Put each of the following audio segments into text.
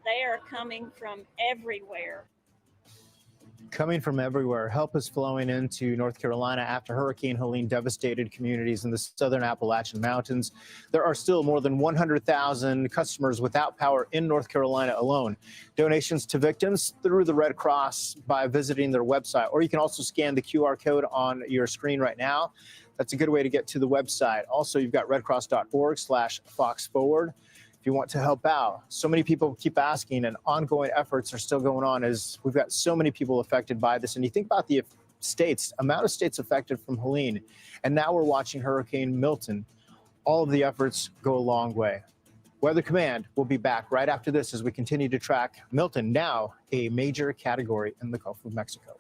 They are coming from everywhere. Coming from everywhere. Help is flowing into North Carolina after Hurricane Helene devastated communities in the southern Appalachian Mountains. There are still more than 100,000 customers without power in North Carolina alone. Donations to victims through the Red Cross by visiting their website, or you can also scan the QR code on your screen right now. That's a good way to get to the website. Also, you've got redcross.org/foxforward. If you want to help out. So many people keep asking, and ongoing efforts are still going on as we've got so many people affected by this. And you think about the amount of states affected from Helene, and now we're watching Hurricane Milton. All of the efforts go a long way. Weather Command will be back right after this as we continue to track Milton, now a major category in the Gulf of Mexico.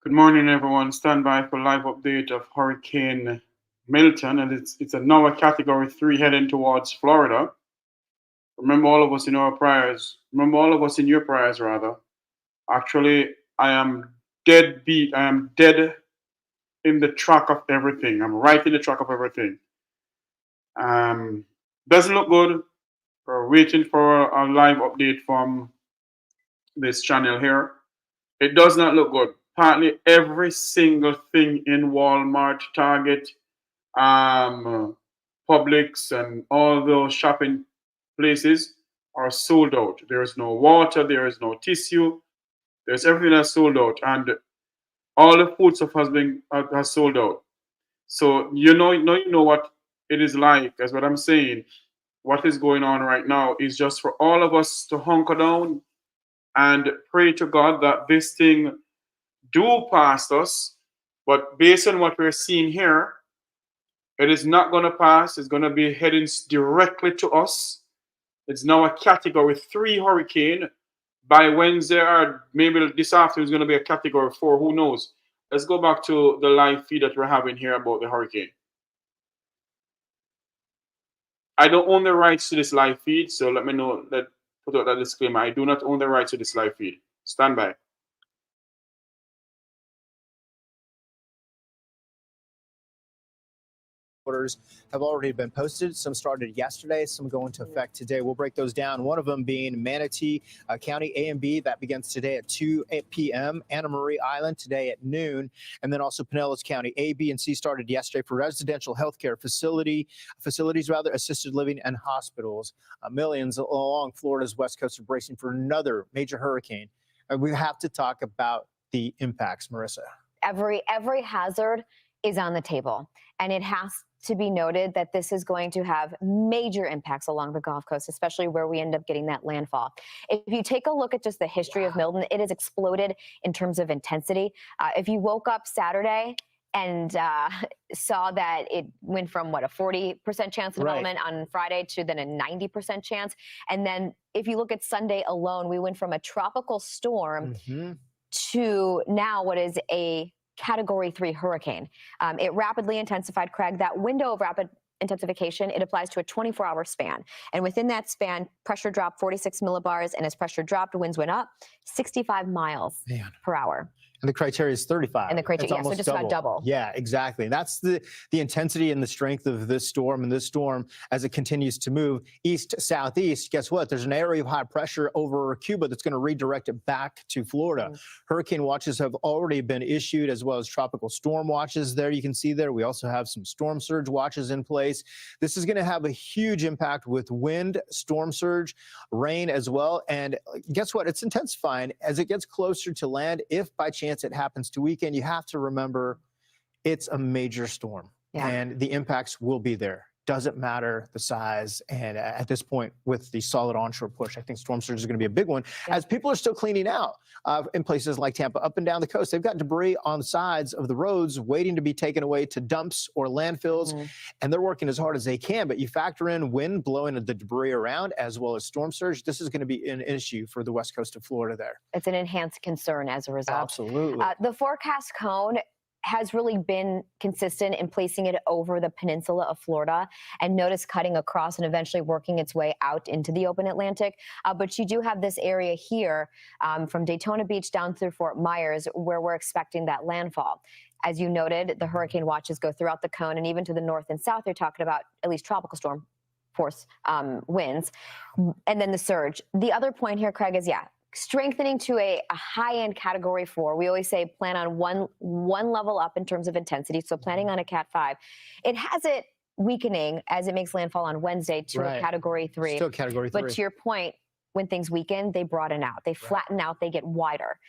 Good morning, everyone. Stand by for live update of Hurricane Milton, and it's now a Category 3 heading towards Florida. Remember all of us in our prayers. Remember all of us in your prayers, rather. Actually, I am dead beat. I am dead in the track of everything. I'm right in the track of everything. Doesn't look good. We're waiting for a live update from this channel here. It does not look good. Partly every single thing in Walmart, Target, Publix, and all those shopping places are sold out. There is no water, there is no tissue, there's everything that's sold out, and all the food stuff has sold out. So you know what it is like. That's what I'm saying. What is going on right now is just for all of us to hunker down and pray to God that this thing do pass us. But based on what we're seeing here, it is not going to pass. It's going to be heading directly to us. It's now a Category 3 hurricane. By Wednesday or maybe this afternoon, it's going to be a Category 4. Who knows? Let's go back to the live feed that we're having here about the hurricane. I don't own the rights to this live feed, so let me know that. Put out that disclaimer. I do not own the rights to this live feed. Stand by. Orders have already been posted. Some started yesterday, some go into effect today. We'll break those down. One of them being Manatee County A and B. That begins today at 2 p.m. Anna Marie Island today at noon. And then also Pinellas County A, B, and C started yesterday for residential healthcare facilities, assisted living, and hospitals. Millions along Florida's west coast are bracing for another major hurricane. And we have to talk about the impacts, Marissa? Every hazard is on the table, and it has to be noted that this is going to have major impacts along the Gulf Coast, especially where we end up getting that landfall. If you take a look at just the history of Milton, it has exploded in terms of intensity. If you woke up Saturday and saw that it went from, what, a 40% chance of development on Friday to then a 90% chance. And then if you look at Sunday alone, we went from a tropical storm to now what is a Category 3 hurricane. It rapidly intensified, Craig. That window of rapid intensification, it applies to a 24-hour span. And within that span, pressure dropped 46 millibars, and as pressure dropped, winds went up 65 miles per hour. And the criteria is 35. And the criteria, so just about double. Yeah, exactly. That's the intensity and the strength of this storm. And this storm, as it continues to move east-southeast, guess what? There's an area of high pressure over Cuba that's going to redirect it back to Florida. Hurricane watches have already been issued, as well as tropical storm watches there. You can see there. We also have some storm surge watches in place. This is going to have a huge impact with wind, storm surge, rain as well. And guess what? It's intensifying as it gets closer to land. If by chance it happens to weaken, you have to remember it's a major storm and the impacts will be there. Doesn't matter the size. And at this point, with the solid onshore push, I think storm surge is going to be a big one as people are still cleaning out in places like Tampa, up and down the coast. They've got debris on the sides of the roads waiting to be taken away to dumps or landfills, and they're working as hard as they can. But you factor in wind blowing the debris around as well as storm surge, this is going to be an issue for the west coast of Florida there. It's an enhanced concern as a result. Absolutely. The forecast cone has really been consistent in placing it over the peninsula of Florida, and notice cutting across and eventually working its way out into the open Atlantic. But you do have this area here from Daytona Beach down through Fort Myers where we're expecting that landfall. As you noted, the hurricane watches go throughout the cone, and even to the north and south, you're talking about at least tropical storm force winds, and then the surge. The other point here, Craig, is strengthening to a high-end Category 4. We always say plan on one level up in terms of intensity, so planning on a Cat 5. It has it weakening as it makes landfall on Wednesday to a Category 3. Still Category 3. But to your point, when things weaken, they broaden out. They flatten out. They get wider.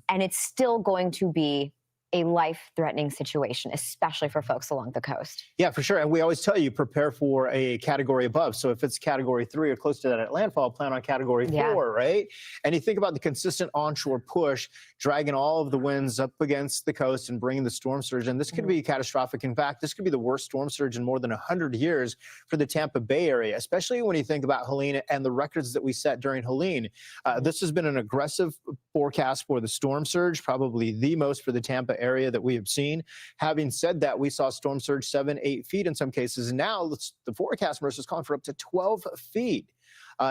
And it's still going to be a life-threatening situation, especially for folks along the coast. Yeah, for sure. And we always tell you, prepare for a category above. So if it's Category 3 or close to that at landfall, plan on Category 4, right? And you think about the consistent onshore push, dragging all of the winds up against the coast and bringing the storm surge. And this could be catastrophic. In fact, this could be the worst storm surge in more than 100 years for the Tampa Bay area, especially when you think about Helene and the records that we set during Helene. This has been an aggressive forecast for the storm surge, probably the most for the Tampa area that we have seen. Having said that, we saw storm surge 7-8 feet in some cases. Now the forecast, Marissa, is calling for up to 12 feet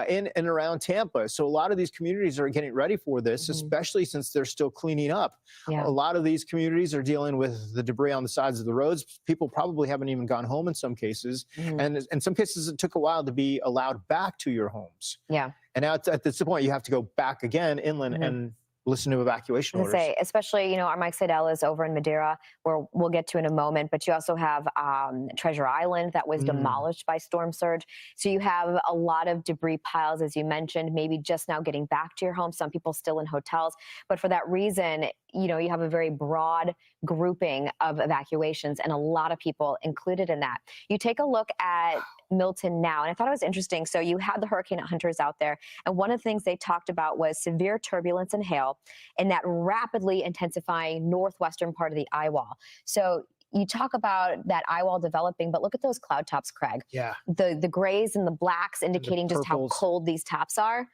in and around Tampa. So a lot of these communities are getting ready for this, especially since they're still cleaning up. A lot of these communities are dealing with the debris on the sides of the roads. People probably haven't even gone home in some cases. And in some cases, it took a while to be allowed back to your homes. And now at this point, you have to go back again inland and listen to evacuation orders. Especially, our Mike Seidel is over in Madeira, where we'll get to in a moment, but you also have Treasure Island that was demolished by storm surge. So you have a lot of debris piles, as you mentioned, maybe just now getting back to your home, some people still in hotels. But for that reason, you have a very broad grouping of evacuations and a lot of people included in that. You take a look at Milton now, and I thought it was interesting. So you had the hurricane hunters out there, and one of the things they talked about was severe turbulence and hail in that rapidly intensifying northwestern part of the eye wall. So you talk about that eye wall developing, but look at those cloud tops, Craig. The grays and the blacks indicating just how cold these tops are.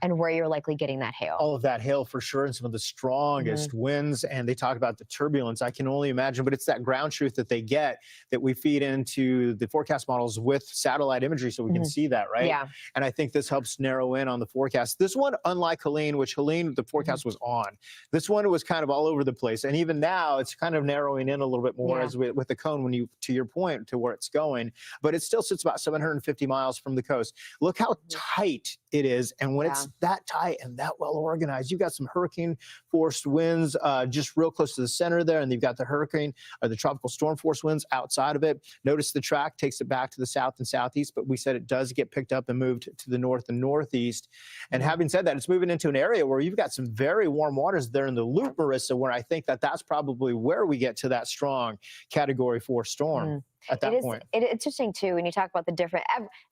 And where you're likely getting that hail. All of that hail for sure, and some of the strongest winds. And they talk about the turbulence. I can only imagine, but it's that ground truth that they get that we feed into the forecast models with satellite imagery so we can see that, right? And I think this helps narrow in on the forecast. This one, unlike Helene, which Helene, the forecast was on. This one was kind of all over the place. And even now, it's kind of narrowing in a little bit more as with the cone when you, to your point, to where it's going, but it still sits about 750 miles from the coast. Look how tight it is. And when it's that tight and that well organized, you've got some hurricane force winds just real close to the center there. And you've got the hurricane or the tropical storm force winds outside of it. Notice the track takes it back to the south and southeast, but we said it does get picked up and moved to the north and northeast. And having said that, it's moving into an area where you've got some very warm waters there in the loop, Marissa, where I think that that's probably where we get to that strong Category 4 storm. At that point. It's interesting too when you talk about the different.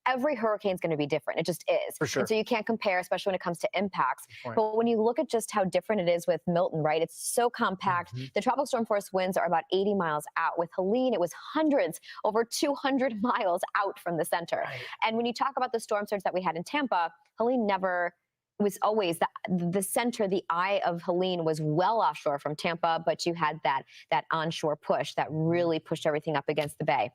Every hurricane is going to be different. It just is. For sure. And so you can't compare, especially when it comes to impacts. But when you look at just how different it is with Milton, right? It's so compact. The tropical storm force winds are about 80 miles out. With Helene, it was hundreds, over 200 miles out from the center. And when you talk about the storm surge that we had in Tampa, Helene never was always the center, the eye of Helene was well offshore from Tampa, but you had that onshore push that really pushed everything up against the bay.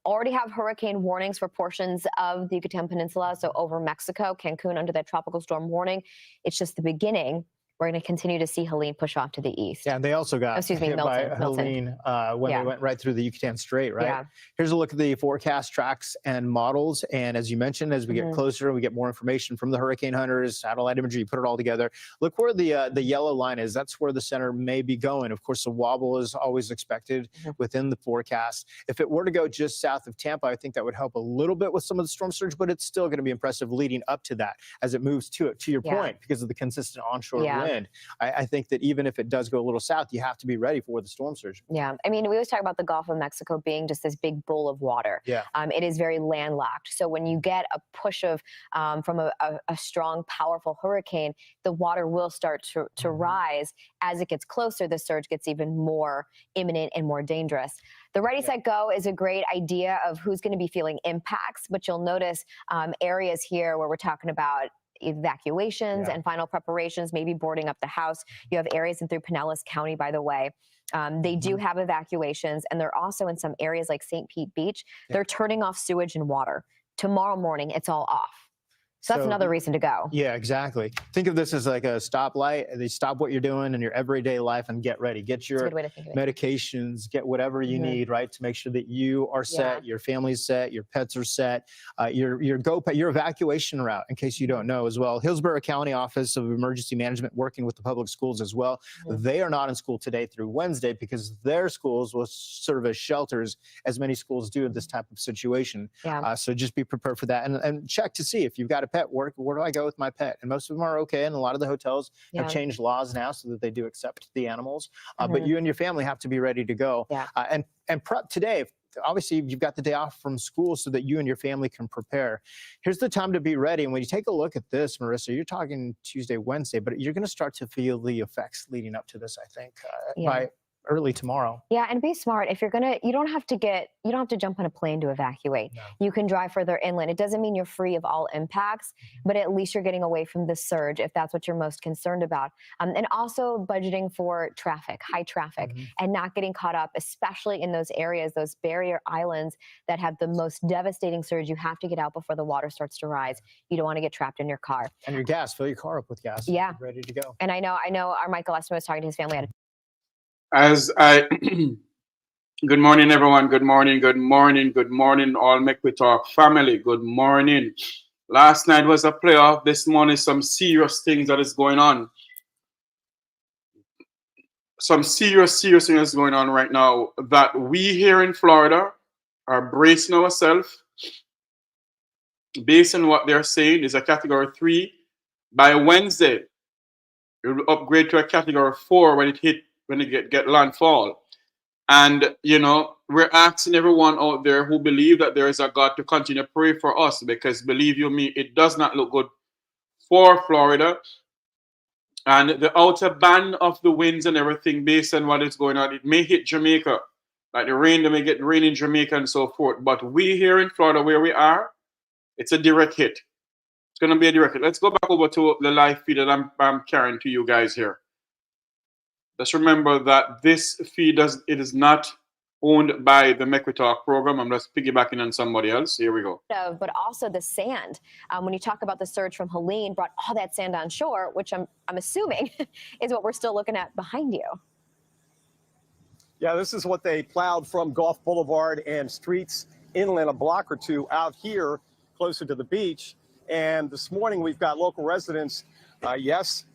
Already have hurricane warnings for portions of the Yucatan Peninsula, so over Mexico, Cancun under that tropical storm warning. It's just the beginning. We're going to continue to see Helene push off to the east. Yeah, and they also got hit by Helene when they went right through the Yucatan Strait, right? Yeah. Here's a look at the forecast tracks and models. And as you mentioned, as we get closer and we get more information from the hurricane hunters, satellite imagery, you put it all together. Look where the yellow line is. That's where the center may be going. Of course, the wobble is always expected within the forecast. If it were to go just south of Tampa, I think that would help a little bit with some of the storm surge, but it's still going to be impressive leading up to that as it moves to your point, because of the consistent onshore wind. I think that even if it does go a little south, you have to be ready for the storm surge. Yeah, I mean, we always talk about the Gulf of Mexico being just this big bowl of water. Yeah. It is very landlocked. So when you get a push of from a strong, powerful hurricane, the water will start to rise. As it gets closer, the surge gets even more imminent and more dangerous. The Ready, Set, Go is a great idea of who's going to be feeling impacts, but you'll notice areas here where we're talking about evacuations and final preparations, maybe boarding up the house. You have areas in through Pinellas County, by the way. They do have evacuations, and they're also in some areas like St. Pete Beach. They're turning off sewage and water. Tomorrow morning, it's all off. So that's another reason to go. Yeah, exactly. Think of this as like a stoplight. They stop what you're doing in your everyday life and get ready. Get your medications, get whatever you need, right, to make sure that you are set, your family's set, your pets are set, your evacuation route, in case you don't know as well. Hillsborough County Office of Emergency Management working with the public schools as well. They are not in school today through Wednesday because their schools will serve as shelters, as many schools do in this type of situation. So just be prepared for that and check to see if you've got a pet, where do I go with my pet? And most of them are okay, and a lot of the hotels have changed laws now so that they do accept the animals. But you and your family have to be ready to go. And prep today. Obviously, you've got the day off from school so that you and your family can prepare. Here's the time to be ready. And when you take a look at this, Marissa, you're talking Tuesday, Wednesday, but you're going to start to feel the effects leading up to this, I think, by early tomorrow. Yeah, and be smart. If you're gonna, you don't have to jump on a plane to evacuate. No. You can drive further inland. It doesn't mean you're free of all impacts, but at least you're getting away from the surge if that's what you're most concerned about. And also budgeting for traffic, high traffic, and not getting caught up, especially in those areas, those barrier islands that have the most devastating surge. You have to get out before the water starts to rise. You don't want to get trapped in your car. And your gas, fill your car up with gas. Yeah. Ready to go. And I know our Michael Estima was talking to his family. Good morning, everyone. Good morning, all Make We Talk family. Good morning. Last night was a playoff. This morning, some serious things that is going on. Some serious things going on right now that we here in Florida are bracing ourselves based on what they're saying is a Category 3. By Wednesday, it will upgrade to a Category 4 when it get landfall. And, we're asking everyone out there who believe that there is a God to continue to pray for us, because believe you me, it does not look good for Florida. And the outer band of the winds and everything based on what is going on, it may hit Jamaica. Like the rain, they may get rain in Jamaica and so forth. But we here in Florida, where we are, it's a direct hit. It's going to be a direct hit. Let's go back over to the live feed that I'm carrying to you guys here. Just remember that this feed is not owned by the Make We Talk program. I'm just piggybacking on somebody else. Here we go. But also the sand. When you talk about the surge from Helene, brought all that sand on shore, which I'm assuming is what we're still looking at behind you. Yeah, this is what they plowed from Gulf Boulevard and streets inland a block or two out here closer to the beach. And this morning we've got local residents, yes,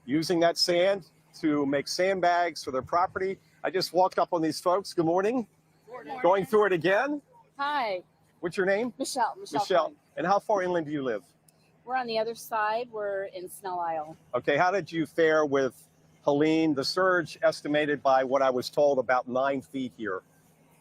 using that sand to make sandbags for their property. I just walked up on these folks. Good morning. Good morning. Going through it again. Hi. What's your name? Michelle. Michelle. And how far inland do you live? We're on the other side. We're in Snell Isle. Okay, how did you fare with Helene? The surge estimated by what I was told about 9 feet here.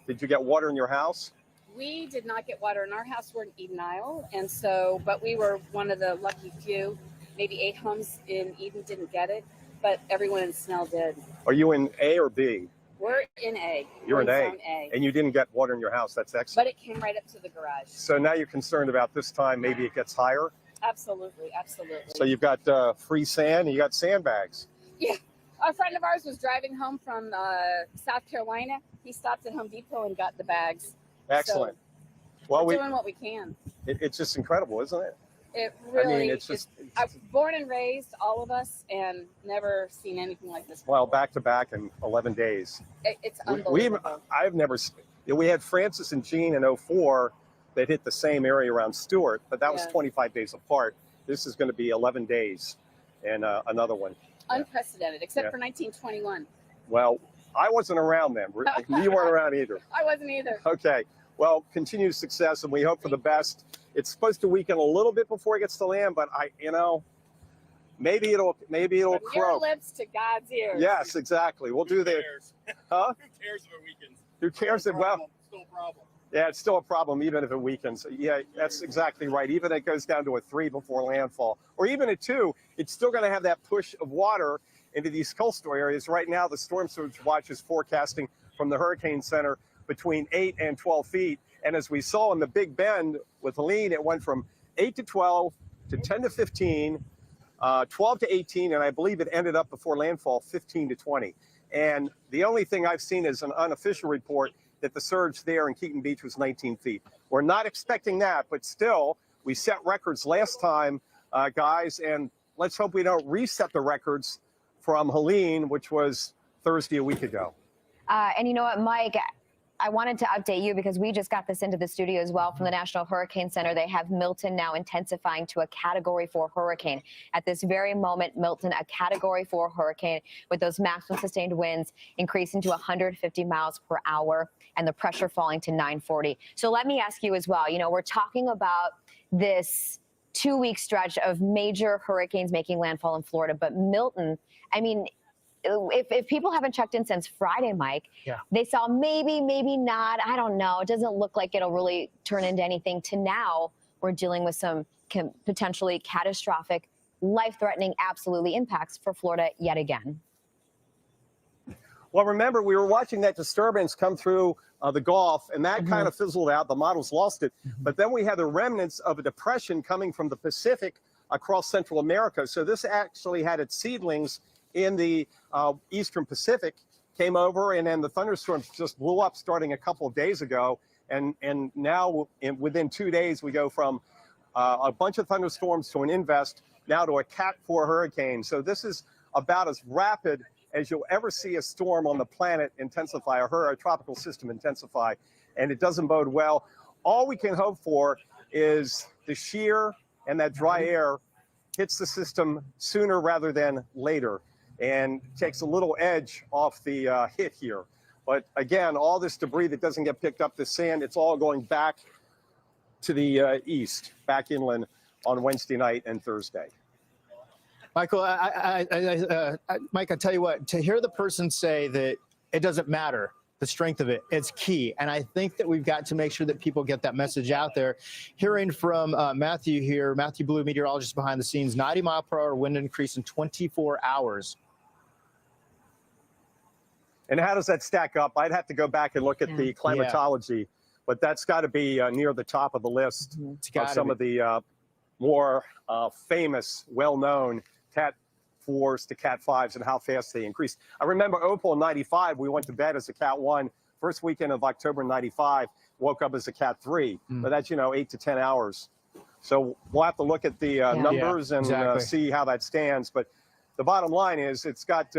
Did you get water in your house? We did not get water in our house. We're in Eden Isle. And so, but we were one of the lucky few. Maybe 8 homes in Eden didn't get it, but everyone in Snell did. Are you in A or B? We're in A. You're in Zone A. And you didn't get water in your house. That's excellent. But it came right up to the garage. So now you're concerned about this time, maybe it gets higher? Absolutely, absolutely. So you've got free sand and you got sandbags. Yeah. A friend of ours was driving home from South Carolina. He stopped at Home Depot and got the bags. Excellent. So well, we're doing what we can. It's just incredible, isn't it? It really, I mean, it's just. I was born and raised, all of us, and never seen anything like this before. Well, back to back in 11 days. It's unbelievable. I've never, we had Francis and Jean in 04 that hit the same area around Stewart, but that was 25 days apart. This is going to be 11 days and another one. Unprecedented, except for 1921. Well, I wasn't around then. You weren't around either. I wasn't either. Okay. Well, continued success, and we hope for the best. It's supposed to weaken a little bit before it gets to land, but maybe it'll From croak. your lips to God's ears. Yes, exactly. We'll do the. Huh? Who cares if it weakens? Who cares if well? Still a problem. Yeah, it's still a problem even if it weakens. Yeah, that's exactly right. Even if it goes down to a 3 before landfall, or even a 2, it's still going to have that push of water into these coastal areas. Right now, the Storm Surge Watch is forecasting from the Hurricane Center between 8 and 12 feet. And as we saw in the Big Bend with Helene, it went from 8 to 12 to 10 to 15, 12 to 18, and I believe it ended up before landfall 15 to 20. And the only thing I've seen is an unofficial report that the surge there in Keaton Beach was 19 feet. We're not expecting that, but still, we set records last time, guys, and let's hope we don't reset the records from Helene, which was Thursday a week ago. And you know what, Mike? I wanted to update you because we just got this into the studio as well from the National Hurricane Center. They have Milton now intensifying to a Category 4 hurricane. At this very moment, Milton, a Category 4 hurricane with those maximum sustained winds increasing to 150 miles per hour and the pressure falling to 940. So let me ask you as well, we're talking about this 2-week stretch of major hurricanes making landfall in Florida, but Milton, I mean, if people haven't checked in since Friday, Mike, they saw maybe not. I don't know. It doesn't look like it'll really turn into anything. To now, we're dealing with some potentially catastrophic, life-threatening, absolutely impacts for Florida yet again. Well, remember, we were watching that disturbance come through the Gulf, and that kind of fizzled out. The models lost it. But then we had the remnants of a depression coming from the Pacific across Central America. So this actually had its seedlings in the Eastern Pacific, came over, and then the thunderstorms just blew up starting a couple of days ago. And now within 2 days, we go from a bunch of thunderstorms to an invest, now to a Cat 4 hurricane. So this is about as rapid as you'll ever see a storm on the planet intensify, or a tropical system intensify, and it doesn't bode well. All we can hope for is the shear and that dry air hits the system sooner rather than later, and takes a little edge off the hit here. But again, all this debris that doesn't get picked up, the sand, it's all going back to the east, back inland on Wednesday night and Thursday. Michael, Mike, I tell you what, to hear the person say that it doesn't matter, the strength of it, it's key. And I think that we've got to make sure that people get that message out there. Hearing from Matthew here, Matthew Blue, meteorologist behind the scenes, 90-mile-per-hour wind increase in 24 hours. And how does that stack up? I'd have to go back and look at the climatology, but that's got to be near the top of the list of some of the more famous, well-known Cat 4s to Cat 5s and how fast they increase. I remember Opal in 95, we went to bed as a Cat 1. First weekend of October 95, woke up as a Cat 3. But that's, 8 to 10 hours. So we'll have to look at the numbers and see how that stands. But the bottom line is it's got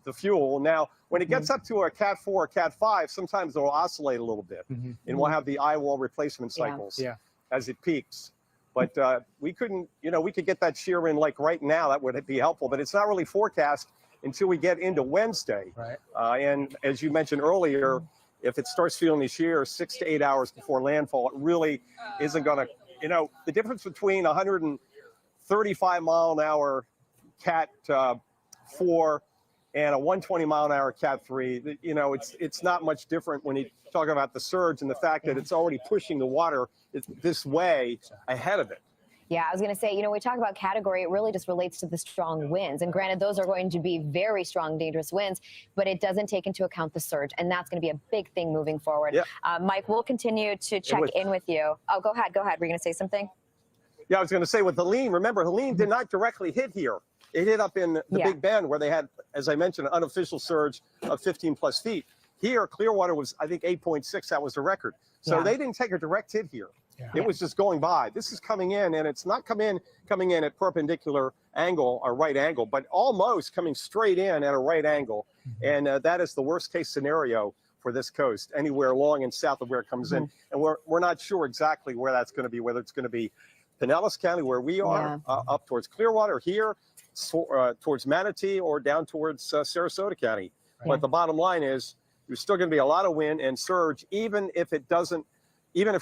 the fuel. Now, when it gets up to a Cat 4 or Cat 5, sometimes it'll oscillate a little bit, and we'll have the eye wall replacement cycles as it peaks. But we couldn't, we could get that shear in like right now. That would be helpful, but it's not really forecast until we get into Wednesday. Right. And as you mentioned earlier, if it starts feeling the shear 6 to 8 hours before landfall, it really isn't going to, the difference between 135 mile an hour Cat 4 and a 120 mile an hour Cat 3, it's not much different when you talk about the surge and the fact that it's already pushing the water this way ahead of it. Yeah, I was going to say, we talk about category, it really just relates to the strong winds. And granted, those are going to be very strong, dangerous winds, but it doesn't take into account the surge. And that's going to be a big thing moving forward. Yep. Mike, we'll continue to check in with you. Oh, go ahead. Were you going to say something? Yeah, I was going to say with Helene, remember, Helene did not directly hit here. It hit up in the Big Bend where they had, as I mentioned, an unofficial surge of 15 plus feet. Here, Clearwater was, I think, 8.6. That was the record. So they didn't take a direct hit here. It was just going by. This is coming in, and it's not coming in at perpendicular angle or right angle, but almost coming straight in at a right angle. And that is the worst case scenario for this coast, anywhere along and south of where it comes in. And we're not sure exactly where that's going to be, whether it's going to be Pinellas County, where we are, up towards Clearwater, here, towards Manatee, or down towards Sarasota County. But the bottom line is there's still going to be a lot of wind and surge, even if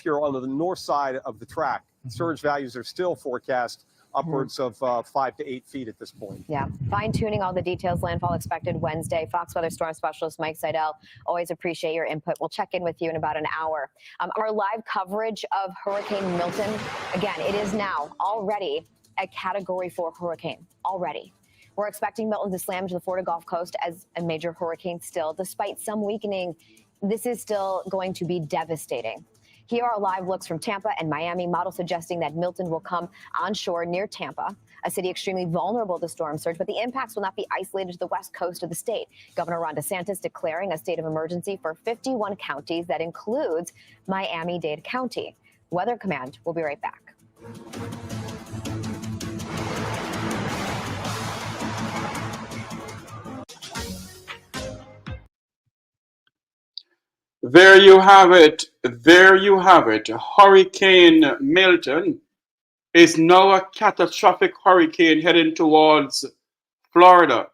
you're on the north side of the track. Surge values are still forecast upwards of 5 to 8 feet at this point. Yeah, fine-tuning all the details. Landfall expected Wednesday. Fox Weather Storm Specialist Mike Seidel, always appreciate your input. We'll check in with you in about an hour. Our live coverage of Hurricane Milton, again, it is now already a Category 4 hurricane, already. We're expecting Milton to slam to the Florida Gulf Coast as a major hurricane still. Despite some weakening, this is still going to be devastating. Here are live looks from Tampa and Miami, models suggesting that Milton will come onshore near Tampa, a city extremely vulnerable to storm surge, but the impacts will not be isolated to the west coast of the state. Governor Ron DeSantis declaring a state of emergency for 51 counties. That includes Miami-Dade County. Weather Command will be right back. There you have it. There you have it. Hurricane Milton is now a catastrophic hurricane heading towards Florida.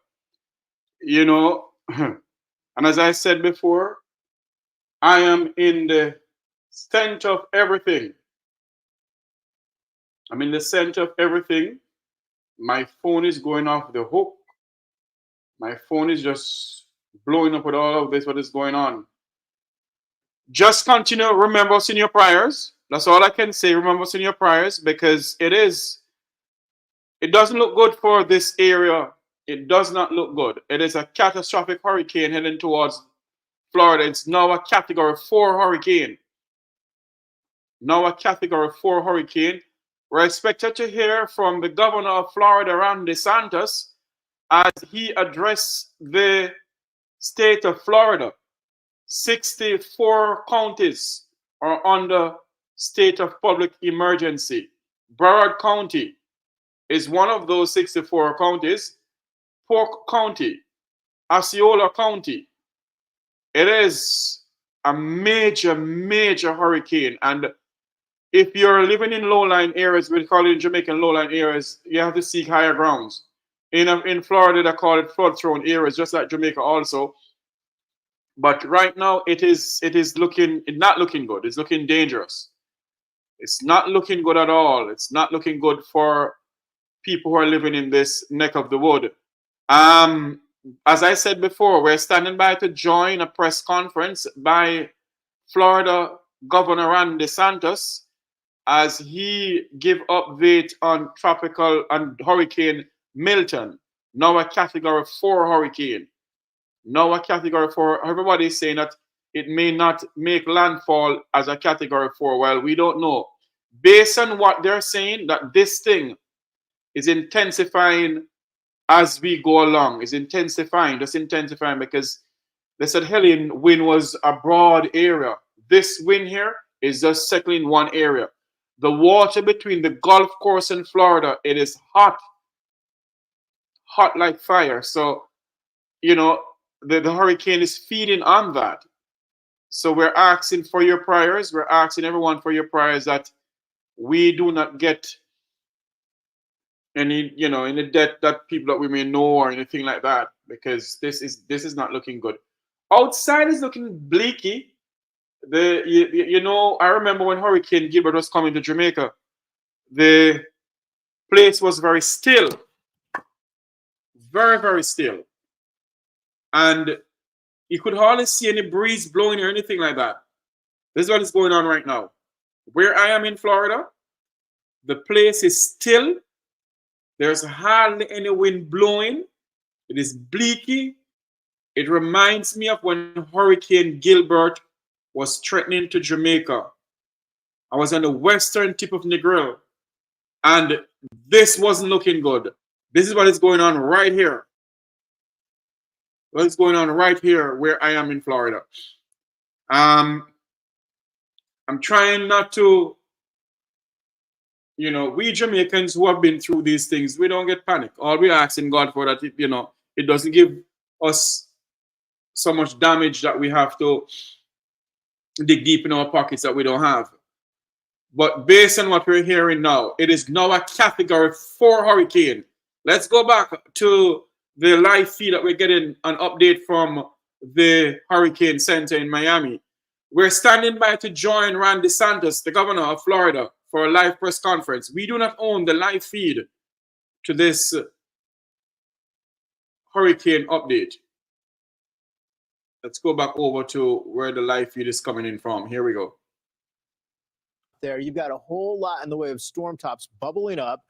And as I said before, I am in the center of everything. I'm in the center of everything. My phone is going off the hook. My phone is just blowing up with all of this, what is going on. Just continue, remember us in your prayers. That's all I can say. Remember us in your prayers, because it doesn't look good for this area. It does not look good. It is a catastrophic hurricane heading towards Florida. It's now a Category 4 hurricane. Now a Category 4 hurricane. We're expected to hear from the governor of Florida, Ron DeSantis, as he addressed the state of Florida. 64 counties are under state of public emergency. Broward County is one of those 64 counties. Polk County, Osceola County. It is a major, major hurricane. And if you're living in low-lying areas, we call it in Jamaican low-lying areas, you have to seek higher grounds. In Florida, they call it flood-thrown areas, just like Jamaica also. But right now, it is not looking good. It's looking dangerous. It's not looking good at all. It's not looking good for people who are living in this neck of the wood. As I said before, we're standing by to join a press conference by Florida Governor Ron DeSantis as he give update on Hurricane Milton, now a Category 4 hurricane. Now a Category 4. Everybody is saying that it may not make landfall as a Category 4. Well, we don't know. Based on what they're saying, that this thing is intensifying as we go along. It's intensifying, just intensifying, because they said Helene wind was a broad area. This wind here is just settling in one area. The water between the Gulf Coast and Florida, it is hot. Hot like fire. So you know, the hurricane is feeding on that. So we're asking for your prayers. We're asking everyone for your prayers that we do not get any, any debt that people that we may know or anything like that, because this is not looking good. Outside is looking bleaky. I remember when Hurricane Gilbert was coming to Jamaica, the place was very still, very, very still, and you could hardly see any breeze blowing or anything like that. This is what is going on right now. Where I am in Florida, the place is still. There's hardly any wind blowing. It is bleaky. It reminds me of when Hurricane Gilbert was threatening to Jamaica. I was on the western tip of Negril, and this wasn't looking good. This is what is going on right here. What is going on right here where I am in Florida. I'm trying not to, we Jamaicans who have been through these things, we don't get panic. All we're asking God for that, it doesn't give us so much damage that we have to dig deep in our pockets that we don't have. But based on what we're hearing now, it is now a category 4 hurricane. Let's go back to the live feed that we're getting an update from the Hurricane Center in Miami. We're standing by to join Ron DeSantis, the governor of Florida, for a live press conference. We do not own the live feed to this hurricane update. Let's go back over to where the live feed is coming in from. Here we go. There, you've got a whole lot in the way of storm tops bubbling up,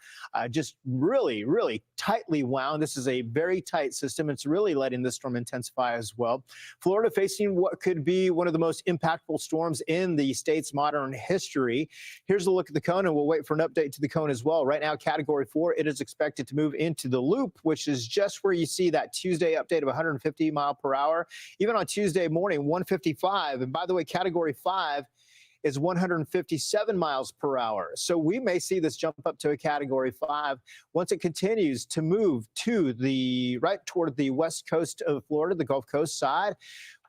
just really, really tightly wound. This is a very tight system. It's really letting this storm intensify as well. Florida facing what could be one of the most impactful storms in the state's modern history. Here's a look at the cone, and we'll wait for an update to the cone as well. Right now, category 4, it is expected to move into the loop, which is just where you see that Tuesday update of 150 mile per hour. Even on Tuesday morning, 155. And by the way, category 5 is 157 miles per hour. So we may see this jump up to a category 5 once it continues to move to right toward the west coast of Florida, the Gulf Coast side.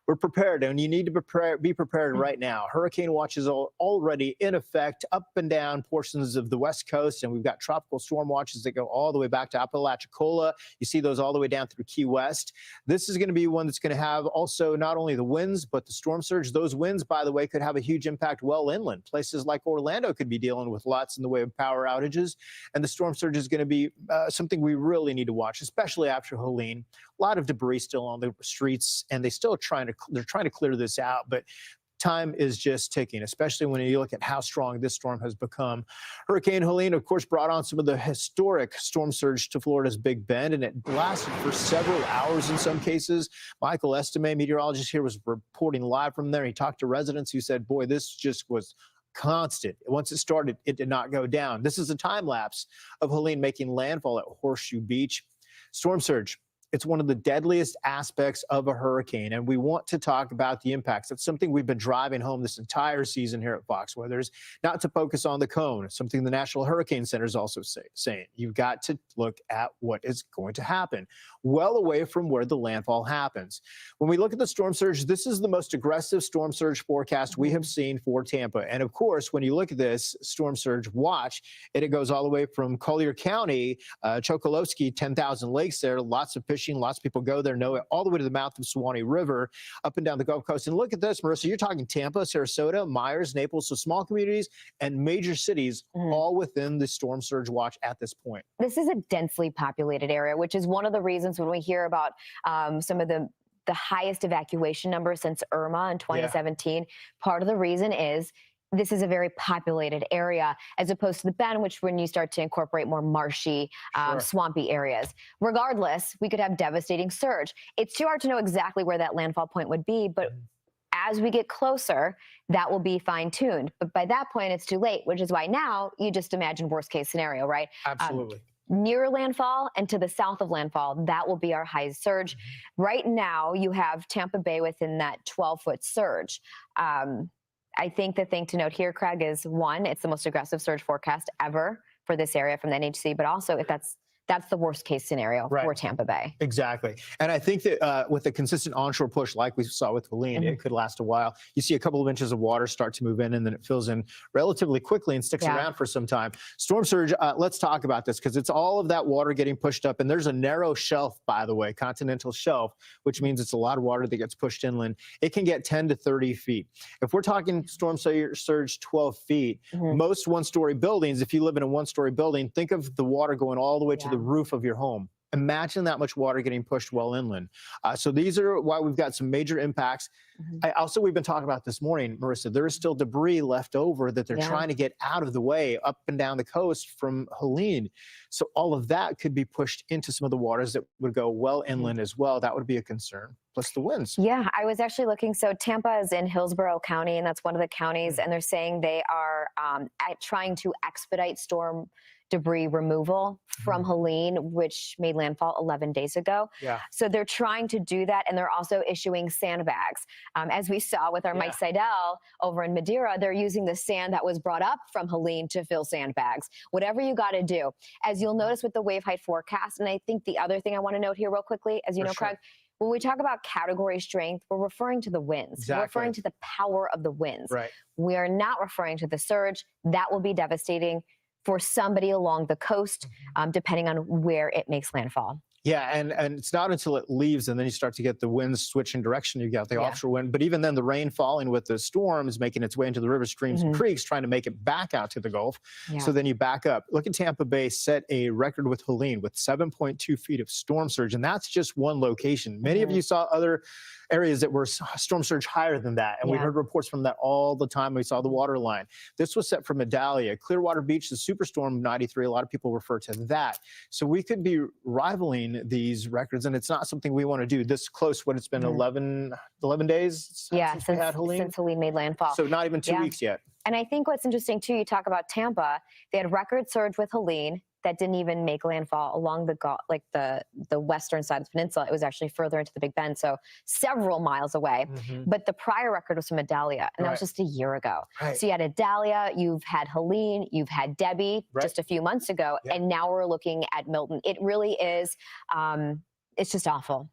We're prepared, and you need to be prepared right now. Hurricane watches are already in effect up and down portions of the west coast, and we've got tropical storm watches that go all the way back to Apalachicola. You see those all the way down through Key West. This is going to be one that's going to have also not only the winds, but the storm surge. Those winds, by the way, could have a huge impact well inland. Places like Orlando could be dealing with lots in the way of power outages, and the storm surge is going to be something we really need to watch, especially after Helene. A lot of debris still on the streets, and they're trying to clear this out, but time is just ticking, especially when you look at how strong this storm has become. Hurricane Helene, of course, brought on some of the historic storm surge to Florida's Big Bend, and it lasted for several hours in some cases. Michael Estime, meteorologist here, was reporting live from there. He talked to residents who said, boy, this just was constant. Once it started, it did not go down. This is a time lapse of Helene making landfall at Horseshoe Beach. Storm surge. It's one of the deadliest aspects of a hurricane, and we want to talk about the impacts. That's something we've been driving home this entire season here at Fox Weathers, not to focus on the cone. It's something the National Hurricane Center is also saying. You've got to look at what is going to happen, well away from where the landfall happens. When we look at the storm surge, this is the most aggressive storm surge forecast we have seen for Tampa. And of course, when you look at this storm surge watch, it goes all the way from Collier County, Chokolosky, 10,000 lakes there, lots of fishing. Lots of people go there, know it, all the way to the mouth of Suwannee River, up and down the Gulf Coast. And look at this, Marissa, you're talking Tampa, Sarasota, Myers, Naples, so small communities and major cities all within the storm surge watch at this point. This is a densely populated area, which is one of the reasons when we hear about some of the highest evacuation numbers since Irma in 2017, part of the reason is this is a very populated area, as opposed to the Bend, which when you start to incorporate more marshy, swampy areas. Regardless, we could have devastating surge. It's too hard to know exactly where that landfall point would be, but as we get closer, that will be fine-tuned. But by that point, it's too late, which is why now you just imagine worst-case scenario, right? Absolutely. Near landfall and to the south of landfall, that will be our highest surge. Right now, you have Tampa Bay within that 12-foot surge. I think the thing to note here, Craig, is one, it's the most aggressive surge forecast ever for this area from the NHC, but also if that's that's the worst case scenario Right. for Tampa Bay. Exactly. And I think that with a consistent onshore push like we saw with Helene, it could last a while. You see a couple of inches of water start to move in, and then it fills in relatively quickly and sticks around for some time. Storm surge, let's talk about this, because it's all of that water getting pushed up. And there's a narrow shelf, by the way, continental shelf, which means it's a lot of water that gets pushed inland. It can get 10 to 30 feet. If we're talking storm surge 12 feet, most one-story buildings, if you live in a one-story building, think of the water going all the way to the roof of your home. Imagine that much water getting pushed well inland. So these are why we've got some major impacts. Also, we've been talking about this morning, Marissa, there is still debris left over that they're trying to get out of the way up and down the coast from Helene. So all of that could be pushed into some of the waters that would go well inland as well. That would be a concern. Plus the winds. Yeah, I was actually looking. So Tampa is in Hillsborough County, and that's one of the counties. And they're saying they are trying to expedite storm debris removal from Helene, which made landfall 11 days ago. So they're trying to do that, and they're also issuing sandbags. As we saw with our Mike Seidel over in Madeira, they're using the sand that was brought up from Helene to fill sandbags. Whatever you got to do. As you'll notice with the wave height forecast, and I think the other thing I want to note here real quickly, as you know, Craig, when we talk about category strength, we're referring to the winds. We're referring to the power of the winds. We are not referring to the surge. That will be devastating for somebody along the coast, depending on where it makes landfall. Yeah, and it's not until it leaves and then you start to get the winds switching direction. You got the offshore wind, but even then the rain falling with the storms making its way into the river streams and creeks, trying to make it back out to the Gulf. So then you back up. Look at Tampa Bay set a record with Helene with 7.2 feet of storm surge, and that's just one location. Many of you saw other areas that were storm surge higher than that, and we heard reports from that all the time. We saw the water line. This was set for Medallia. Clearwater Beach, the superstorm 93, a lot of people refer to that. So we could be rivaling these records, and it's not something we want to do this close when it's been 11 days since we had Helene? Since Helene made landfall. So not even 2 weeks yet. And I think what's interesting too, you talk about Tampa, they had record surge with Helene that didn't even make landfall along the western side of the peninsula. It was actually further into the Big Bend, so several miles away. But the prior record was from Adalia, and that was just a year ago. So you had Adalia, you've had Helene, you've had Debbie just a few months ago, and now we're looking at Milton. It really is, it's just awful.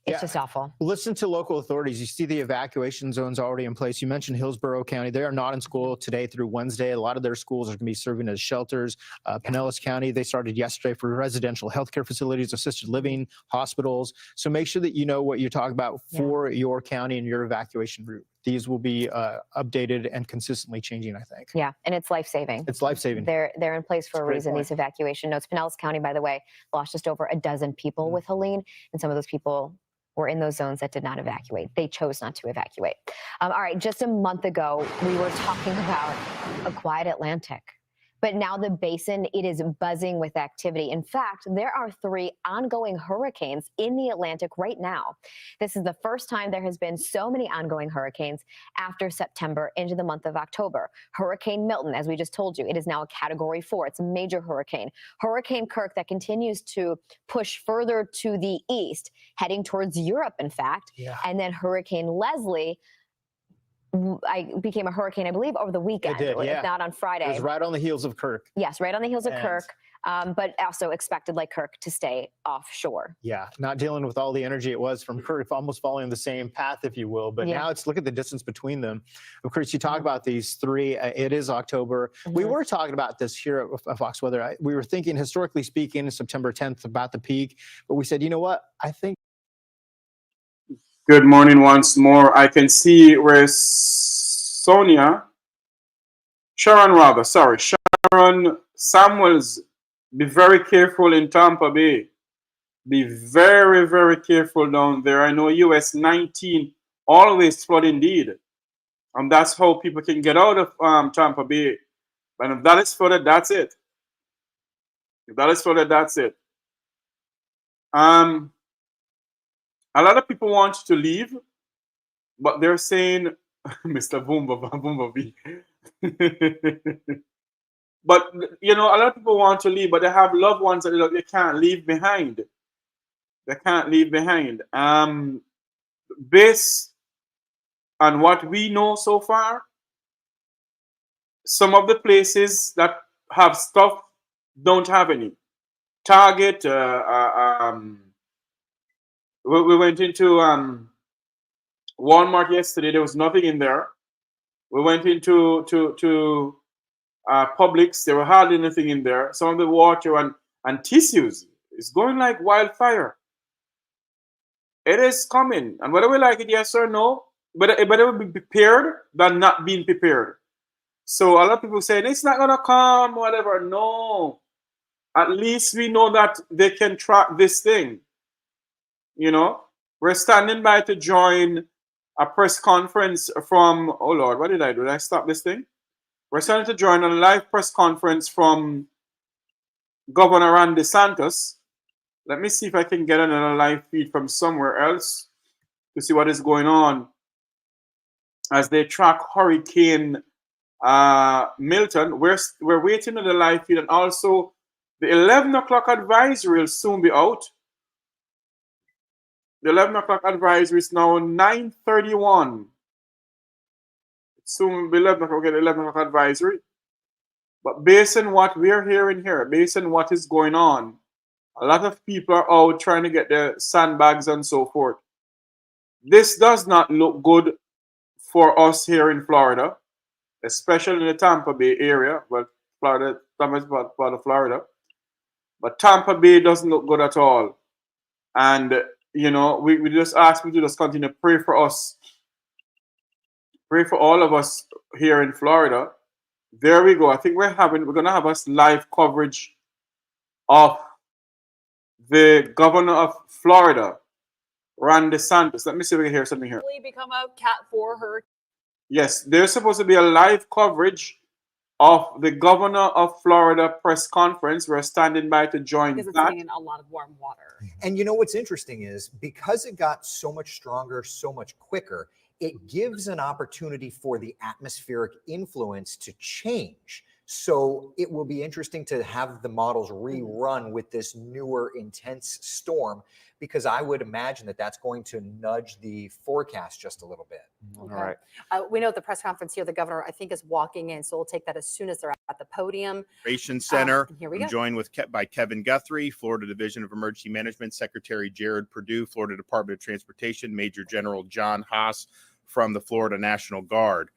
It's just awful. Listen to local authorities. You see the evacuation zones already in place. You mentioned Hillsborough County. They are not in school today through Wednesday. A lot of their schools are going to be serving as shelters. Pinellas County, they started yesterday for residential healthcare facilities, assisted living, hospitals. So make sure that you know what you're talking about for your county and your evacuation route. These will be updated and consistently changing, I think. Yeah, and it's life-saving. It's life-saving. They're in place for a reason, point. these evacuation notes. Pinellas County, by the way, lost just over a dozen people with Helene, and some of those people were in those zones that did not evacuate. They chose not to evacuate. All right, just a month ago, we were talking about a quiet Atlantic. But now the basin, it is buzzing with activity. In fact, there are 3 ongoing hurricanes in the Atlantic right now. This is the first time there has been so many ongoing hurricanes after September into the month of October. Hurricane Milton, as we just told you, it is now a Category 4. It's a major hurricane. Hurricane Kirk that continues to push further to the east, heading towards Europe, in fact. And then Hurricane Leslie became a hurricane, I believe, over the weekend. It did, if not on Friday. It was right on the heels of Kirk. Yes, right on the heels of Kirk, but also expected, like Kirk, to stay offshore. Yeah, not dealing with all the energy it was from Kirk, almost following the same path, if you will. But now it's, look at the distance between them. Of course, you talk about these 3. It is October. We were talking about this here at Fox Weather. We were thinking, historically speaking, September 10th about the peak. But we said, you know what? I think. Good morning once more. I can see where Sharon Samuels, be very careful in Tampa Bay. Be very, very careful down there. I know US 19 always flood indeed. And that's how people can get out of Tampa Bay. And if that is flooded, that's it. If that is flooded, that's it. A lot of people want to leave, but they're saying, Mr. Boomba B. But, you know, a lot of people want to leave, but they have loved ones that they can't leave behind. They can't leave behind. Based on what we know so far, some of the places that have stuff don't have any. Target. We went into Walmart yesterday. There was nothing in there. We went into Publix. There were hardly anything in there. Some of the water and tissues is going like wildfire. It is coming, and whether we like it, yes or no, but it better be prepared than not being prepared. So a lot of people saying it's not gonna come, whatever. No, at least we know that they can track this thing. You know, we're standing by to join a press conference from. Oh Lord, what did I do? Did I stop this thing? We're starting to join a live press conference from Governor Ron DeSantis. Let me see if I can get another live feed from somewhere else to see what is going on as they track Hurricane Milton. We're waiting on the live feed, and also the 11 o'clock advisory will soon be out. The 11 o'clock advisory is now 9:31. Soon will be 11 o'clock. We'll get 11 o'clock advisory. But based on what we're hearing here, based on what is going on, a lot of people are out trying to get their sandbags and so forth. This does not look good for us here in Florida, especially in the Tampa Bay area. Well, Tampa is part of Florida. But Tampa Bay doesn't look good at all. And, you know, we just ask people to just continue to pray for us. Pray for all of us here in Florida. There we go. I think we're going to have us live coverage of the governor of Florida, Ron DeSantis. Let me see if we can hear something here. Become a Cat 4 hurricane. Yes, there's supposed to be a live coverage of the governor of Florida press conference. We're standing by to join because it's that. getting a lot of warm water. And you know what's interesting is because it got so much stronger, so much quicker, it gives an opportunity for the atmospheric influence to change. So it will be interesting to have the models rerun with this newer intense storm, because I would imagine that that's going to nudge the forecast just a little bit. Okay. All right. We know at the press conference here, the governor, I think, is walking in. So we'll take that as soon as they're at the podium. Operation Center. Here we I'm go. joined by Kevin Guthrie, Florida Division of Emergency Management, Secretary Jared Perdue, Florida Department of Transportation, Major General John Haas from the Florida National Guard.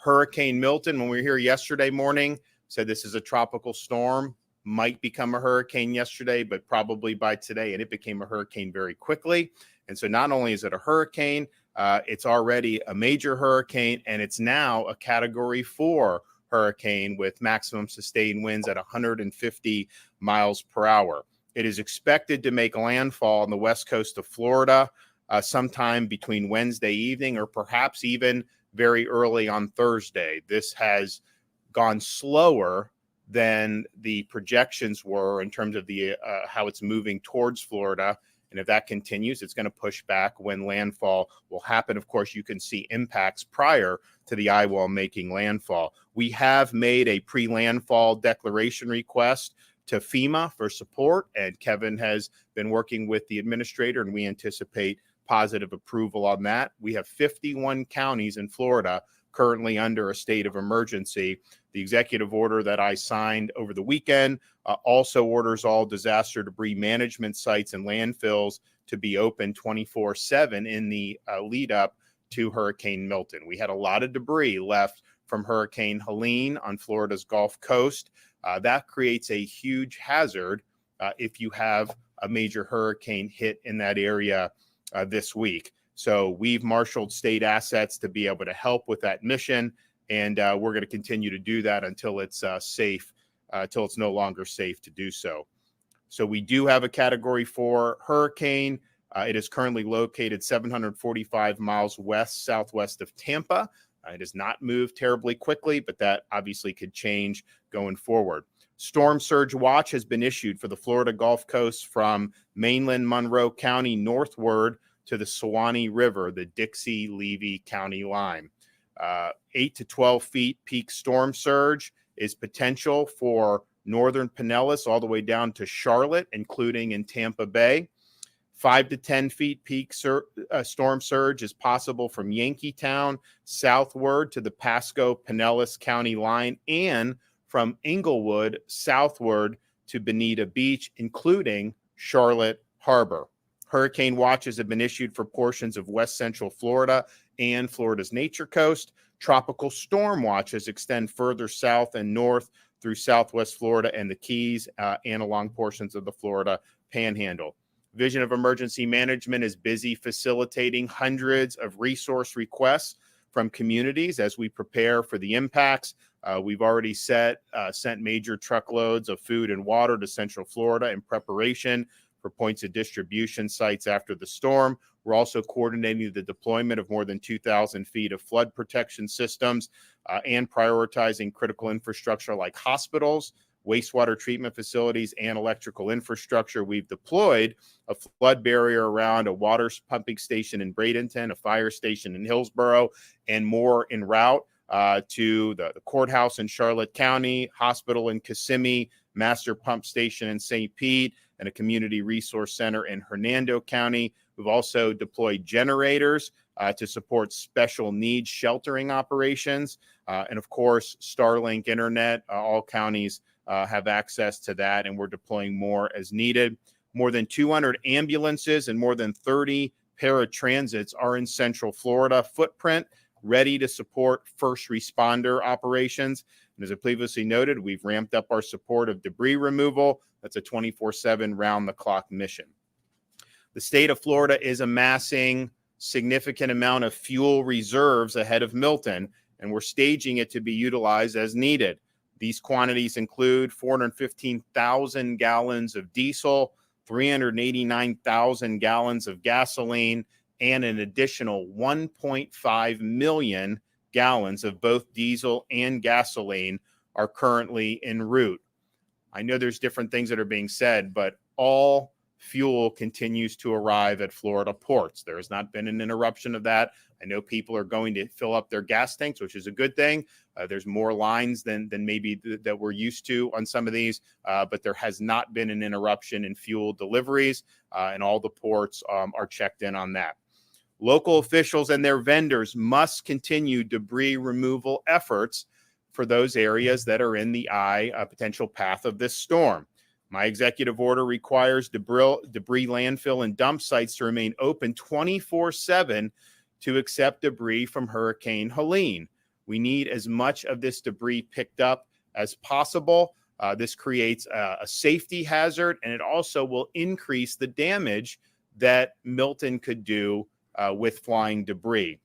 Hurricane Milton, when we were here yesterday morning, said this is a tropical storm, might become a hurricane yesterday, but probably by today, and it became a hurricane very quickly. And so not only is it a hurricane, it's already a major hurricane, and it's now a Category 4 hurricane with maximum sustained winds at 150 miles per hour. It is expected to make landfall on the west coast of Florida sometime between Wednesday evening or perhaps even very early on Thursday. This has gone slower than the projections were in terms of the how it's moving towards Florida. And if that continues, it's going to push back when landfall will happen. Of course, you can see impacts prior to the eye wall making landfall. We have made a pre-landfall declaration request to FEMA for support, and Kevin has been working with the administrator, and we anticipate positive approval on that. We have 51 counties in Florida currently under a state of emergency. The executive order that I signed over the weekend also orders all disaster debris management sites and landfills to be open 24/7 in the lead up to Hurricane Milton. We had a lot of debris left from Hurricane Helene on Florida's Gulf Coast. That creates a huge hazard if you have a major hurricane hit in that area this week. So we've marshaled state assets to be able to help with that mission, and we're going to continue to do that until it's safe, until it's no longer safe to do so. So we do have a Category 4 hurricane. It is currently located 745 miles southwest of Tampa. It has not moved terribly quickly, but that obviously could change going forward. Storm surge watch has been issued for the Florida Gulf Coast from mainland Monroe County northward to the Suwannee River, the Dixie-Levy County line. 8 to 12 feet peak storm surge is potential for northern Pinellas all the way down to Charlotte, including in Tampa Bay. 5 to 10 feet peak storm surge is possible from Yankeetown southward to the Pasco-Pinellas County line and from Inglewood southward to Bonita Beach, including Charlotte Harbor. Hurricane watches have been issued for portions of west central Florida and Florida's Nature Coast. Tropical storm watches extend further south and north through southwest Florida and the Keys and along portions of the Florida Panhandle. Division of Emergency Management is busy facilitating hundreds of resource requests from communities as we prepare for the impacts. We've already sent major truckloads of food and water to Central Florida in preparation for points of distribution sites after the storm. We're also coordinating the deployment of more than 2,000 feet of flood protection systems and prioritizing critical infrastructure like hospitals, wastewater treatment facilities, and electrical infrastructure. We've deployed a flood barrier around a water pumping station in Bradenton, a fire station in Hillsborough, and more en route to the courthouse in Charlotte County, hospital in Kissimmee, master pump station in St. Pete, and a community resource center in Hernando County. We've also deployed generators to support special needs sheltering operations. And of course, Starlink internet, all counties have access to that, and we're deploying more as needed. More than 200 ambulances and more than 30 paratransits are in Central Florida footprint, ready to support first responder operations. And as I previously noted, we've ramped up our support of debris removal. That's a 24/7 round-the-clock mission. The state of Florida is amassing significant amount of fuel reserves ahead of Milton, and we're staging it to be utilized as needed. These quantities include 415,000 gallons of diesel, 389,000 gallons of gasoline, and an additional 1.5 million gallons of both diesel and gasoline are currently en route. I know there's different things that are being said, but all fuel continues to arrive at Florida ports. There has not been an interruption of that. I know people are going to fill up their gas tanks, which is a good thing. There's more lines than maybe that we're used to on some of these, but there has not been an interruption in fuel deliveries, and all the ports are checked in on that. Local officials and their vendors must continue debris removal efforts for those areas that are in the potential path of this storm. My executive order requires debris landfill and dump sites to remain open 24/7 to accept debris from Hurricane Helene. We need as much of this debris picked up as possible. This creates a safety hazard, and it also will increase the damage that Milton could do with flying debris.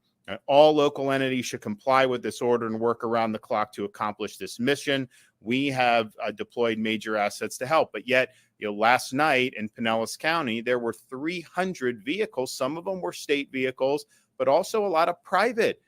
All local entities should comply with this order and work around the clock to accomplish this mission. We have deployed major assets to help, but yet, last night in Pinellas County, there were 300 vehicles. Some of them were state vehicles, but also a lot of private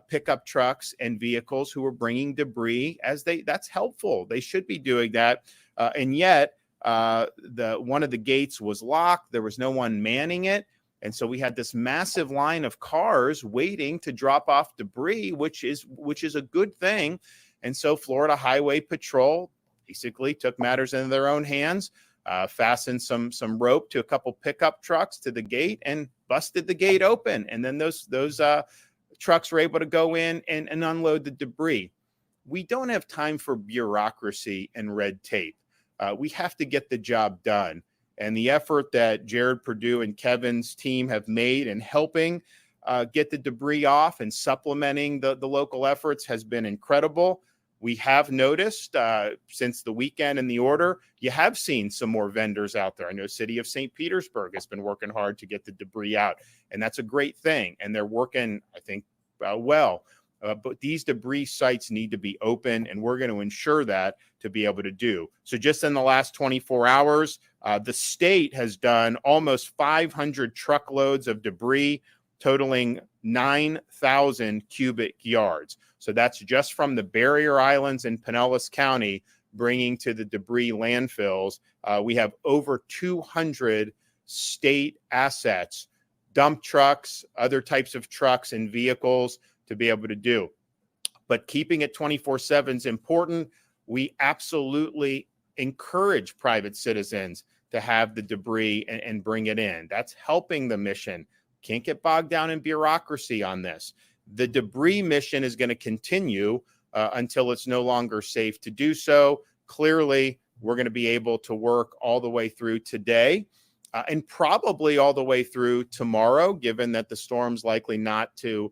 pickup trucks and vehicles who were bringing debris that's helpful. They should be doing that. And yet one of the gates was locked. There was no one manning it. And so we had this massive line of cars waiting to drop off debris, which is a good thing. And so Florida Highway Patrol basically took matters into their own hands, fastened some rope to a couple pickup trucks to the gate and busted the gate open. And then those trucks were able to go in and unload the debris. We don't have time for bureaucracy and red tape. We have to get the job done. And the effort that Jared Perdue and Kevin's team have made in helping get the debris off and supplementing the local efforts has been incredible. We have noticed since the weekend and the order, you have seen some more vendors out there. I know City of St. Petersburg has been working hard to get the debris out, and that's a great thing. And they're working, I think, well. But these debris sites need to be open, and we're going to ensure that to be able to do. So just in the last 24 hours, the state has done almost 500 truckloads of debris, totaling 9,000 cubic yards. So that's just from the barrier islands in Pinellas County, bringing to the debris landfills. We have over 200 state assets, dump trucks, other types of trucks and vehicles to be able to do. But keeping it 24/7 is important. We absolutely encourage private citizens to have the debris and bring it in. That's helping the mission. Can't get bogged down in bureaucracy on this. The debris mission is going to continue until it's no longer safe to do so. Clearly, we're going to be able to work all the way through today and probably all the way through tomorrow, given that the storm's likely not to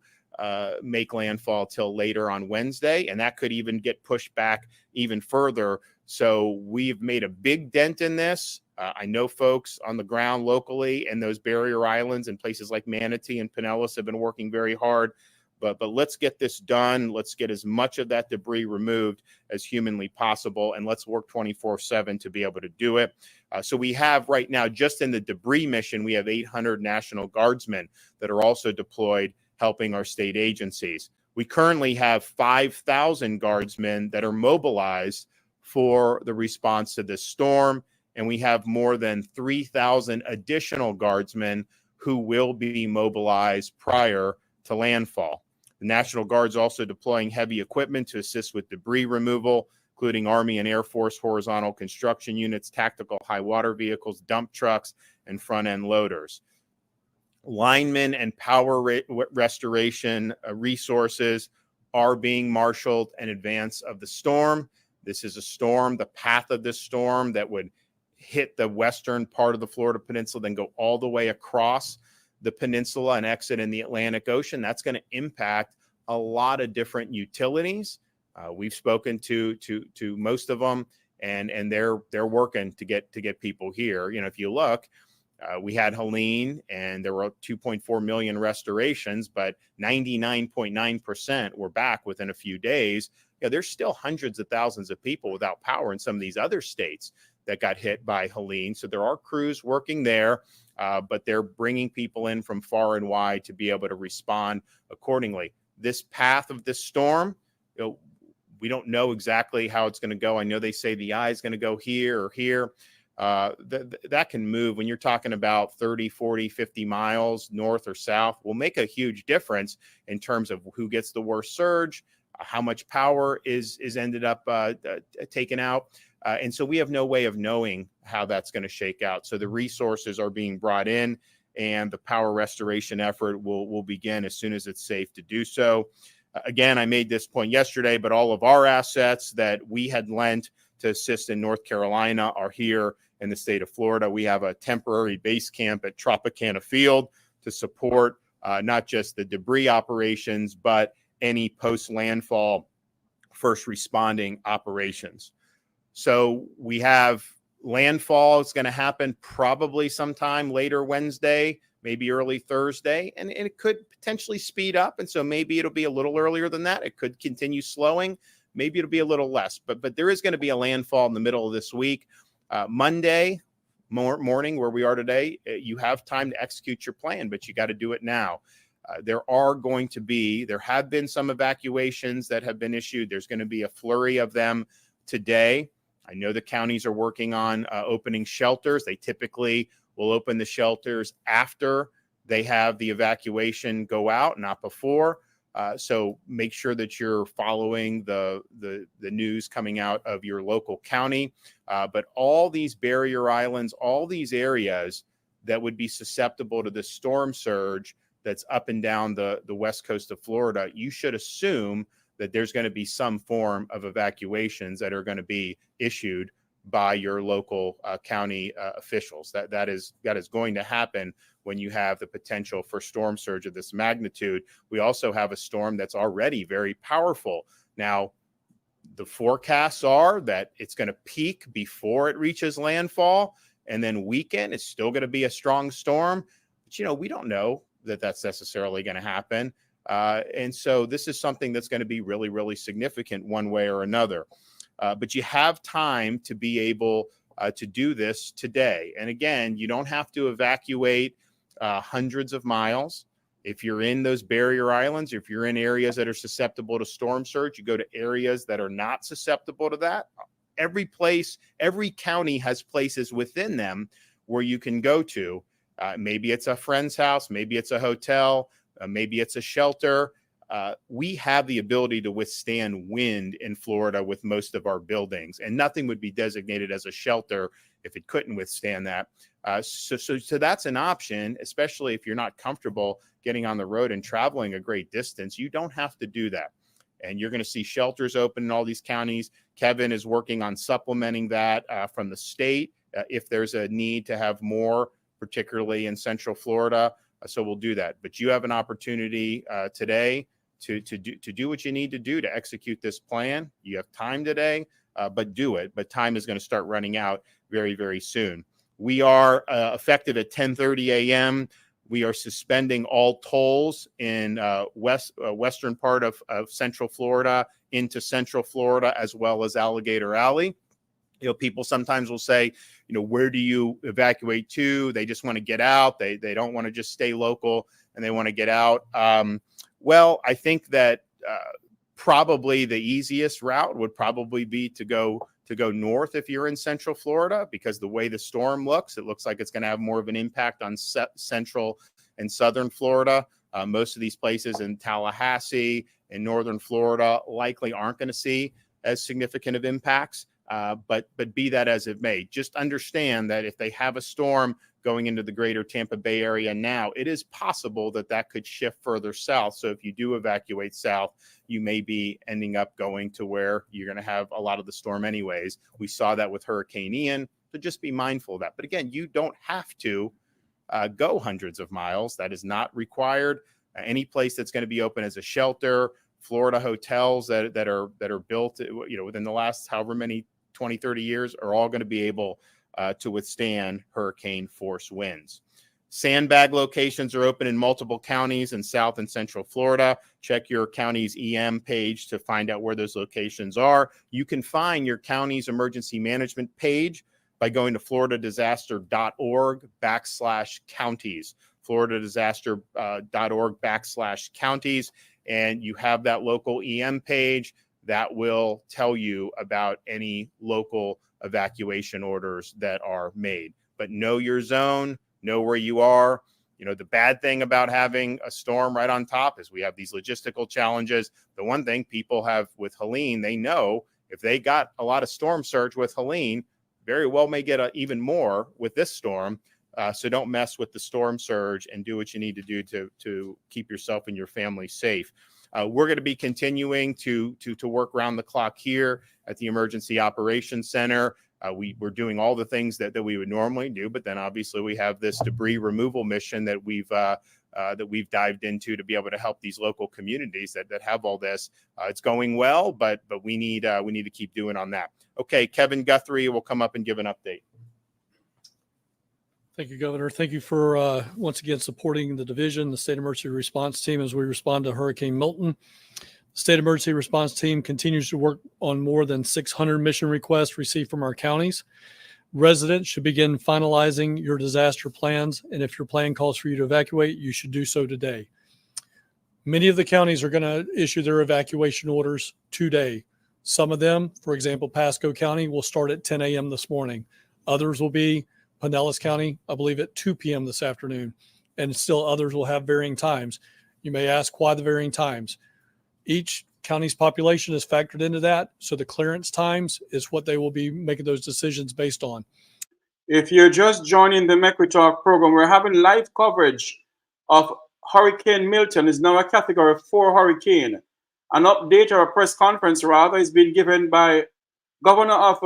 make landfall till later on Wednesday, and that could even get pushed back even further. So we've made a big dent in this. I know folks on the ground locally and those barrier islands and places like Manatee and Pinellas have been working very hard. But let's get this done. Let's get as much of that debris removed as humanly possible, and let's work 24/7 to be able to do it. So we have right now, just in the debris mission, we have 800 National Guardsmen that are also deployed helping our state agencies. We currently have 5,000 guardsmen that are mobilized for the response to this storm, and we have more than 3,000 additional guardsmen who will be mobilized prior to landfall. The National Guard's also deploying heavy equipment to assist with debris removal, including Army and Air Force horizontal construction units, tactical high water vehicles, dump trucks, and front-end loaders. Linemen and power restoration resources are being marshaled in advance of the storm. This is a storm, the path of this storm that would hit the western part of the Florida Peninsula, then go all the way across the peninsula and exit in the Atlantic Ocean. That's going to impact a lot of different utilities. We've spoken to most of them, and they're working to get people here. You know, if you look, we had Helene, and there were 2.4 million restorations, but 99.9% were back within a few days. You know, there's still hundreds of thousands of people without power in some of these other states that got hit by Helene. So there are crews working there, but they're bringing people in from far and wide to be able to respond accordingly. This path of this storm, you know, we don't know exactly how it's going to go. I know they say the eye is going to go here or here. That can move when you're talking about 30, 40, 50 miles north or south. Will make a huge difference in terms of who gets the worst surge, how much power is ended up taken out. And so we have no way of knowing how that's going to shake out. So the resources are being brought in, and the power restoration effort will begin as soon as it's safe to do so. Again, I made this point yesterday, but all of our assets that we had lent to assist in North Carolina are here in the state of Florida. We have a temporary base camp at Tropicana Field to support not just the debris operations, but any post-landfall first responding operations. So we have landfall. It's going to happen probably sometime later Wednesday, maybe early Thursday, and it could potentially speed up. And so maybe it'll be a little earlier than that. It could continue slowing. Maybe it'll be a little less, but there is going to be a landfall in the middle of this week. Monday morning, where we are today, you have time to execute your plan, but you got to do it now. There have been some evacuations that have been issued. There's going to be a flurry of them today. I know the counties are working on opening shelters. They typically will open the shelters after they have the evacuation go out, not before. So make sure that you're following the news coming out of your local county. But all these barrier islands, all these areas that would be susceptible to the storm surge that's up and down the west coast of Florida, you should assume that there's going to be some form of evacuations that are going to be issued by your local county officials. That is going to happen when you have the potential for storm surge of this magnitude. We also have a storm that's already very powerful. Now, the forecasts are that it's going to peak before it reaches landfall, and then weaken. It's still going to be a strong storm. But, we don't know that that's necessarily going to happen. And so this is something that's going to be really, really significant one way or another. But you have time to be able to do this today. And again, you don't have to evacuate hundreds of miles. If you're in those barrier islands, if you're in areas that are susceptible to storm surge, you go to areas that are not susceptible to that. Every county has places within them where you can go to. Maybe it's a friend's house, maybe it's a hotel, maybe it's a shelter. We have the ability to withstand wind in Florida with most of our buildings, and nothing would be designated as a shelter if it couldn't withstand that. So that's an option, especially if you're not comfortable getting on the road and traveling a great distance. You don't have to do that. And you're going to see shelters open in all these counties. Kevin is working on supplementing that from the state if there's a need to have more, particularly in Central Florida. So we'll do that. But you have an opportunity today to do what you need to do to execute this plan. You have time today, but do it. But time is going to start running out very, very soon. We are effective at 10:30 a.m. We are suspending all tolls in western part of Central Florida into Central Florida, as well as Alligator Alley. You know, people sometimes will say, you know, where do you evacuate to? They just want to get out. They don't want to just stay local, and they want to get out. Well, I think that probably the easiest route would probably be to go north if you're in Central Florida, because the way the storm looks, it looks like it's going to have more of an impact on Central and Southern Florida. Most of these places in Tallahassee and Northern Florida likely aren't going to see as significant of impacts. But be that as it may, just understand that if they have a storm going into the greater Tampa Bay area now, it is possible that that could shift further south. So if you do evacuate south, you may be ending up going to where you're going to have a lot of the storm anyways. We saw that with Hurricane Ian, so just be mindful of that. But again, you don't have to go hundreds of miles. That is not required. Any place that's going to be open as a shelter, Florida hotels that are built, you know, within the last however many 20, 30 years are all going to be able to withstand hurricane force winds. Sandbag locations are open in multiple counties in South and Central Florida. Check your county's EM page to find out where those locations are. You can find your county's emergency management page by going to floridadisaster.org/counties, floridadisaster.org/counties, and you have that local EM page that will tell you about any local evacuation orders that are made. But know your zone, know where you are. You know, the bad thing about having a storm right on top is we have these logistical challenges. The one thing people have with Helene, they know if they got a lot of storm surge with Helene, very well may get even more with this storm. So don't mess with the storm surge and do what you need to do to keep yourself and your family safe. We're going to be continuing to work around the clock here at the Emergency Operations Center. We're doing all the things that we would normally do, but then obviously we have this debris removal mission that we've dived into to be able to help these local communities that have all this. It's going well, but we need to keep doing on that. Okay, Kevin Guthrie will come up and give an update. Thank you, Governor. Thank you for once again supporting the division, the State Emergency Response Team, as we respond to Hurricane Milton. The State Emergency Response Team continues to work on more than 600 mission requests received from our counties. Residents should begin finalizing your disaster plans, and if your plan calls for you to evacuate, you should do so today. Many of the counties are going to issue their evacuation orders today. Some of them, for example, Pasco County, will start at 10 a.m. this morning. Others will be Pinellas County, I believe, at 2 p.m. this afternoon, and still others will have varying times. You may ask why the varying times. Each county's population is factored into that, so the clearance times is what they will be making those decisions based on. If you're just joining the MECRI Talk program, we're having live coverage of Hurricane Milton. Is now a Category 4 hurricane. An update or a press conference, rather, is being given by Governor of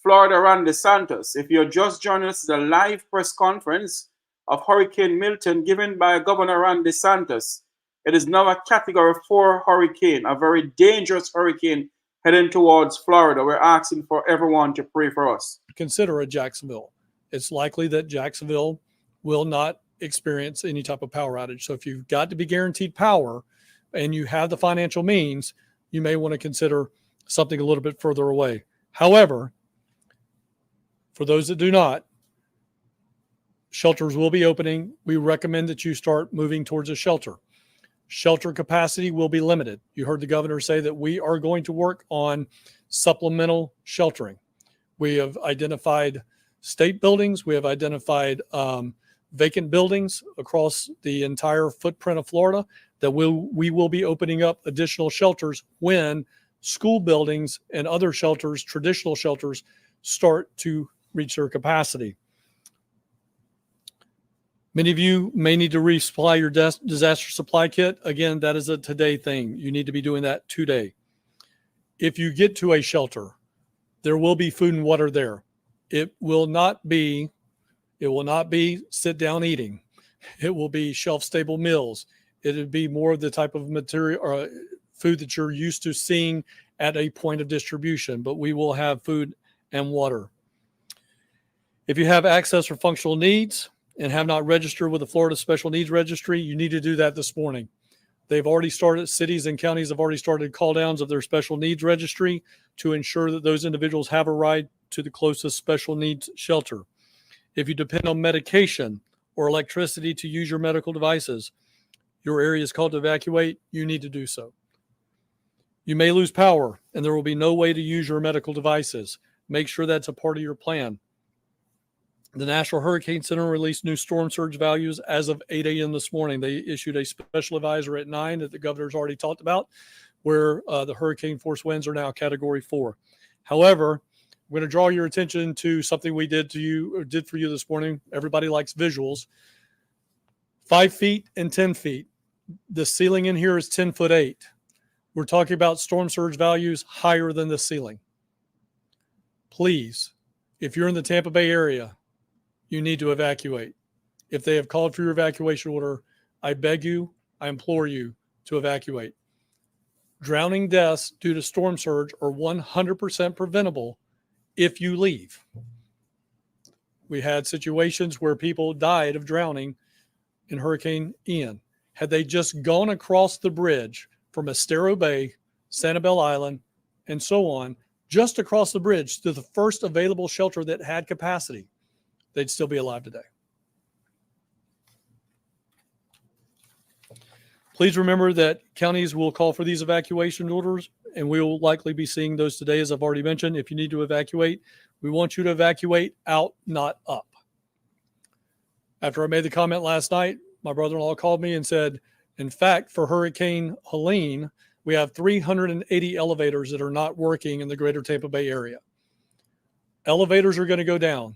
Florida, Ron DeSantis. If you're just joining us, it's a live press conference of Hurricane Milton given by Governor Ron DeSantis. It is now a Category 4 hurricane, a very dangerous hurricane heading towards Florida. We're asking for everyone to pray for us. Consider a Jacksonville. It's likely that Jacksonville will not experience any type of power outage. So if you've got to be guaranteed power and you have the financial means, you may want to consider something a little bit further away. However, for those that do not, shelters will be opening. We recommend that you start moving towards a shelter. Shelter capacity will be limited. You heard the governor say that we are going to work on supplemental sheltering. We have identified state buildings. We have identified vacant buildings across the entire footprint of Florida that we will be opening up additional shelters when school buildings and other shelters, traditional shelters, start to reach their capacity. Many of you may need to resupply your disaster supply kit. Again, that is a today thing. You need to be doing that today. If you get to a shelter, there will be food and water there. It will not be sit down eating. It will be shelf stable meals. It would be more of the type of material or food that you're used to seeing at a point of distribution, but we will have food and water. If you have access or functional needs and have not registered with the Florida Special Needs Registry, you need to do that this morning. They've already started, cities and counties have already started call downs of their special needs registry to ensure that those individuals have a ride to the closest special needs shelter. If you depend on medication or electricity to use your medical devices, your area is called to evacuate, you need to do so. You may lose power and there will be no way to use your medical devices. Make sure that's a part of your plan. The National Hurricane Center released new storm surge values as of 8 a.m. this morning. They issued a special advisory at 9 that the governor's already talked about, where the hurricane force winds are now Category 4. However, I'm going to draw your attention to something we did for you this morning. Everybody likes visuals. 5 feet and 10 feet. The ceiling in here is 10'8". We're talking about storm surge values higher than the ceiling. Please, if you're in the Tampa Bay area, you need to evacuate. If they have called for your evacuation order, I beg you, I implore you to evacuate. Drowning deaths due to storm surge are 100% preventable if you leave. We had situations where people died of drowning in Hurricane Ian. Had they just gone across the bridge from Estero Bay, Sanibel Island, and so on, just across the bridge to the first available shelter that had capacity, they'd still be alive today. Please remember that counties will call for these evacuation orders, and we will likely be seeing those today, as I've already mentioned. If you need to evacuate, we want you to evacuate out, not up. After I made the comment last night, my brother-in-law called me and said, in fact, for Hurricane Helene, we have 380 elevators that are not working in the greater Tampa Bay area. Elevators are going to go down.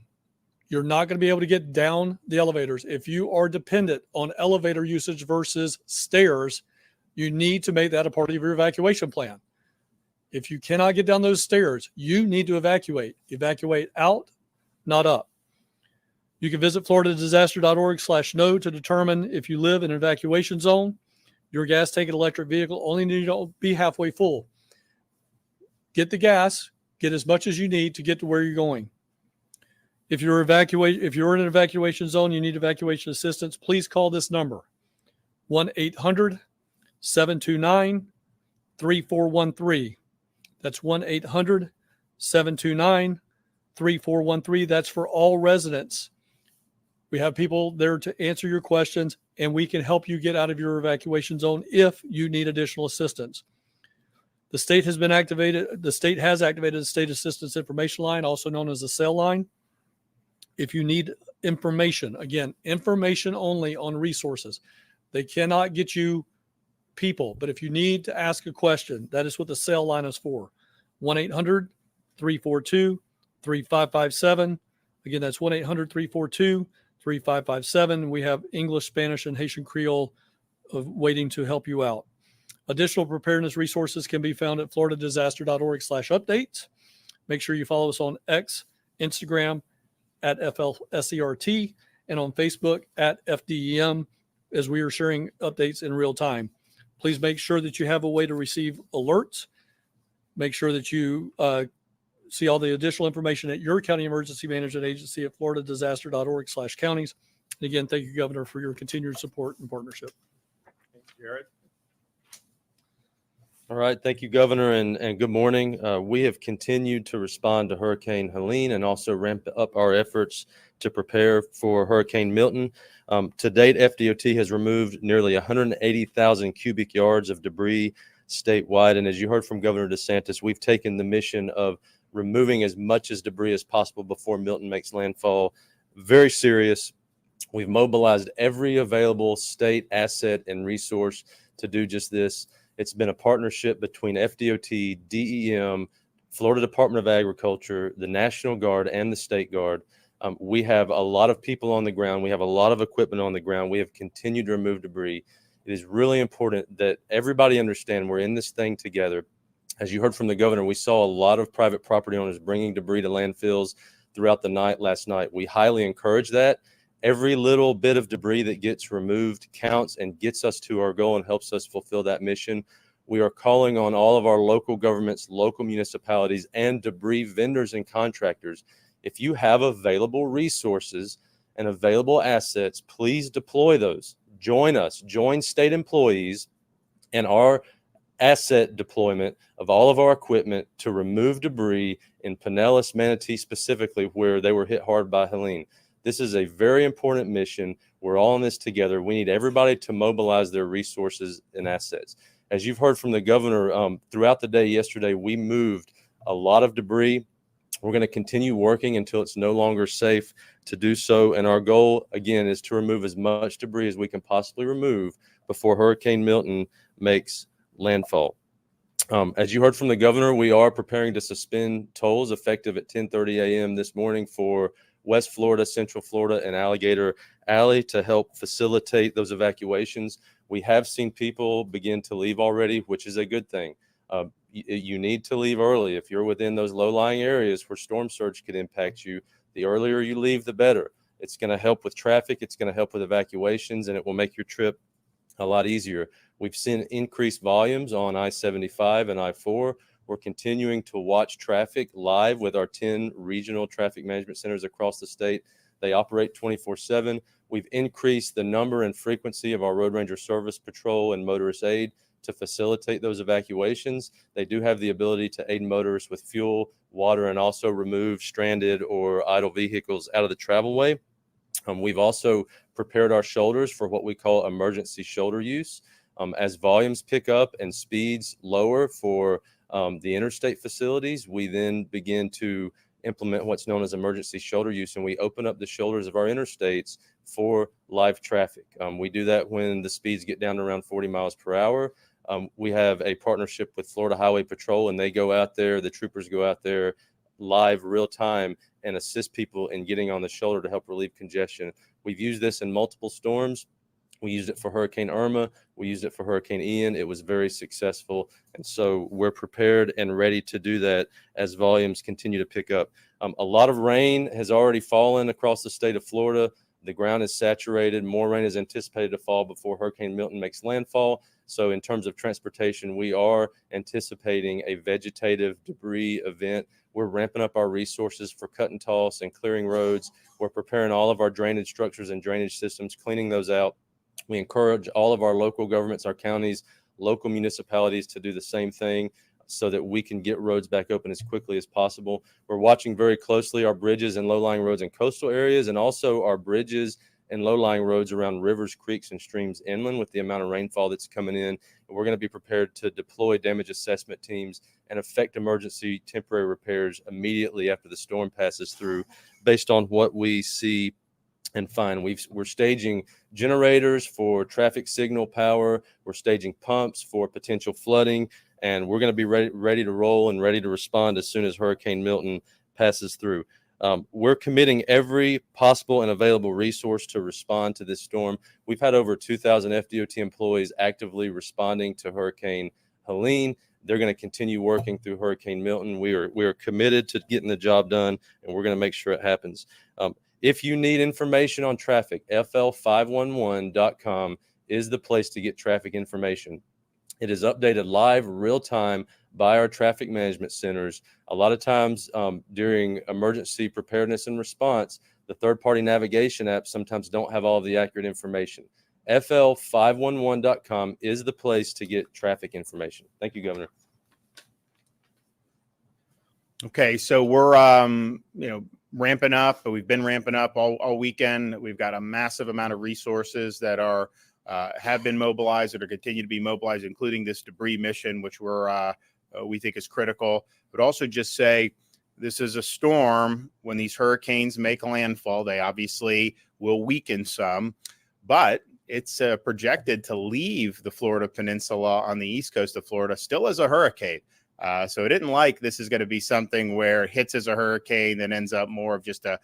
You're not going to be able to get down the elevators. If you are dependent on elevator usage versus stairs, you need to make that a part of your evacuation plan. If you cannot get down those stairs, you need to evacuate. Evacuate out, not up. You can visit floridadisaster.org/no to determine if you live in an evacuation zone. Your gas tank and electric vehicle only need to be halfway full. Get the gas, get as much as you need to get to where you're going. If you're in an evacuation zone, you need evacuation assistance, please call this number, 1-800-729-3413. That's 1-800-729-3413. That's for all residents. We have people there to answer your questions, and we can help you get out of your evacuation zone if you need additional assistance. The state has activated the State Assistance Information Line, also known as the SAIL line. If you need information, again, information only on resources. They cannot get you people, but if you need to ask a question, that is what the SAIL line is for. 1-800-342-3557. Again, that's 1-800-342-3557. We have English, Spanish, and Haitian Creole waiting to help you out. Additional preparedness resources can be found at floridadisaster.org/updates. Make sure you follow us on X, Instagram, at FLSERT, and on Facebook at FDEM, as we are sharing updates in real time. Please make sure that you have a way to receive alerts. Make sure that you see all the additional information at your county emergency management agency at floridadisaster.org/counties. And again, thank you, Governor, for your continued support and partnership. Thanks, Jared. All right. Thank you, Governor, and good morning. We have continued to respond to Hurricane Helene and also ramp up our efforts to prepare for Hurricane Milton. To date, FDOT has removed nearly 180,000 cubic yards of debris statewide. And as you heard from Governor DeSantis, we've taken the mission of removing as much as debris as possible before Milton makes landfall very serious. We've mobilized every available state asset and resource to do just this. It's been a partnership between FDOT, DEM, Florida Department of Agriculture, the National Guard, and the State Guard. We have a lot of people on the ground. We have a lot of equipment on the ground. We have continued to remove debris. It is really important that everybody understand we're in this thing together. As you heard from the governor, we saw a lot of private property owners bringing debris to landfills throughout the night last night. We highly encourage that. Every little bit of debris that gets removed counts and gets us to our goal and helps us fulfill that mission. We are calling on all of our local governments, local municipalities, and debris vendors and contractors. If you have available resources and available assets, please deploy those. Join us, join state employees and our asset deployment of all of our equipment to remove debris in Pinellas, Manatee specifically, where they were hit hard by Helene. This is a very important mission. We're all in this together. We need everybody to mobilize their resources and assets. As you've heard from the governor, throughout the day yesterday, we moved a lot of debris. We're going to continue working until it's no longer safe to do so. And our goal, again, is to remove as much debris as we can possibly remove before Hurricane Milton makes landfall. As you heard from the governor, we are preparing to suspend tolls effective at 10:30 a.m. this morning for West Florida, Central Florida, and Alligator Alley to help facilitate those evacuations. We have seen people begin to leave already, which is a good thing. You need to leave early. If you're within those low-lying areas where storm surge could impact you, the earlier you leave, the better. It's going to help with traffic. It's going to help with evacuations, and it will make your trip a lot easier. We've seen increased volumes on I-75 and I-4. We're continuing to watch traffic live with our 10 regional traffic management centers across the state. They operate 24/7. We've increased the number and frequency of our Road Ranger Service Patrol and Motorist Aid to facilitate those evacuations. They do have the ability to aid motorists with fuel, water, and also remove stranded or idle vehicles out of the travelway. We've also prepared our shoulders for what we call emergency shoulder use. As volumes pick up and speeds lower for the interstate facilities, we then begin to implement what's known as emergency shoulder use, and we open up the shoulders of our interstates for live traffic. We do that when the speeds get down to around 40 miles per hour. We have a partnership with Florida Highway Patrol, and they go out there, the troopers go out there live real time and assist people in getting on the shoulder to help relieve congestion. We've used this in multiple storms. We used it for Hurricane Irma. We used it for Hurricane Ian. It was very successful. And so we're prepared and ready to do that as volumes continue to pick up. A lot of rain has already fallen across the state of Florida. The ground is saturated. More rain is anticipated to fall before Hurricane Milton makes landfall. So in terms of transportation, we are anticipating a vegetative debris event. We're ramping up our resources for cut and toss and clearing roads. We're preparing all of our drainage structures and drainage systems, cleaning those out. We encourage all of our local governments, our counties, local municipalities to do the same thing so that we can get roads back open as quickly as possible. We're watching very closely our bridges and low-lying roads in coastal areas, and also our bridges and low-lying roads around rivers, creeks, and streams inland with the amount of rainfall that's coming in. And we're going to be prepared to deploy damage assessment teams and effect emergency temporary repairs immediately after the storm passes through based on what we see and find. We're staging generators for traffic signal power. We're staging pumps for potential flooding, and we're going to be ready to roll and ready to respond as soon as Hurricane Milton passes through. We're committing every possible and available resource to respond to this storm. We've had over 2,000 FDOT employees actively responding to Hurricane Helene. They're going to continue working through Hurricane Milton. We are committed to getting the job done, and we're going to make sure it happens. If you need information on traffic, fl511.com is the place to get traffic information. It is updated live, real time by our traffic management centers. A lot of times during emergency preparedness and response, the third-party navigation apps sometimes don't have all of the accurate information. fl511.com is the place to get traffic information. Thank you, Governor. Okay, so we're ramping up, but we've been ramping up all weekend. We've got a massive amount of resources that are have been mobilized that are continue to be mobilized, including this debris mission, which we think is critical. But also just say this is a storm. When these hurricanes make landfall, they obviously will weaken some, but it's projected to leave the Florida Peninsula on the east coast of Florida still as a hurricane. So it isn't like this is going to be something where it hits as a hurricane, then ends up more of just a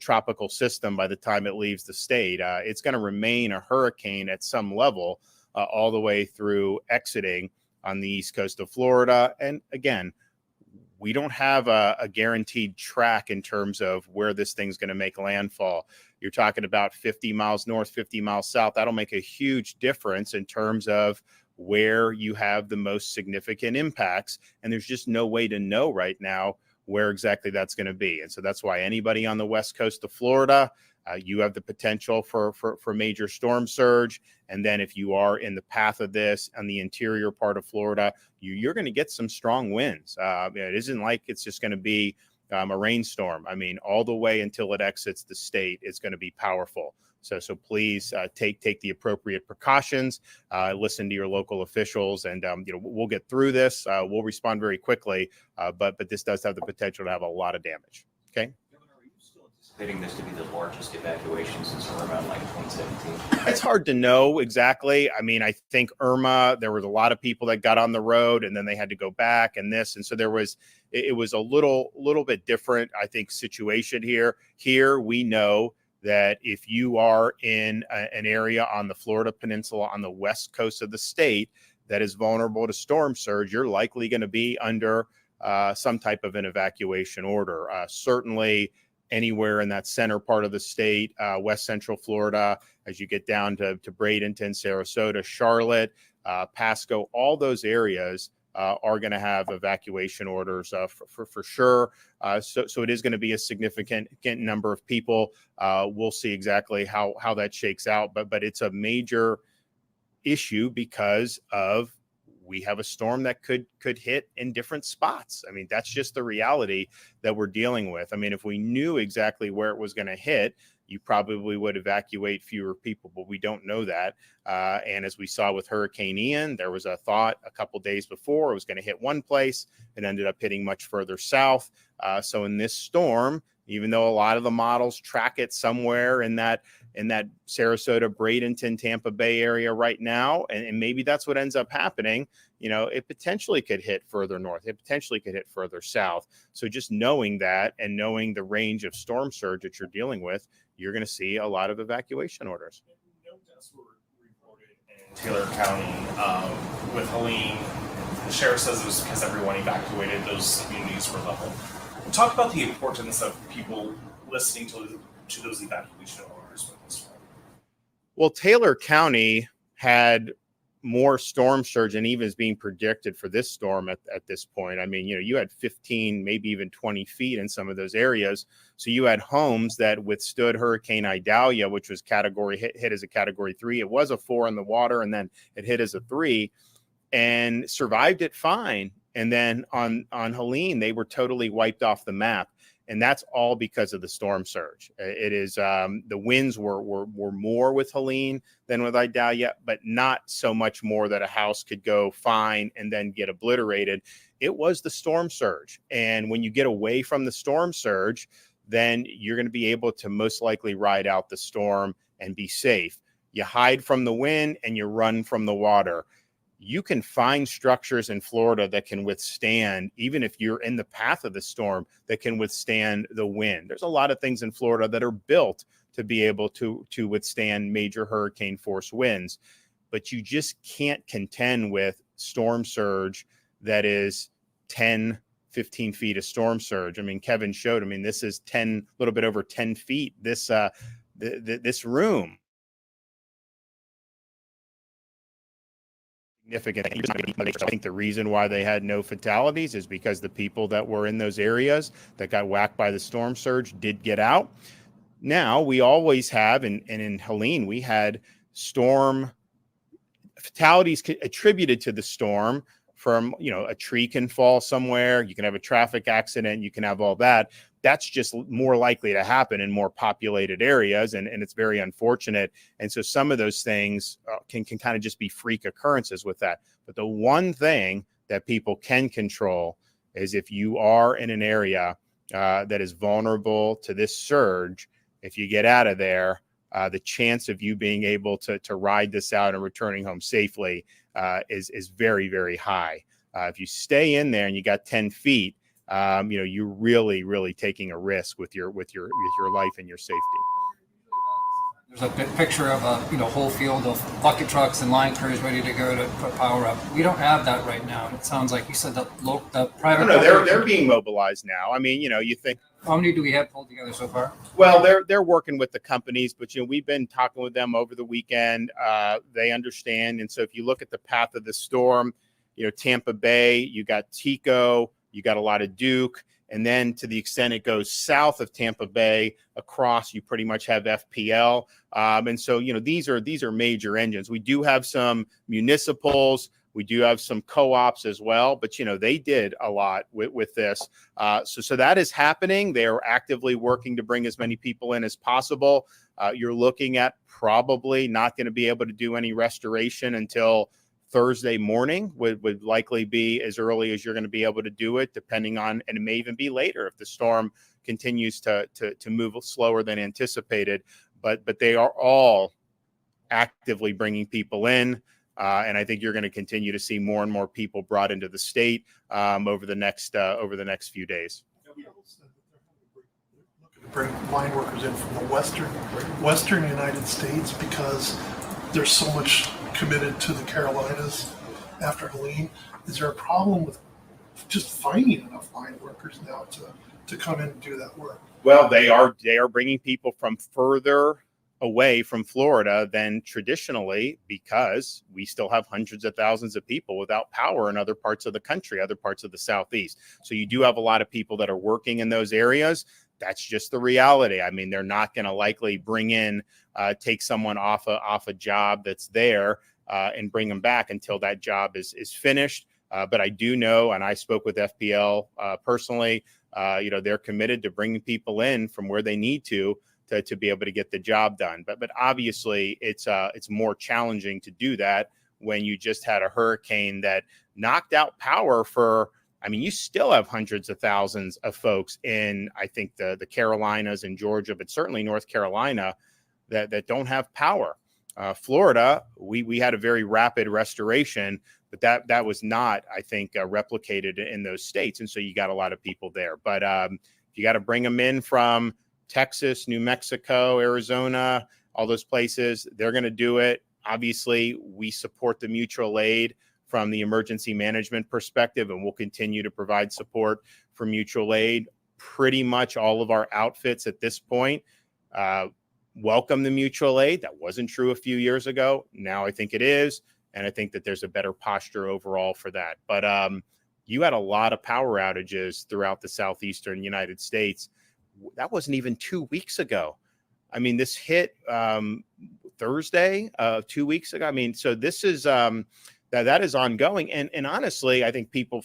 tropical system by the time it leaves the state. It's going to remain a hurricane at some level all the way through exiting on the east coast of Florida. And again, we don't have a guaranteed track in terms of where this thing's going to make landfall. You're talking about 50 miles north, 50 miles south. That'll make a huge difference in terms of where you have the most significant impacts. And there's just no way to know right now where exactly that's going to be. And so that's why anybody on the west coast of Florida, you have the potential for major storm surge. And then if you are in the path of this on the interior part of Florida, you're going to get some strong winds. It isn't like it's just going to be a rainstorm. I mean, all the way until it exits the state, it's going to be powerful. So please take the appropriate precautions, listen to your local officials, and we'll get through this. We'll respond very quickly, but this does have the potential to have a lot of damage. Okay. Anticipating this to be the largest evacuation since around like 2017? It's hard to know exactly. I mean, I think Irma, there was a lot of people that got on the road and then they had to go back and this. And so it was a little bit different, I think, situation here. Here we know that if you are in an area on the Florida Peninsula on the west coast of the state that is vulnerable to storm surge, you're likely going to be under some type of an evacuation order. Certainly anywhere in that center part of the state, west central Florida, as you get down to Bradenton, Sarasota, Charlotte, Pasco, all those areas are going to have evacuation orders for sure. So it is going to be a significant number of people. We'll see exactly how that shakes out, but it's a major issue because of we have a storm that could hit in different spots. I mean, that's just the reality that we're dealing with. I mean, if we knew exactly where it was going to hit, you probably would evacuate fewer people, but we don't know that. And as we saw with Hurricane Ian, there was a thought a couple days before it was going to hit one place. It ended up hitting much further south. So in this storm, even though a lot of the models track it somewhere in that Sarasota, Bradenton, Tampa Bay area right now, and maybe that's what ends up happening, it potentially could hit further north. It potentially could hit further south. So just knowing that and knowing the range of storm surge that you're dealing with, you're going to see a lot of evacuation orders. No deaths were reported in Taylor County with Helene. The sheriff says it was because everyone evacuated, those communities were level. Talk about the importance of people listening to those evacuation orders with this one. Well, Taylor County had more storm surge and even is being predicted for this storm at this point. I mean, you had 15, maybe even 20 feet in some of those areas. So you had homes that withstood Hurricane Idalia, which was hit as a category 3. It was a 4 in the water, and then it hit as a 3 and survived it fine. And then on Helene, they were totally wiped off the map. And that's all because of the storm surge. It is the winds were more with Helene than with Idalia, but not so much more that a house could go fine and then get obliterated. It was the storm surge. And when you get away from the storm surge, then you're going to be able to most likely ride out the storm and be safe. You hide from the wind and you run from the water. You can find structures in Florida that can withstand, even if you're in the path of the storm, that can withstand the wind. There's a lot of things in Florida that are built to be able to withstand major hurricane force winds, but you just can't contend with storm surge that is 10, 15 feet of storm surge. I mean, Kevin showed, this is a little bit over 10 feet, this room. Significant. I think the reason why they had no fatalities is because the people that were in those areas that got whacked by the storm surge did get out. Now we always have, and in Helene, we had storm fatalities attributed to the storm from, a tree can fall somewhere, you can have a traffic accident, you can have all that. That's just more likely to happen in more populated areas, and it's very unfortunate. And so some of those things can kind of just be freak occurrences with that. But the one thing that people can control is if you are in an area that is vulnerable to this surge, if you get out of there, the chance of you being able to ride this out and returning home safely is very, very high. If you stay in there and you got 10 feet, you're really taking a risk with your life and your safety. There's a picture of a whole field of bucket trucks and line crews ready to go to put power up. We don't have that right now. It sounds like you said the private. No, they're being mobilized now. I mean, you think. How many do we have pulled together so far? Well, they're working with the companies, but we've been talking with them over the weekend. They understand, and so if you look at the path of the storm, Tampa Bay, you got Tico, you got a lot of Duke. And then to the extent it goes south of Tampa Bay across, you pretty much have FPL. And so, these are major engines. We do have some municipals. We do have some co-ops as well. But, they did a lot with this. So that is happening. They are actively working to bring as many people in as possible. You're looking at probably not going to be able to do any restoration until Thursday morning would likely be as early as you're going to be able to do it, depending on, and it may even be later if the storm continues to move slower than anticipated. But they are all actively bringing people in, and I think you're going to continue to see more and more people brought into the state over the next few days. Bring line workers in from the western United States because there's so much committed to the Carolinas after Helene. Is there a problem with just finding enough line workers now to come in and do that work? Well, they are bringing people from further away from Florida than traditionally, because we still have hundreds of thousands of people without power in other parts of the country, other parts of the Southeast. So you do have a lot of people that are working in those areas. That's just the reality. I mean, they're not going to likely bring in, take someone off a job that's there and bring them back until that job is finished. But I do know, and I spoke with FPL personally, they're committed to bringing people in from where they need to be able to get the job done. But obviously it's more challenging to do that when you just had a hurricane that knocked out power for, I mean, you still have hundreds of thousands of folks in, I think, the Carolinas and Georgia, but certainly North Carolina that don't have power. Florida, we had a very rapid restoration, but that was not, I think, replicated in those states. And so you got a lot of people there. But you got to bring them in from Texas, New Mexico, Arizona, all those places. They're going to do it. Obviously, we support the mutual aid from the emergency management perspective, and we'll continue to provide support for mutual aid. Pretty much all of our outfits at this point welcome the mutual aid. That wasn't true a few years ago. Now I think it is, and I think that there's a better posture overall for that. But you had a lot of power outages throughout the southeastern United States. That wasn't even 2 weeks ago. I mean, this hit Thursday 2 weeks ago. I mean, so this is that is ongoing. And honestly, I think people,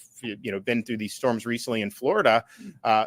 been through these storms recently in Florida.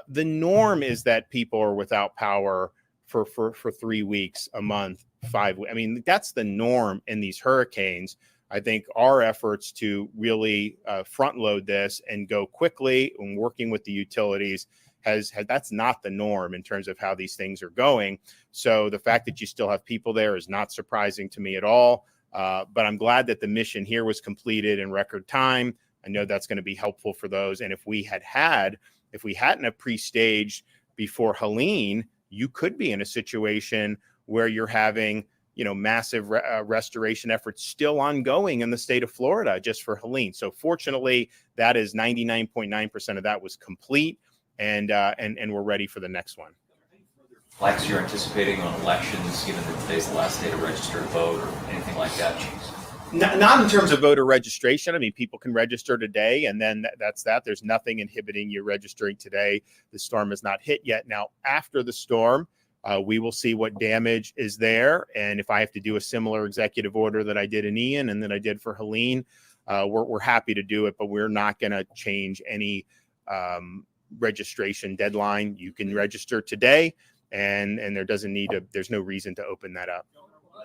The norm is that people are without power for 3 weeks, a month, 5 weeks. I mean, that's the norm in these hurricanes. I think our efforts to really front load this and go quickly and working with the utilities has that's not the norm in terms of how these things are going. So the fact that you still have people there is not surprising to me at all. But I'm glad that the mission here was completed in record time. I know that's going to be helpful for those. And if we hadn't have pre-staged before Helene, you could be in a situation where you're having, massive restoration efforts still ongoing in the state of Florida just for Helene. So fortunately, that is 99.9% of that was complete, and we're ready for the next one. Flex you're anticipating on elections, given that today's the last day to register to vote or anything like that? Not in terms of voter registration. I mean, people can register today, and then that's that. There's nothing inhibiting you registering today. The storm has not hit yet. Now, after the storm, we will see what damage is there. And if I have to do a similar executive order that I did in Ian and that I did for Helene, we're happy to do it, but we're not going to change any registration deadline. You can register today, and there's no reason to open that up.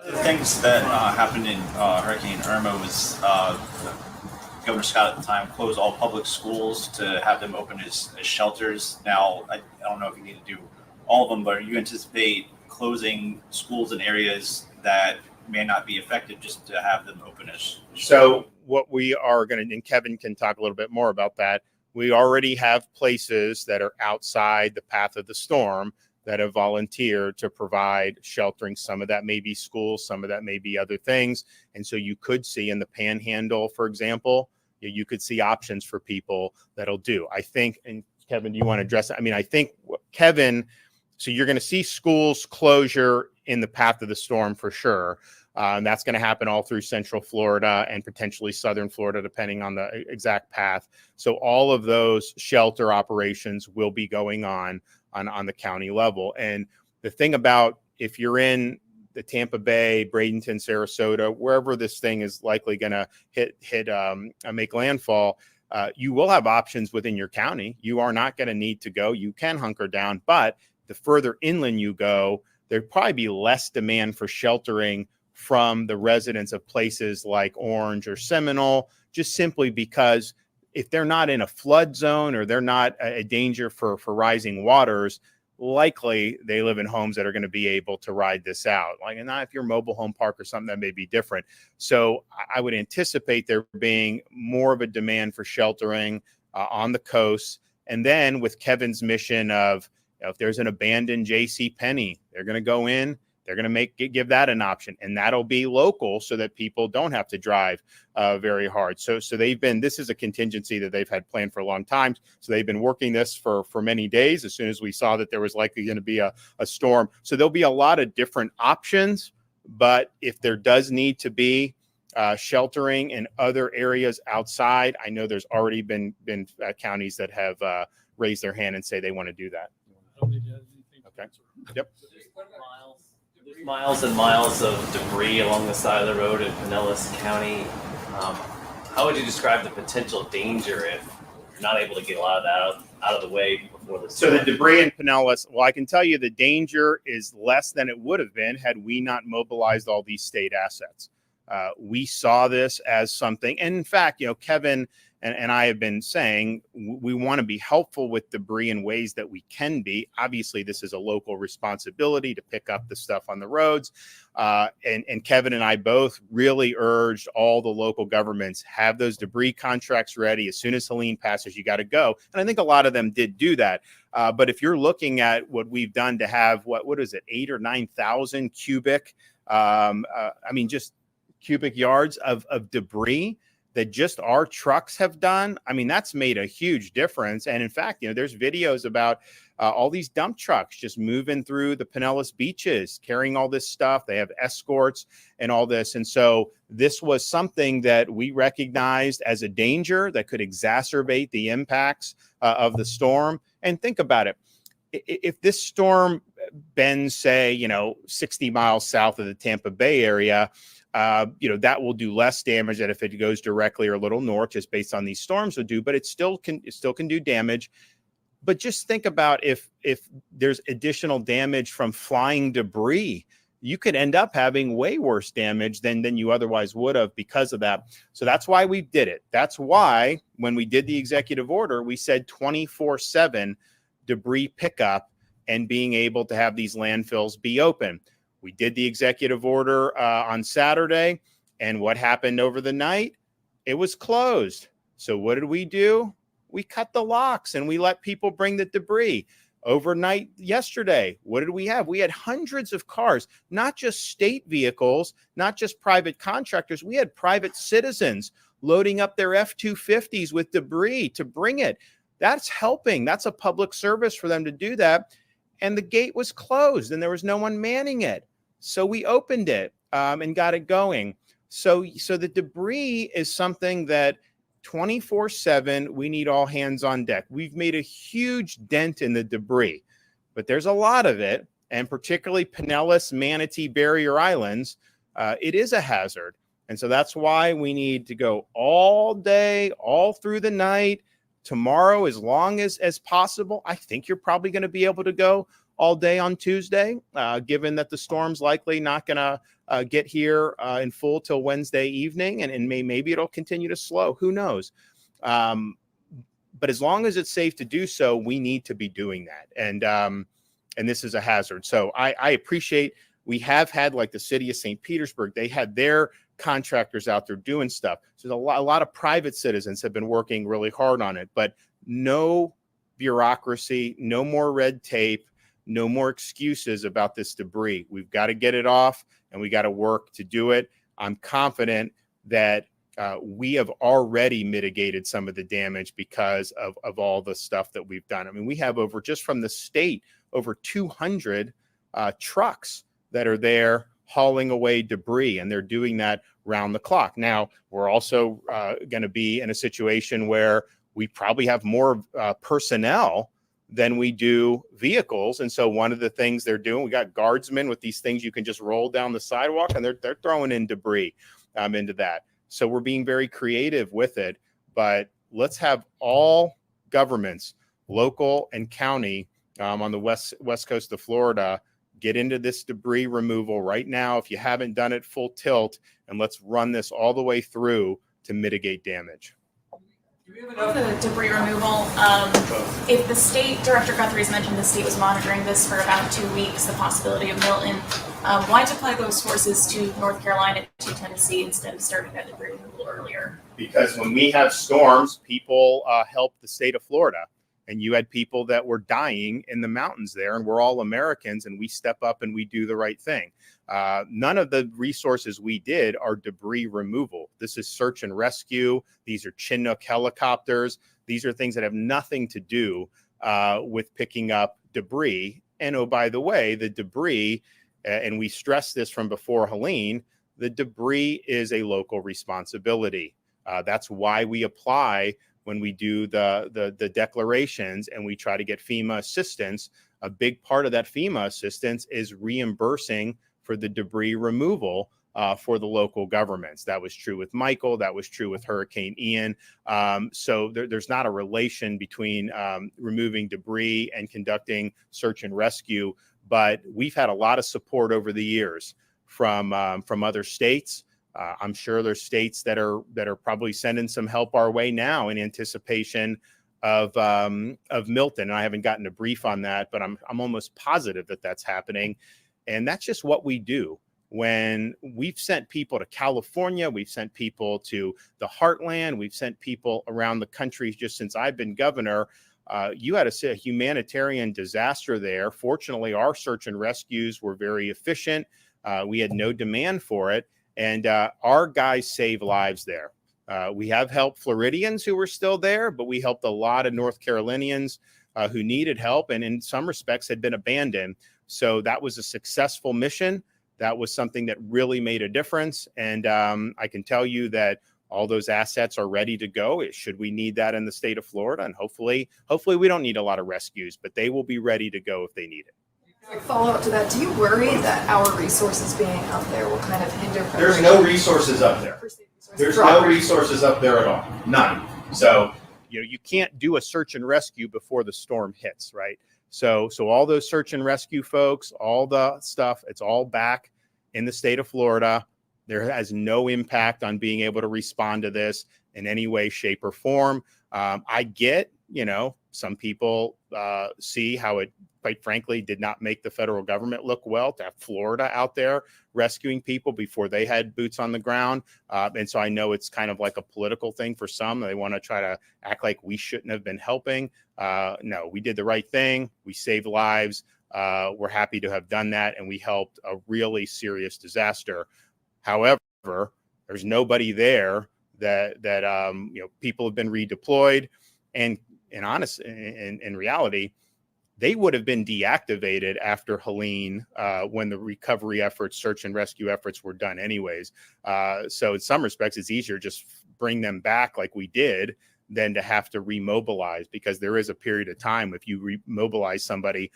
The things that happened in Hurricane Irma was Governor Scott at the time closed all public schools to have them open as shelters. Now, I don't know if you need to do all of them, but you anticipate closing schools in areas that may not be affected just to have them open as shelters? So what we are going to, and Kevin can talk a little bit more about that, we already have places that are outside the path of the storm that have volunteered to provide sheltering. Some of that may be schools, some of that may be other things. And so you could see in the Panhandle, for example, you could see options for people that'll do. I think, and Kevin, do you want to address that? I mean, I think, Kevin, so you're going to see schools closure in the path of the storm for sure. And that's going to happen all through Central Florida and potentially Southern Florida, depending on the exact path. So all of those shelter operations will be going on the county level. And the thing about, if you're in the Tampa Bay, Bradenton, Sarasota, wherever this thing is likely going to make landfall, you will have options within your county. You are not going to need to go. You can hunker down, but the further inland you go, there'd probably be less demand for sheltering from the residents of places like Orange or Seminole, just simply because if they're not in a flood zone or they're not a danger for rising waters, likely they live in homes that are going to be able to ride this out. Like, and not if you're a mobile home park or something, that may be different. So I would anticipate there being more of a demand for sheltering on the coast. And then with Kevin's mission of, if there's an abandoned J.C. Penney, they're going to go in, they're going to give that an option, and that'll be local so that people don't have to drive very hard. So this is a contingency that they've had planned for a long time. So they've been working this for many days as soon as we saw that there was likely going to be a storm. So there'll be a lot of different options, but if there does need to be sheltering in other areas outside, I know there's already been counties that have raised their hand and say they want to do that. Okay. Yep. There's miles and miles of debris along the side of the road in Pinellas County. How would you describe the potential danger if you're not able to get a lot of that out of the way before the storm? So the debris in Pinellas, well, I can tell you the danger is less than it would have been had we not mobilized all these state assets. We saw this as something, and in fact, Kevin and I have been saying we want to be helpful with debris in ways that we can be. Obviously, this is a local responsibility to pick up the stuff on the roads. And Kevin and I both really urged all the local governments, have those debris contracts ready. As soon as Helene passes, you got to go. And I think a lot of them did do that. But if you're looking at what we've done to have, what is it, 8,000 or 9,000 cubic, just cubic yards of debris that just our trucks have done, that's made a huge difference. And in fact, there's videos about all these dump trucks just moving through the Pinellas beaches, carrying all this stuff. They have escorts and all this. And so this was something that we recognized as a danger that could exacerbate the impacts of the storm. And think about it. If this storm bends, say, 60 miles south of the Tampa Bay area, that will do less damage than if it goes directly or a little north, just based on these storms would do, but it still can do damage. But just think about if there's additional damage from flying debris, you could end up having way worse damage than you otherwise would have because of that. So that's why we did it. That's why when we did the executive order, we said 24/7 debris pickup and being able to have these landfills be open. We did the executive order on Saturday, and what happened over the night? It was closed. So what did we do? We cut the locks and we let people bring the debris. Overnight yesterday, what did we have? We had hundreds of cars, not just state vehicles, not just private contractors. We had private citizens loading up their F-250s with debris to bring it. That's helping. That's a public service for them to do that. And the gate was closed and there was no one manning it. So we opened it and got it going. So the debris is something that 24/7, we need all hands on deck. We've made a huge dent in the debris, but there's a lot of it. And particularly Pinellas, Manatee, Barrier Islands, it is a hazard. And so that's why we need to go all day, all through the night, tomorrow, as long as possible. I think you're probably going to be able to go all day on Tuesday, given that the storm's likely not going to get here in full till Wednesday evening, and maybe it'll continue to slow. Who knows? But as long as it's safe to do so, we need to be doing that. And this is a hazard. So I appreciate, we have had, like the city of St. Petersburg, they had their contractors out there doing stuff. So a lot of private citizens have been working really hard on it. But no bureaucracy, no more red tape, no more excuses about this debris. We've got to get it off, and we got to work to do it. I'm confident that we have already mitigated some of the damage because of all the stuff that we've done. I mean, we have just from the state, over 200 trucks that are there hauling away debris, and they're doing that round the clock. Now, we're also going to be in a situation where we probably have more personnel than we do vehicles. And so one of the things they're doing, we got guardsmen with these things you can just roll down the sidewalk, and they're throwing in debris into that. So we're being very creative with it, but let's have all governments, local and county, on the west coast of Florida, get into this debris removal right now if you haven't done it full tilt, and let's run this all the way through to mitigate damage. The debris removal, if the state, Director Guthrie's mentioned the state was monitoring this for about 2 weeks, the possibility of Milton, why apply those forces to North Carolina, to Tennessee, instead of starting that debris removal earlier? Because when we have storms, people help the state of Florida. And you had people that were dying in the mountains there, and we're all Americans, and we step up and we do the right thing. None of the resources we did are debris removal. This is search and rescue. These are Chinook helicopters. These are things that have nothing to do with picking up debris. And oh, by the way, the debris, and we stressed this from before Helene, the debris is a local responsibility. That's why we apply when we do the declarations and we try to get FEMA assistance. A big part of that FEMA assistance is reimbursing for the debris removal for the local governments. That was true with Michael. That was true with Hurricane Ian. So there's not a relation between removing debris and conducting search and rescue, but we've had a lot of support over the years from other states. I'm sure there's states that are probably sending some help our way now in anticipation of Milton. And I haven't gotten a brief on that, but I'm almost positive that that's happening. And that's just what we do. When we've sent people to California, we've sent people to the Heartland, we've sent people around the country just since I've been governor. You had a humanitarian disaster there. Fortunately, our search and rescues were very efficient. We had no demand for it. And our guys save lives there. We have helped Floridians who were still there, but we helped a lot of North Carolinians who needed help and in some respects had been abandoned. So that was a successful mission. That was something that really made a difference. And I can tell you that all those assets are ready to go. Should we need that in the state of Florida? And hopefully we don't need a lot of rescues, but they will be ready to go if they need it. Follow up to that, do you worry that our resources being out there will kind of hinder? There's no resources up there. There's no resources up there at all. None. So, you can't do a search and rescue before the storm hits, right? So all those search and rescue folks, all the stuff, it's all back in the state of Florida. There has no impact on being able to respond to this in any way, shape, or form. I get, some people see how it, quite frankly, did not make the federal government look well to have Florida out there rescuing people before they had boots on the ground. And so I know it's kind of like a political thing for some. They want to try to act like we shouldn't have been helping. No, we did the right thing. We saved lives. We're happy to have done that. And we helped a really serious disaster. However, there's nobody there that people have been redeployed. And in reality, they would have been deactivated after Helene when the recovery efforts, search and rescue efforts were done anyways. So in some respects, it's easier just bring them back like we did than to have to remobilize, because there is a period of time if you remobilize somebody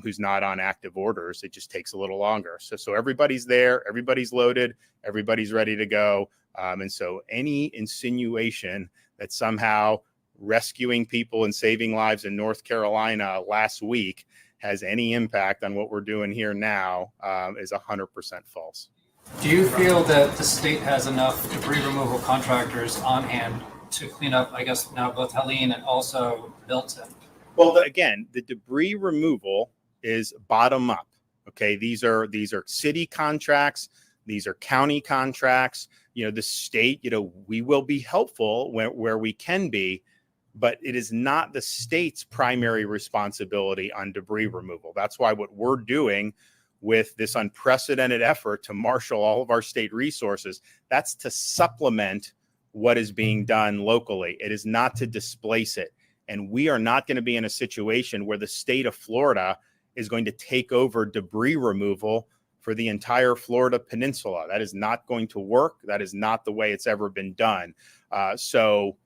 who's not on active orders, it just takes a little longer. So everybody's there, everybody's loaded, everybody's ready to go. And so any insinuation that somehow rescuing people and saving lives in North Carolina last week has any impact on what we're doing here now is 100% false. Do you feel that the state has enough debris removal contractors on hand to clean up, I guess, now both Helene and also Milton? Well, again, the debris removal is bottom up. Okay, these are city contracts. These are county contracts. The state, we will be helpful where we can be. but it is not the state's primary responsibility on debris removal. That's why what we're doing with this unprecedented effort to marshal all of our state resources, that's to supplement what is being done locally. It is not to displace it. And we are not going to be in a situation where the state of Florida is going to take over debris removal for the entire Florida peninsula. That is not going to work. That is not the way it's ever been done. So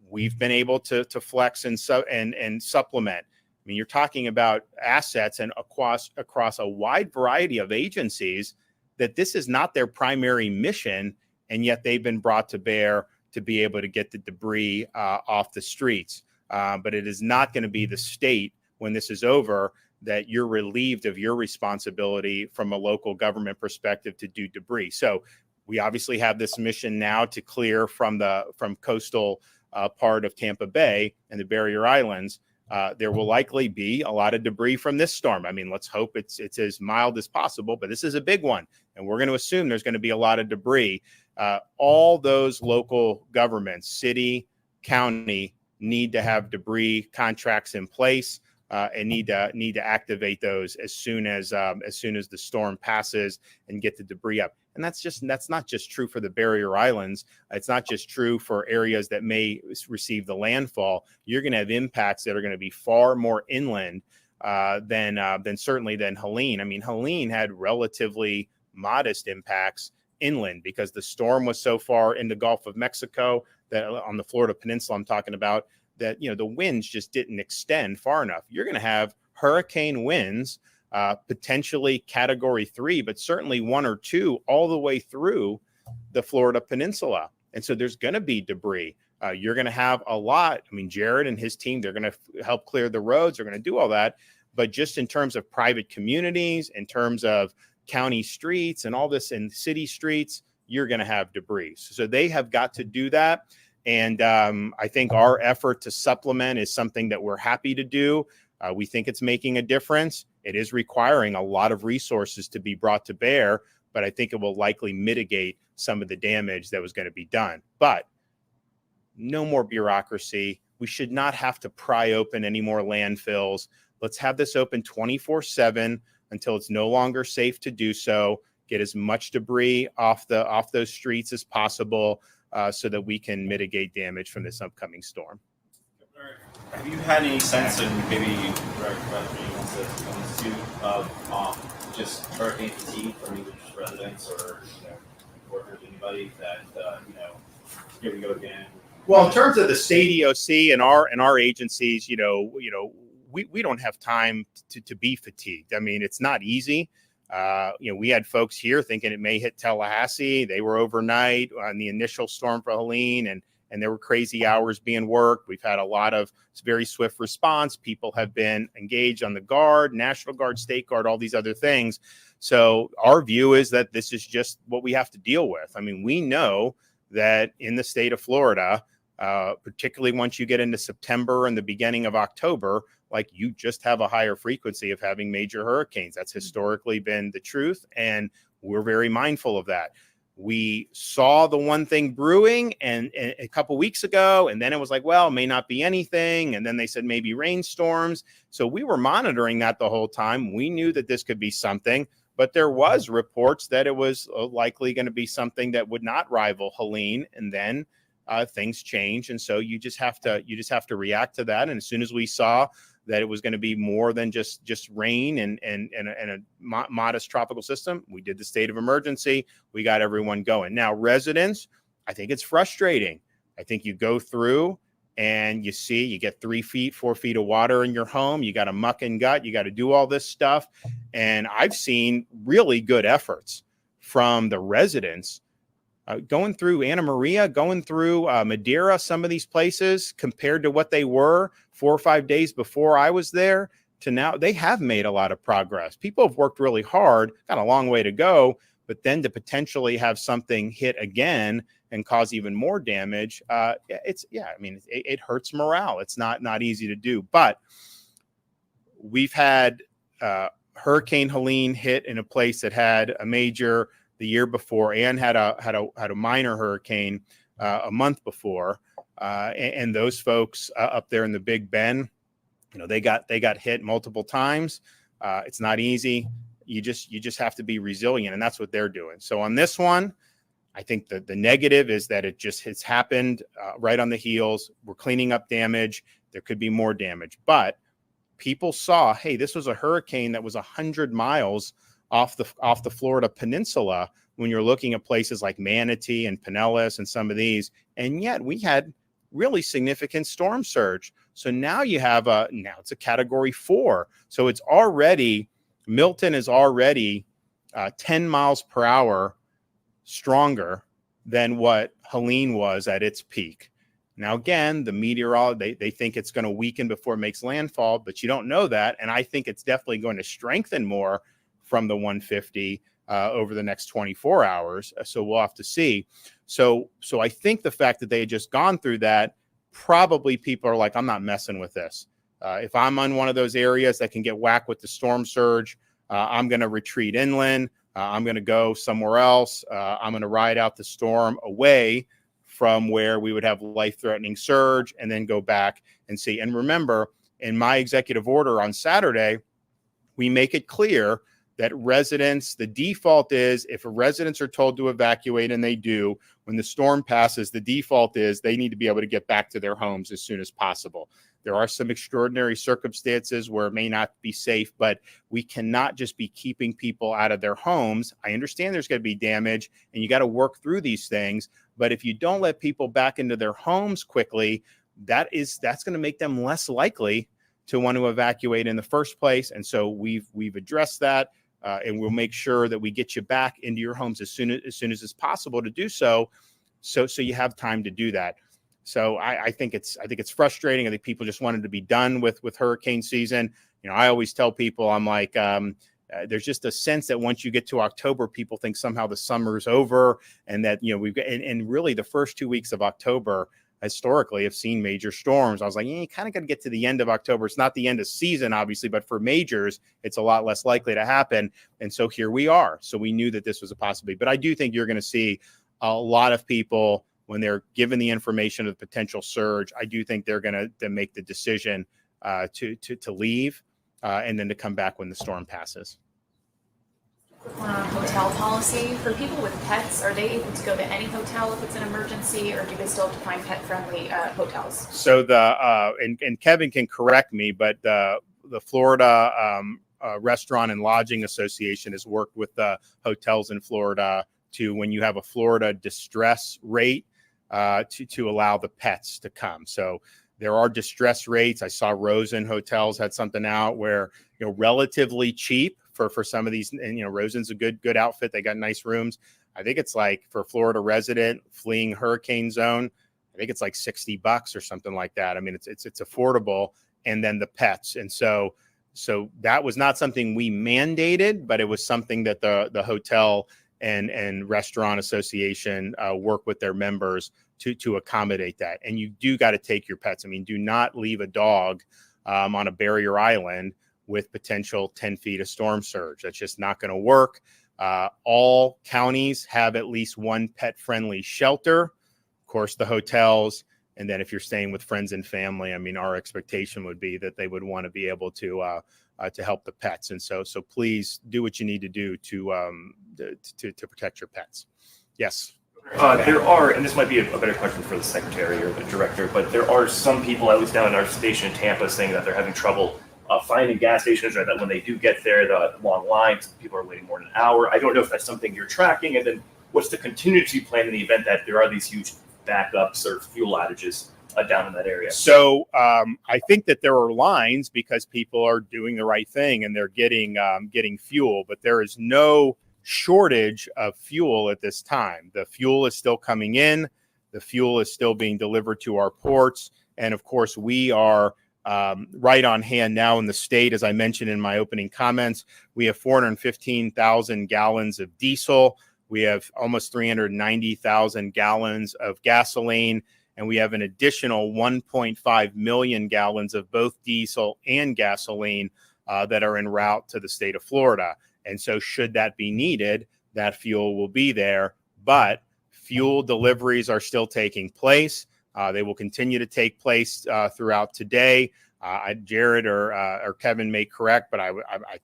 we've been able to flex and supplement. I mean, you're talking about assets and across a wide variety of agencies that this is not their primary mission, and yet they've been brought to bear to be able to get the debris off the streets. But it is not going to be the state when this is over that you're relieved of your responsibility from a local government perspective to do debris. So we obviously have this mission now to clear from coastal part of Tampa Bay and the barrier islands. There will likely be a lot of debris from this storm. I mean, let's hope it's as mild as possible, but this is a big one, and we're going to assume there's going to be a lot of debris. All those local governments, city, county, need to have debris contracts in place and need to activate those as soon as the storm passes and get the debris up. And that's not just true for the barrier islands. It's not just true for areas that may receive the landfall. You're going to have impacts that are going to be far more inland than certainly than Helene. I mean, Helene had relatively modest impacts inland because the storm was so far in the Gulf of Mexico that on the Florida Peninsula I'm talking about, that the winds just didn't extend far enough. You're going to have hurricane winds, potentially Category 3, but certainly 1 or 2 all the way through the Florida Peninsula. And so there's going to be debris. You're going to have a lot. I mean, Jared and his team, they're going to help clear the roads. They're going to do all that. But just in terms of private communities, in terms of county streets and all this and city streets, you're going to have debris. So they have got to do that. And I think our effort to supplement is something that we're happy to do. We think it's making a difference. It is requiring a lot of resources to be brought to bear, but I think it will likely mitigate some of the damage that was going to be done. But no more bureaucracy. We should not have to pry open any more landfills. Let's have this open 24/7 until it's no longer safe to do so. Get as much debris off those streets as possible so that we can mitigate damage from this upcoming storm. Have you had any sense, and maybe Director Guthrie wants to come to, of just hurricane fatigue from either just residents or workers, anybody that here we go again? Well, in terms of the state EOC and our agencies, we don't have time to be fatigued. I mean, it's not easy. We had folks here thinking it may hit Tallahassee. They were overnight on the initial storm for Helene, and there were crazy hours being worked. We've had a lot of very swift response. People have been engaged on the Guard, National Guard, State Guard, all these other things. So our view is that this is just what we have to deal with. I mean, we know that in the state of Florida, particularly once you get into September and the beginning of October, like you just have a higher frequency of having major hurricanes. That's historically been the truth, and we're very mindful of that. We saw the one thing brewing and a couple weeks ago, and then it was like, well, it may not be anything. And then they said maybe rainstorms. So we were monitoring that the whole time. We knew that this could be something, but there was reports that it was likely going to be something that would not rival Helene. And then things change. And so you just have to react to that. And as soon as we saw that it was going to be more than just rain and a modest tropical system, we did the state of emergency. We got everyone going. Now, residents, I think it's frustrating. I think you go through and you get 3 feet, 4 feet of water in your home. You got to muck and gut. You got to do all this stuff. And I've seen really good efforts from the residents going through Anna Maria, going through Madeira, some of these places compared to what they were 4 or 5 days before I was there to now. They have made a lot of progress. People have worked really hard, got a long way to go, but then to potentially have something hit again and cause even more damage, it hurts morale. It's not easy to do, but we've had Hurricane Helene hit in a place that had a major the year before and had a minor hurricane a month before. and those folks up there in the Big Bend, they got hit multiple times. It's not easy. You just have to be resilient, and that's what they're doing. So on this one, I think the negative is that it's happened right on the heels. We're cleaning up damage. There could be more damage, but people saw, hey, this was a hurricane that was 100 miles off the Florida peninsula when you're looking at places like Manatee and Pinellas and some of these, and yet we had really significant storm surge. So now you have now it's a Category 4. So it's already, Milton is already 10 miles per hour stronger than what Helene was at its peak. Now, again, the meteorologists, they think it's going to weaken before it makes landfall, but you don't know that. And I think it's definitely going to strengthen more from the 150 over the next 24 hours. So we'll have to see. So I think the fact that they had just gone through that, probably people are like, I'm not messing with this. If I'm on one of those areas that can get whacked with the storm surge, I'm going to retreat inland. I'm going to go somewhere else. I'm going to ride out the storm away from where we would have life-threatening surge and then go back and see. And remember, in my executive order on Saturday, we make it clear that residents, the default is if residents are told to evacuate and they do, when the storm passes, the default is they need to be able to get back to their homes as soon as possible. There are some extraordinary circumstances where it may not be safe, but we cannot just be keeping people out of their homes. I understand there's going to be damage and you got to work through these things. But if you don't let people back into their homes quickly, that's going to make them less likely to want to evacuate in the first place. And so we've addressed that, and we'll make sure that we get you back into your homes as soon as it's possible to do so you have time to do that. So I think it's frustrating. I think people just wanted to be done with hurricane season. I always tell people, I'm like, there's just a sense that once you get to October, people think somehow the summer's over, and that we've got, and really the first 2 weeks of October historically have seen major storms. I was like, you kind of got to get to the end of October. It's not the end of season, obviously, but for majors, it's a lot less likely to happen. And so here we are. So we knew that this was a possibility. But I do think you're going to see a lot of people, when they're given the information of the potential surge, I do think they're going to make the decision to leave and then to come back when the storm passes. Hotel policy for people with pets, are they able to go to any hotel if it's an emergency, or do they still have to find pet-friendly hotels? So and Kevin can correct me, but the Florida Restaurant and Lodging Association has worked with the hotels in Florida to, when you have a Florida distress rate, to allow the pets to come. So there are distress rates. I saw Rosen Hotels had something out where, relatively cheap for some of these, and Rosen's a good outfit. They got nice rooms. I think it's like, for a Florida resident fleeing hurricane zone, I think it's like $60 or something like that. I mean, it's affordable. And then the pets. And so that was not something we mandated, but it was something that the hotel and restaurant association work with their members to accommodate that. And you do got to take your pets. I mean, do not leave a dog on a barrier island with potential 10 feet of storm surge. That's just not going to work. All counties have at least one pet-friendly shelter. Of course, the hotels. And then if you're staying with friends and family, I mean, our expectation would be that they would want to be able to help the pets. And so please do what you need to do to protect your pets. Yes. There are, and this might be a better question for the secretary or the director, but there are some people, at least down in our station in Tampa, saying that they're having trouble finding gas stations, or that when they do get there, the long lines, people are waiting more than an hour. I don't know if that's something you're tracking. And then what's the contingency plan in the event that there are these huge backups or fuel outages down in that area? So I think that there are lines because people are doing the right thing and they're getting fuel, but there is no shortage of fuel at this time. The fuel is still coming in. The fuel is still being delivered to our ports. And of course, we are right on hand now in the state. As I mentioned in my opening comments, we have 415,000 gallons of diesel. We have almost 390,000 gallons of gasoline, and we have an additional 1.5 million gallons of both diesel and gasoline that are en route to the state of Florida. And so should that be needed, that fuel will be there. But fuel deliveries are still taking place. They will continue to take place throughout today. Jared or Kevin may correct, but I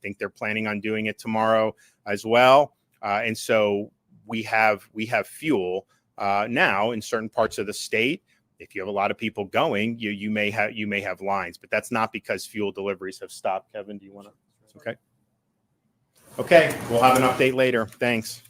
think they're planning on doing it tomorrow as well. And so we have fuel now in certain parts of the state. If you have a lot of people going, you may have lines, but that's not because fuel deliveries have stopped. Kevin, do you want to? Okay. Okay, we'll have an update later. Thanks.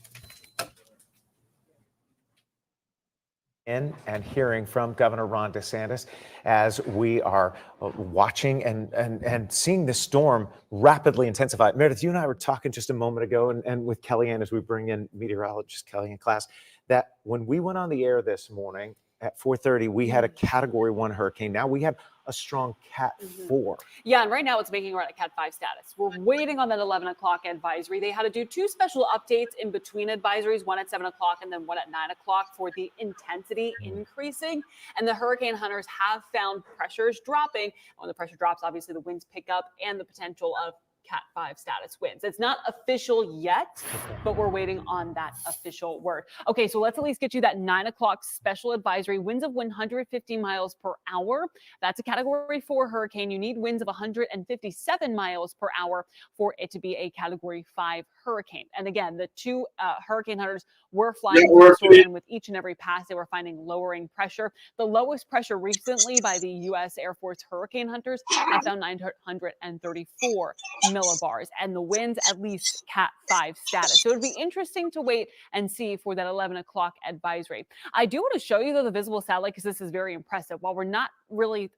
And hearing from Governor Ron DeSantis as we are watching and seeing the storm rapidly intensify. Meredith, you and I were talking just a moment ago, and with Kellyanne as we bring in meteorologist Kellyanne class, that when we went on the air this morning at 4:30, we had a Category 1 hurricane. Now we have a strong Cat 4. Yeah, and right now it's making around a Cat 5 status. We're waiting on that 11 o'clock advisory. They had to do 2 special updates in between advisories, one at 7 o'clock and then one at 9 o'clock for the intensity increasing. And the hurricane hunters have found pressures dropping. When the pressure drops, obviously the winds pick up and the potential of Cat 5 status winds. It's not official yet, but we're waiting on that official word. Okay, so let's at least get you that 9 o'clock special advisory. Winds of 150 miles per hour. That's a Category 4 hurricane. You need winds of 157 miles per hour for it to be a Category 5 hurricane. And again, the 2 hurricane hunters were flying through the storm, and with each and every pass, they were finding lowering pressure. The lowest pressure recently by the U.S. Air Force hurricane hunters have found 934 millibars, and the winds at least Cat 5 status. So it'd be interesting to wait and see for that 11 o'clock advisory. I do want to show you though the visible satellite because this is very impressive. While we're not really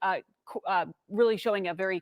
showing a very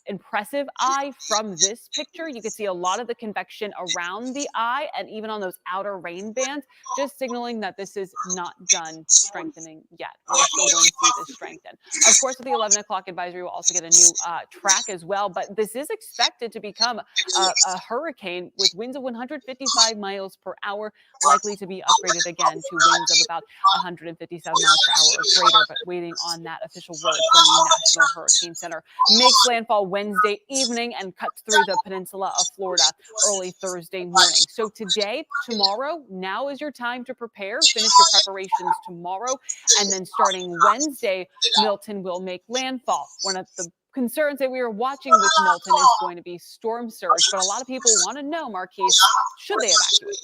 impressive eye from this picture, you can see a lot of the convection around the eye and even on those outer rain bands, just signaling that this is not done strengthening yet. We're still going to see this strengthen. Of course, with the 11 o'clock advisory, we'll also get a new track as well, but this is expected to become a hurricane with winds of 155 miles per hour, likely to be upgraded again to winds of about 157 miles per hour or greater, but waiting on that official word from the National Hurricane Center. Makes landfall Wednesday evening and cuts through the peninsula of Florida early Thursday morning. So today, tomorrow, now is your time to prepare. Finish your preparations tomorrow. And then starting Wednesday, Milton will make landfall. One of the concerns that we are watching with Milton is going to be storm surge. But a lot of people want to know, Marquise, should they evacuate?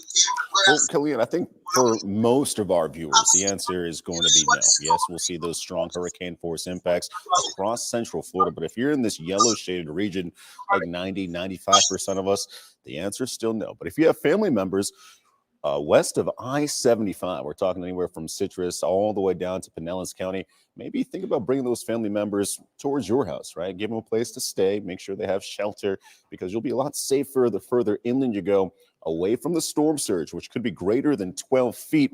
Well, Kellyanne, I think for most of our viewers, the answer is going to be no. Yes, we'll see those strong hurricane force impacts across central Florida. But if you're in this yellow shaded region, like 95% of us, the answer is still no. But if you have family members west of I-75, we're talking anywhere from Citrus all the way down to Pinellas County, maybe think about bringing those family members towards your house, right? Give them a place to stay, make sure they have shelter, because you'll be a lot safer the further inland you go, away from the storm surge, which could be greater than 12 feet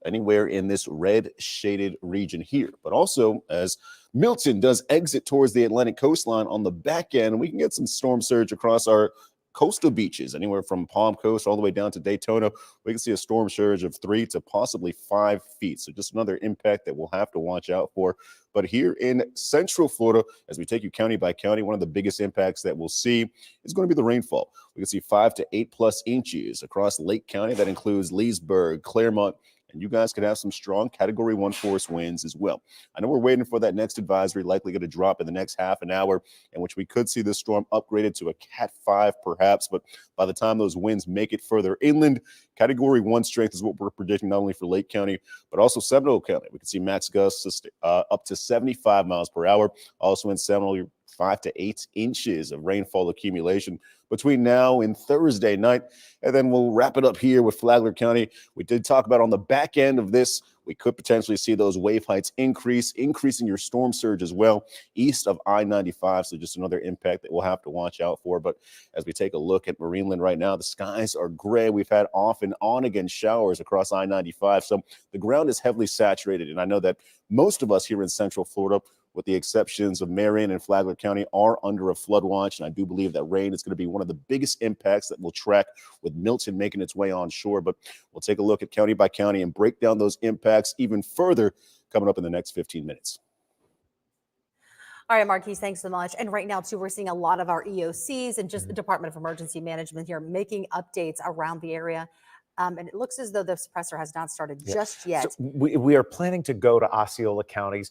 anywhere in this red shaded region here. But also, as Milton does exit towards the Atlantic coastline on the back end, we can get some storm surge across our coastal beaches, anywhere from Palm Coast all the way down to Daytona. We can see a storm surge of 3 to possibly 5 feet. So just another impact that we'll have to watch out for. But here in central Florida, as we take you county by county, one of the biggest impacts that we'll see is going to be the rainfall. We can see 5 to 8+ inches across Lake County. That includes Leesburg, Claremont, and you guys could have some strong Category 1 force winds as well. I know we're waiting for that next advisory, likely going to drop in the next half an hour, in which we could see this storm upgraded to a Cat 5 perhaps. But by the time those winds make it further inland, Category 1 strength is what we're predicting, not only for Lake County, but also Seminole County. We can see max gusts up to 75 miles per hour. Also in Seminole, 5 to 8 inches of rainfall accumulation between now and Thursday night. And then we'll wrap it up here with Flagler County. We did talk about on the back end of this, we could potentially see those wave heights increasing your storm surge as well, east of I-95. So just another impact that we'll have to watch out for. But as we take a look at Marineland right now, the skies are gray. We've had off and on again showers across I-95. So the ground is heavily saturated. And I know that most of us here in Central Florida, with the exceptions of Marion and Flagler County, are under a flood watch. And I do believe that rain is going to be one of the biggest impacts that we'll track with Milton making its way onshore. But we'll take a look at county by county and break down those impacts even further coming up in the next 15 minutes. All right, Marquise, thanks so much. And right now, too, we're seeing a lot of our EOCs and just the Department of Emergency Management here making updates around the area. And it looks as though the suppressor has not started Yeah. just yet. So we are planning to go to Osceola County's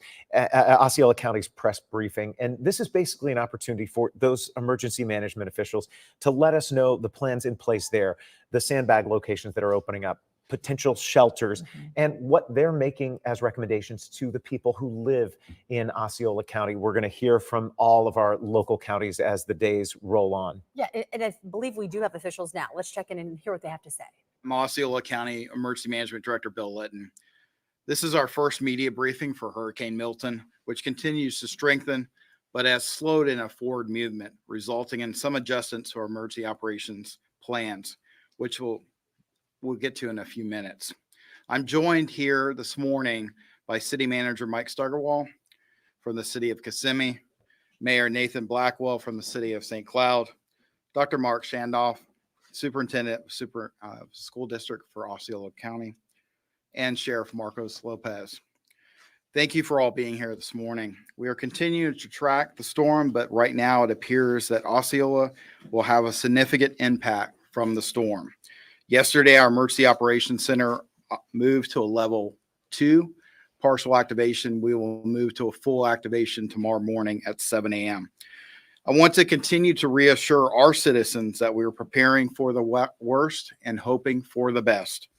press briefing, and this is basically an opportunity for those emergency management officials to let us know the plans in place there, the sandbag locations that are opening up, potential shelters, and what they're making as recommendations to the people who live in Osceola County. We're going to hear from all of our local counties as the days roll on. Yeah, and I believe we do have officials now. Let's check in and hear what they have to say. I'm Osceola County Emergency Management Director Bill Litton. This is our first media briefing for Hurricane Milton, which continues to strengthen, but has slowed in a forward movement, resulting in some adjustments to our emergency operations plans, which we'll get to in a few minutes. I'm joined here this morning by City Manager Mike Steigerwall from the City of Kissimmee, Mayor Nathan Blackwell from the City of St. Cloud, Dr. Mark Shandoff, Superintendent School District for Osceola County, and Sheriff Marcos Lopez. Thank you for all being here this morning. We are continuing to track the storm, but right now it appears that Osceola will have a significant impact from the storm. Yesterday, our Emergency Operations Center moved to a level 2 partial activation. We will move to a full activation tomorrow morning at 7 a.m. I want to continue to reassure our citizens that we are preparing for the worst and hoping for the best.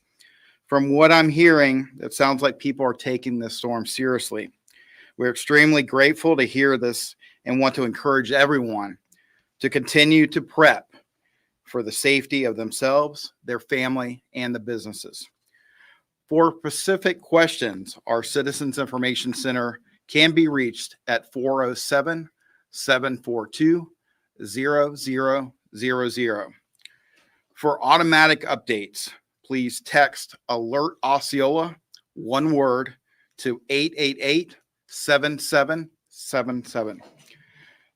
From what I'm hearing, it sounds like people are taking this storm seriously. We're extremely grateful to hear this and want to encourage everyone to continue to prep for the safety of themselves, their family, and the businesses. For specific questions, our Citizens Information Center can be reached at 407-742-0000. For automatic updates, please text Alert Osceola, one word, to 888-7777.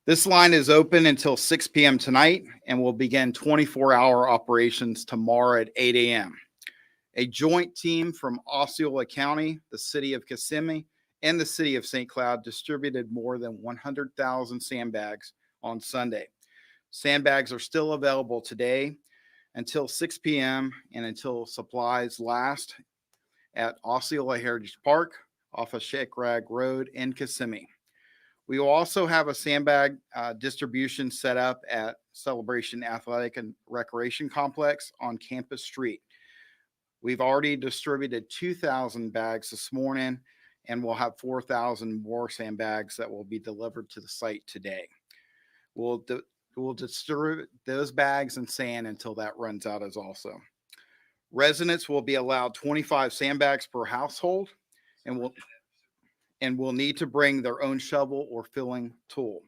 This line is open until 6 p.m. tonight and will begin 24-hour operations tomorrow at 8 a.m. A joint team from Osceola County, the City of Kissimmee, and the City of St. Cloud distributed more than 100,000 sandbags on Sunday. Sandbags are still available today until 6 p.m. and until supplies last at Osceola Heritage Park off of Shakrag Road in Kissimmee. We will also have a sandbag distribution set up at Celebration Athletic and Recreation Complex on Campus Street. We've already distributed 2,000 bags this morning, and we'll have 4,000 more sandbags that will be delivered to the site today. We'll distribute those bags and sand until that runs out as also. Residents will be allowed 25 sandbags per household and will need to bring their own shovel or filling tool.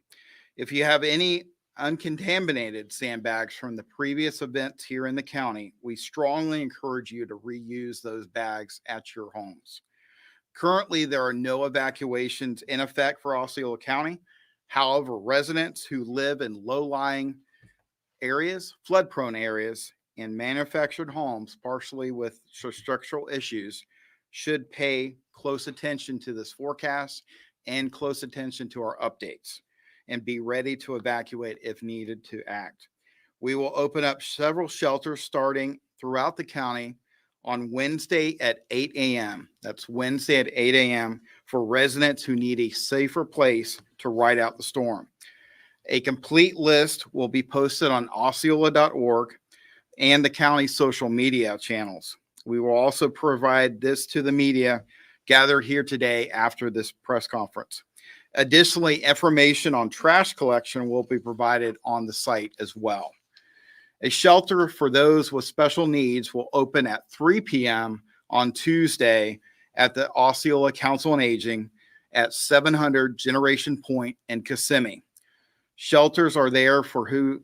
If you have any uncontaminated sandbags from the previous events here in the county, we strongly encourage you to reuse those bags at your homes. Currently, there are no evacuations in effect for Osceola County. However, residents who live in low-lying areas, flood-prone areas, and manufactured homes, partially with structural issues, should pay close attention to this forecast and close attention to our updates and be ready to evacuate if needed to act. We will open up several shelters starting throughout the county on Wednesday at 8 a.m. That's Wednesday at 8 a.m. for residents who need a safer place to ride out the storm. A complete list will be posted on osceola.org and the county's social media channels. We will also provide this to the media gathered here today after this press conference. Additionally, information on trash collection will be provided on the site as well. A shelter for those with special needs will open at 3 p.m. on Tuesday at the Osceola Council on Aging at 700 Generation Point in Kissimmee. Shelters are there for who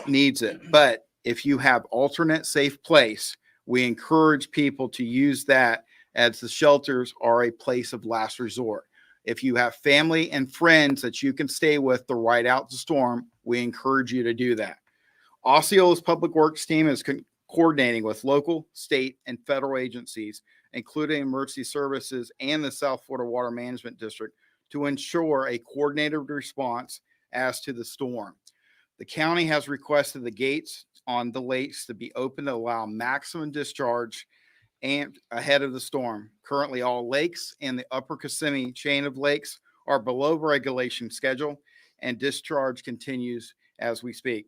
needs it, but if you have alternate safe place, we encourage people to use that, as the shelters are a place of last resort. If you have family and friends that you can stay with to ride out the storm, we encourage you to do that. Osceola's Public Works team is coordinating with local, state, and federal agencies, including emergency services and the South Florida Water Management District, to ensure a coordinated response as to the storm. The county has requested the gates on the lakes to be open to allow maximum discharge and ahead of the storm. Currently, all lakes in the upper Kissimmee chain of lakes are below regulation schedule, and discharge continues as we speak.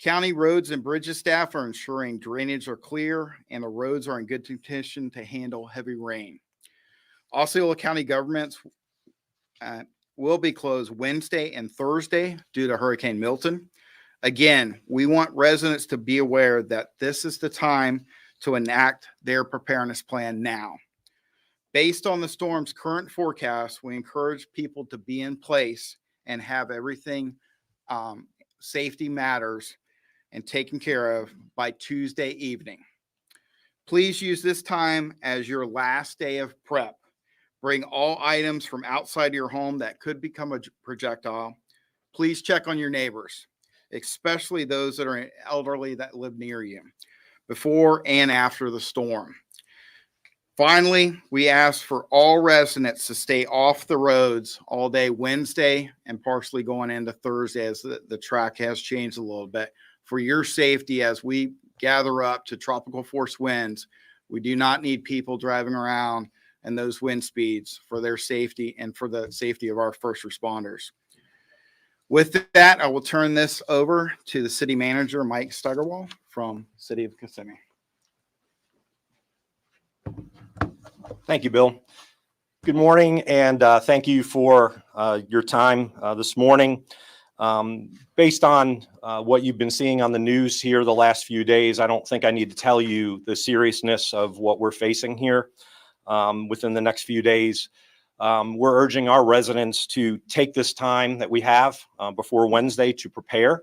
County roads and bridges staff are ensuring drainage are clear and the roads are in good condition to handle heavy rain. Osceola County governments will be closed Wednesday and Thursday due to Hurricane Milton. Again, we want residents to be aware that this is the time to enact their preparedness plan now. Based on the storm's current forecast, we encourage people to be in place and have everything safety matters and taken care of by Tuesday evening. Please use this time as your last day of prep. Bring all items from outside your home that could become a projectile. Please check on your neighbors, especially those that are elderly that live near you, before and after the storm. Finally, we ask for all residents to stay off the roads all day Wednesday and partially going into Thursday as the track has changed a little bit. For your safety, as we gather up to tropical force winds, we do not need people driving around and those wind speeds for their safety and for the safety of our first responders. With that, I will turn this over to the city manager, Mike Steigerwald from City of Kissimmee. Thank you, Bill. Good morning, and thank you for your time this morning. Based on what you've been seeing on the news here the last few days, I don't think I need to tell you the seriousness of what we're facing here within the next few days. We're urging our residents to take this time that we have before Wednesday to prepare.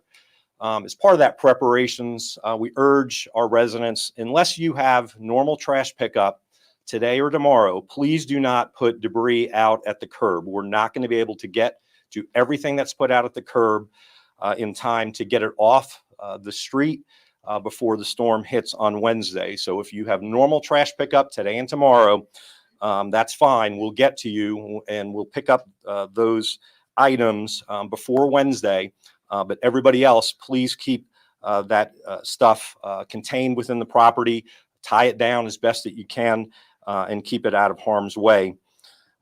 As part of that preparations, we urge our residents, unless you have normal trash pickup today or tomorrow, please do not put debris out at the curb. We're not going to be able to get to everything that's put out at the curb in time to get it off the street before the storm hits on Wednesday. So if you have normal trash pickup today and tomorrow, that's fine. We'll get to you and we'll pick up those items before Wednesday. But everybody else, please keep that stuff contained within the property, tie it down as best that you can, and keep it out of harm's way.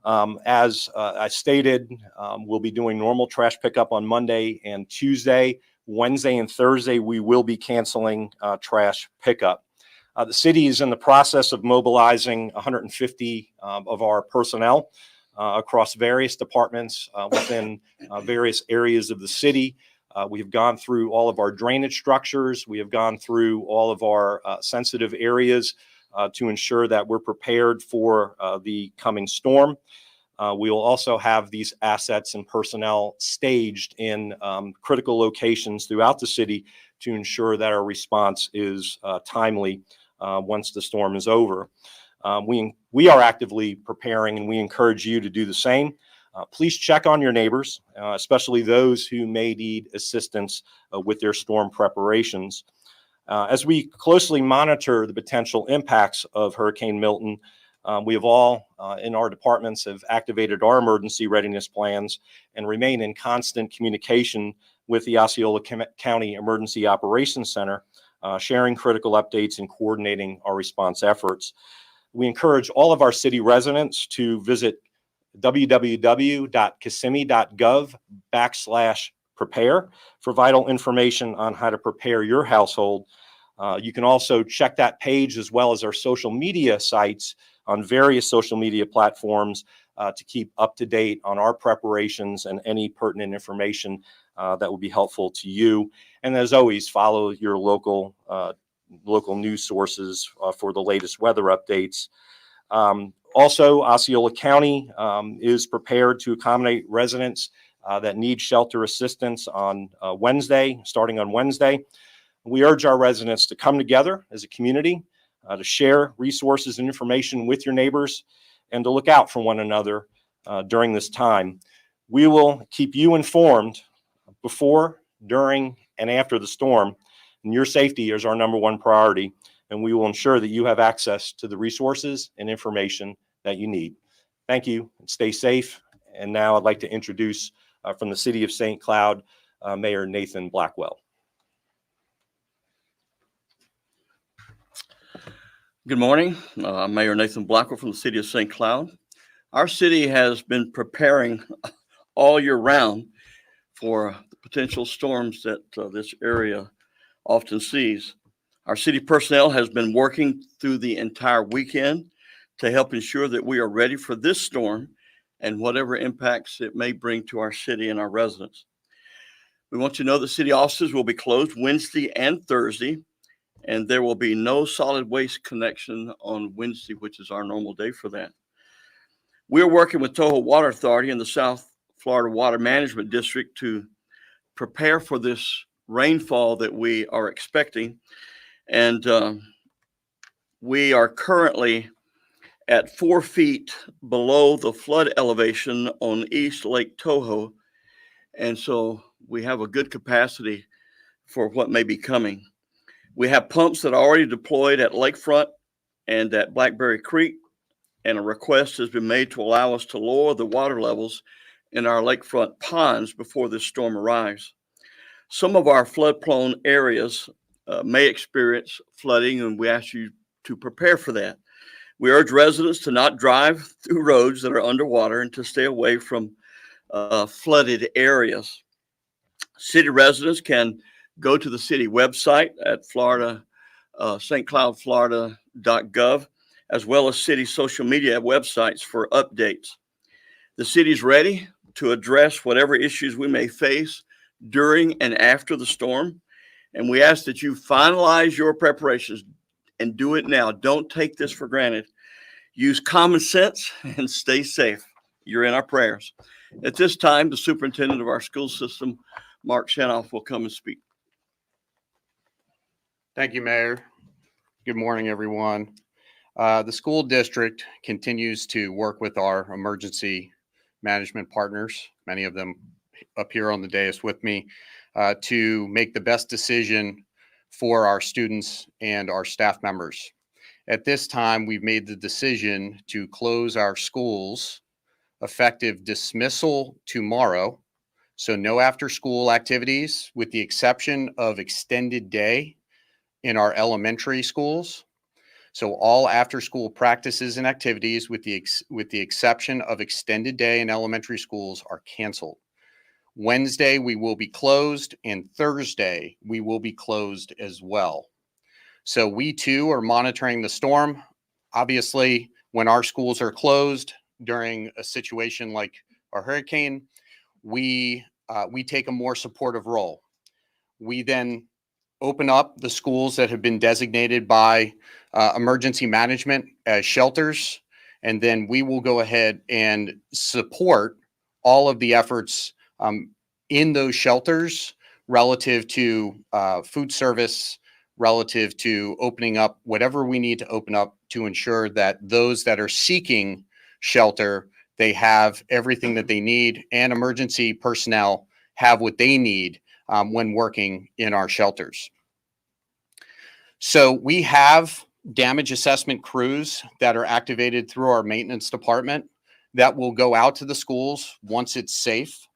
As I stated, we'll be doing normal trash pickup on Monday and Tuesday. Wednesday and Thursday, we will be canceling trash pickup. The city is in the process of mobilizing 150 of our personnel across various departments within various areas of the city. We have gone through all of our drainage structures. We have gone through all of our sensitive areas to ensure that we're prepared for the coming storm. We will also have these assets and personnel staged in critical locations throughout the city to ensure that our response is timely once the storm is over. We are actively preparing, and we encourage you to do the same. Please check on your neighbors, especially those who may need assistance with their storm preparations. As we closely monitor the potential impacts of Hurricane Milton, we have all in our departments have activated our emergency readiness plans and remain in constant communication with the Osceola County Emergency Operations Center, sharing critical updates and coordinating our response efforts. We encourage all of our city residents to visit www.kissimmee.gov/prepare for vital information on how to prepare your household. You can also check that page as well as our social media sites on various social media platforms to keep up to date on our preparations and any pertinent information that will be helpful to you. And as always, follow your local news sources for the latest weather updates. Also, Osceola County is prepared to accommodate residents that need shelter assistance on starting on Wednesday. We urge our residents to come together as a community, to share resources and information with your neighbors, and to look out for one another during this time. We will keep you informed before, during, and after the storm, and your safety is our #1 priority, and we will ensure that you have access to the resources and information that you need. Thank you, and stay safe. And now I'd like to introduce from the City of St. Cloud, Mayor Nathan Blackwell. Good morning. Mayor Nathan Blackwell from the city of St. Cloud. Our city has been preparing all year round for the potential storms that this area often sees. Our city personnel has been working through the entire weekend to help ensure that we are ready for this storm and whatever impacts it may bring to our city and our residents. We want you to know that city offices will be closed Wednesday and Thursday, and there will be no solid waste connection on Wednesday, which is our normal day for that. We're working with Toho Water Authority and the South Florida Water Management District to prepare for this rainfall that we are expecting. And we are currently at 4 feet below the flood elevation on East Lake Toho. And so we have a good capacity for what may be coming. We have pumps that are already deployed at Lakefront and at Blackberry Creek, and a request has been made to allow us to lower the water levels in our lakefront ponds before this storm arrives. Some of our flood-prone areas may experience flooding, and we ask you to prepare for that. We urge residents to not drive through roads that are underwater and to stay away from flooded areas. City residents can go to the city website at stcloudflorida.gov, as well as city social media websites for updates. The city's ready to address whatever issues we may face during and after the storm, and we ask that you finalize your preparations and do it now. Don't take this for granted. Use common sense and stay safe. You're in our prayers. At this time, the superintendent of our school system, Mark Shanoff, will come and speak. Thank you, Mayor. Good morning, everyone. The school district continues to work with our emergency management partners, many of them up here on the dais with me, to make the best decision for our students and our staff members. At this time, we've made the decision to close our schools effective dismissal tomorrow. So no after-school activities with the exception of extended day in our elementary schools. So all after-school practices and activities with the exception of extended day in elementary schools are canceled. Wednesday, we will be closed, and Thursday, we will be closed as well. So we too are monitoring the storm. Obviously, when our schools are closed during a situation like a hurricane, we take a more supportive role. We then open up the schools that have been designated by emergency management as shelters, and then we will go ahead and support all of the efforts in those shelters relative to food service, relative to opening up whatever we need to open up to ensure that those that are seeking shelter, they have everything that they need, and emergency personnel have what they need when working in our shelters. So we have damage assessment crews that are activated through our maintenance department that will go out to the schools once it's safe.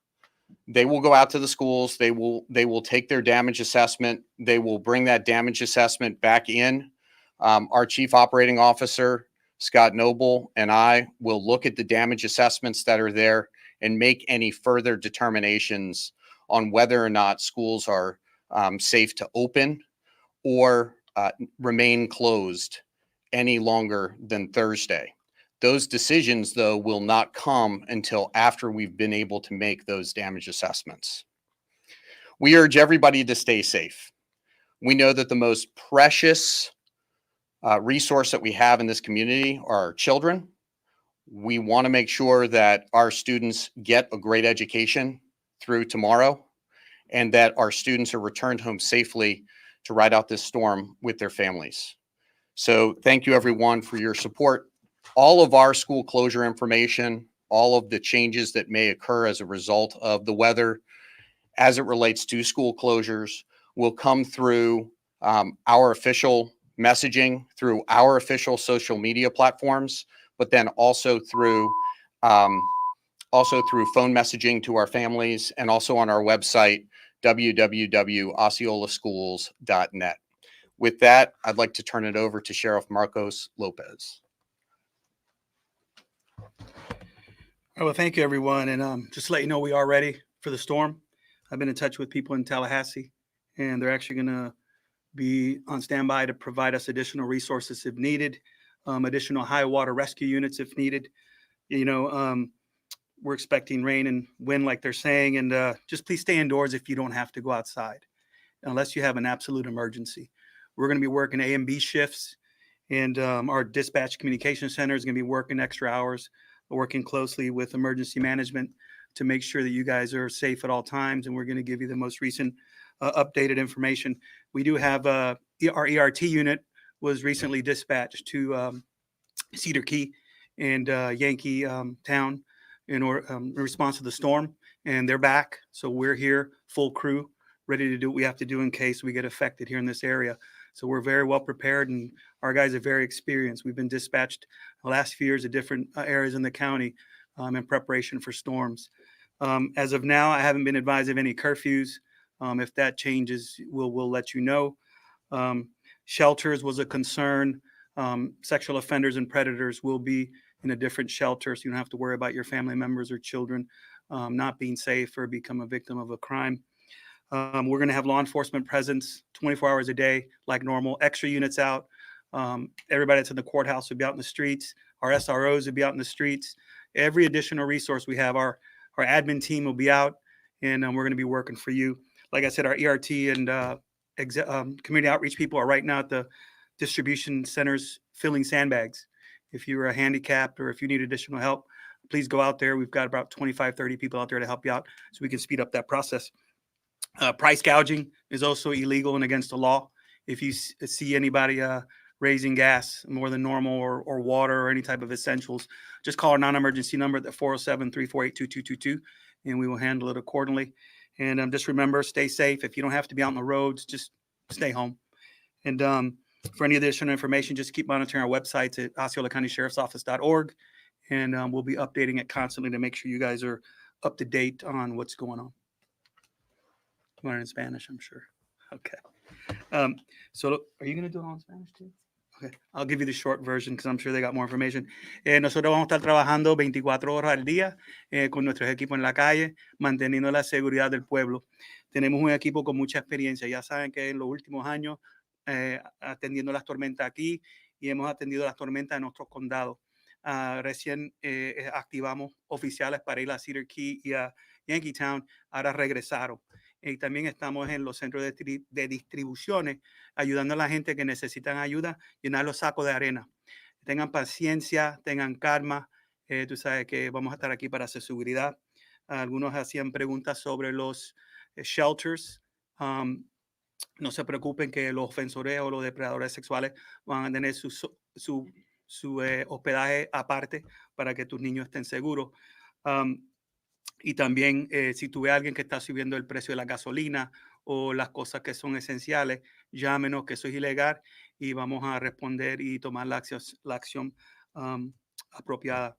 They will go out to the schools. They will take their damage assessment. They will bring that damage assessment back in. Our chief operating officer, Scott Noble, and I will look at the damage assessments that are there and make any further determinations on whether or not schools are safe to open or remain closed any longer than Thursday. Those decisions, though, will not come until after we've been able to make those damage assessments. We urge everybody to stay safe. We know that the most precious resource that we have in this community are our children. We want to make sure that our students get a great education through tomorrow, and that our students are returned home safely to ride out this storm with their families. So thank you, everyone, for your support. All of our school closure information, all of the changes that may occur as a result of the weather as it relates to school closures will come through our official messaging, through our official social media platforms, but then also through phone messaging to our families, and also on our website, www.osceolaschools.net. With that, I'd like to turn it over to Sheriff Marcos Lopez. Well, thank you, everyone. And just to let you know, we are ready for the storm. I've been in touch with people in Tallahassee, and they're actually going to be on standby to provide us additional resources if needed, additional high water rescue units if needed. We're expecting rain and wind like they're saying, and just please stay indoors if you don't have to go outside, unless you have an absolute emergency. We're going to be working A and B shifts, and our dispatch communication center is going to be working extra hours, working closely with emergency management to make sure that you guys are safe at all times, and we're going to give you the most recent updated information. We do have our ERT unit was recently dispatched to Cedar Key and Yankee Town in response to the storm, and they're back. So we're here, full crew, ready to do what we have to do in case we get affected here in this area. So we're very well prepared, and our guys are very experienced. We've been dispatched the last few years to different areas in the county in preparation for storms. As of now, I haven't been advised of any curfews. If that changes, we'll let you know. Shelters was a concern. Sexual offenders and predators will be in a different shelter, so you don't have to worry about your family members or children not being safe or become a victim of a crime. We're going to have law enforcement presence 24 hours a day, like normal, extra units out. Everybody that's in the courthouse will be out in the streets. Our SROs will be out in the streets. Every additional resource we have, our admin team will be out, and we're going to be working for you. Like I said, our ERT and community outreach people are right now at the distribution centers filling sandbags. If you're handicapped or if you need additional help, please go out there. We've got about 25, 30 people out there to help you out so we can speed up that process. Price gouging is also illegal and against the law. If you see anybody raising gas more than normal or water or any type of essentials, just call our non-emergency number at 407-348-2222, and we will handle it accordingly. And just remember, stay safe. If you don't have to be out on the roads, just stay home. And for any additional information, just keep monitoring our websites at OsceolaCountySheriff'sOffice.org, and we'll be updating it constantly to make sure you guys are up to date on what's going on. You want it in Spanish, I'm sure. Okay. So are you going to do it all in Spanish too? Okay. I'll give you the short version because I'm sure they got more information. Nosotros vamos a estar trabajando 24 horas al día con nuestros equipos en la calle, manteniendo la seguridad del pueblo. Tenemos un equipo con mucha experiencia. Ya saben que en los últimos años atendiendo las tormentas aquí y hemos atendido las tormentas en otros condados. Recién activamos oficiales para ir a Cedar Key y a Yankeetown. Ahora regresaron. Y también estamos en los centros de distribuciones, ayudando a la gente que necesitan ayuda, llenar los sacos de arena. Tengan paciencia, tengan calma. Tú sabes que vamos a estar aquí para hacer seguridad. Algunos hacían preguntas sobre los shelters. No se preocupen que los ofensores o los depredadores sexuales van a tener su hospedaje aparte para que tus niños estén seguros. Y también si tú ves a alguien que está subiendo el precio de la gasolina o las cosas que son esenciales, llámenos, que eso es ilegal, y vamos a responder y tomar la acción apropiada.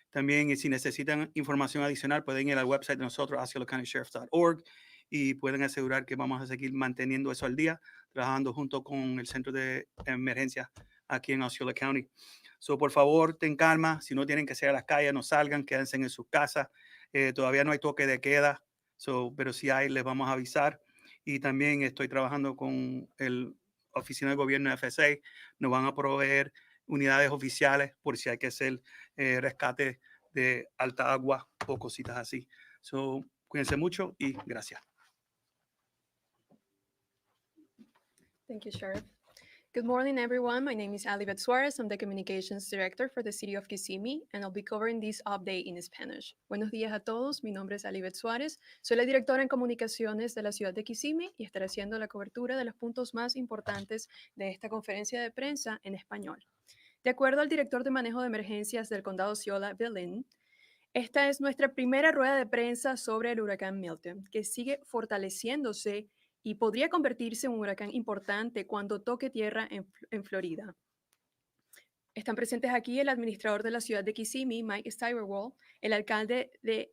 También, si necesitan información adicional, pueden ir al website de nosotros, OsceolaCountySheriffs.org, y pueden asegurar que vamos a seguir manteniendo eso al día, trabajando junto con el centro de emergencia aquí en Osceola County. So, por favor, ten calma. Si no tienen que salir a las calles, no salgan, quédense en sus casas. Todavía no hay toque de queda, pero si hay, les vamos a avisar. Y también estoy trabajando con la Oficina de Gobierno de FSA. Nos van a proveer unidades oficiales por si hay que hacer rescate de alta agua o cositas así. So, cuídense mucho y gracias. Thank you, Sheriff. Good morning, everyone. My name is Alibet Suarez. I'm the Communications Director for the City of Kissimmee, and I'll be covering this update in Spanish. Buenos días a todos. Mi nombre es Alibet Suarez. Soy la directora en comunicaciones de la ciudad de Kissimmee y estaré haciendo la cobertura de los puntos más importantes de esta conferencia de prensa en español. De acuerdo al director de manejo de emergencias del condado Osceola, Bill Lynn, esta es nuestra primera rueda de prensa sobre el huracán Milton, que sigue fortaleciéndose y podría convertirse en un huracán importante cuando toque tierra en Florida. Están presentes aquí el administrador de la ciudad de Kissimmee, Mike Steigerwald, el alcalde de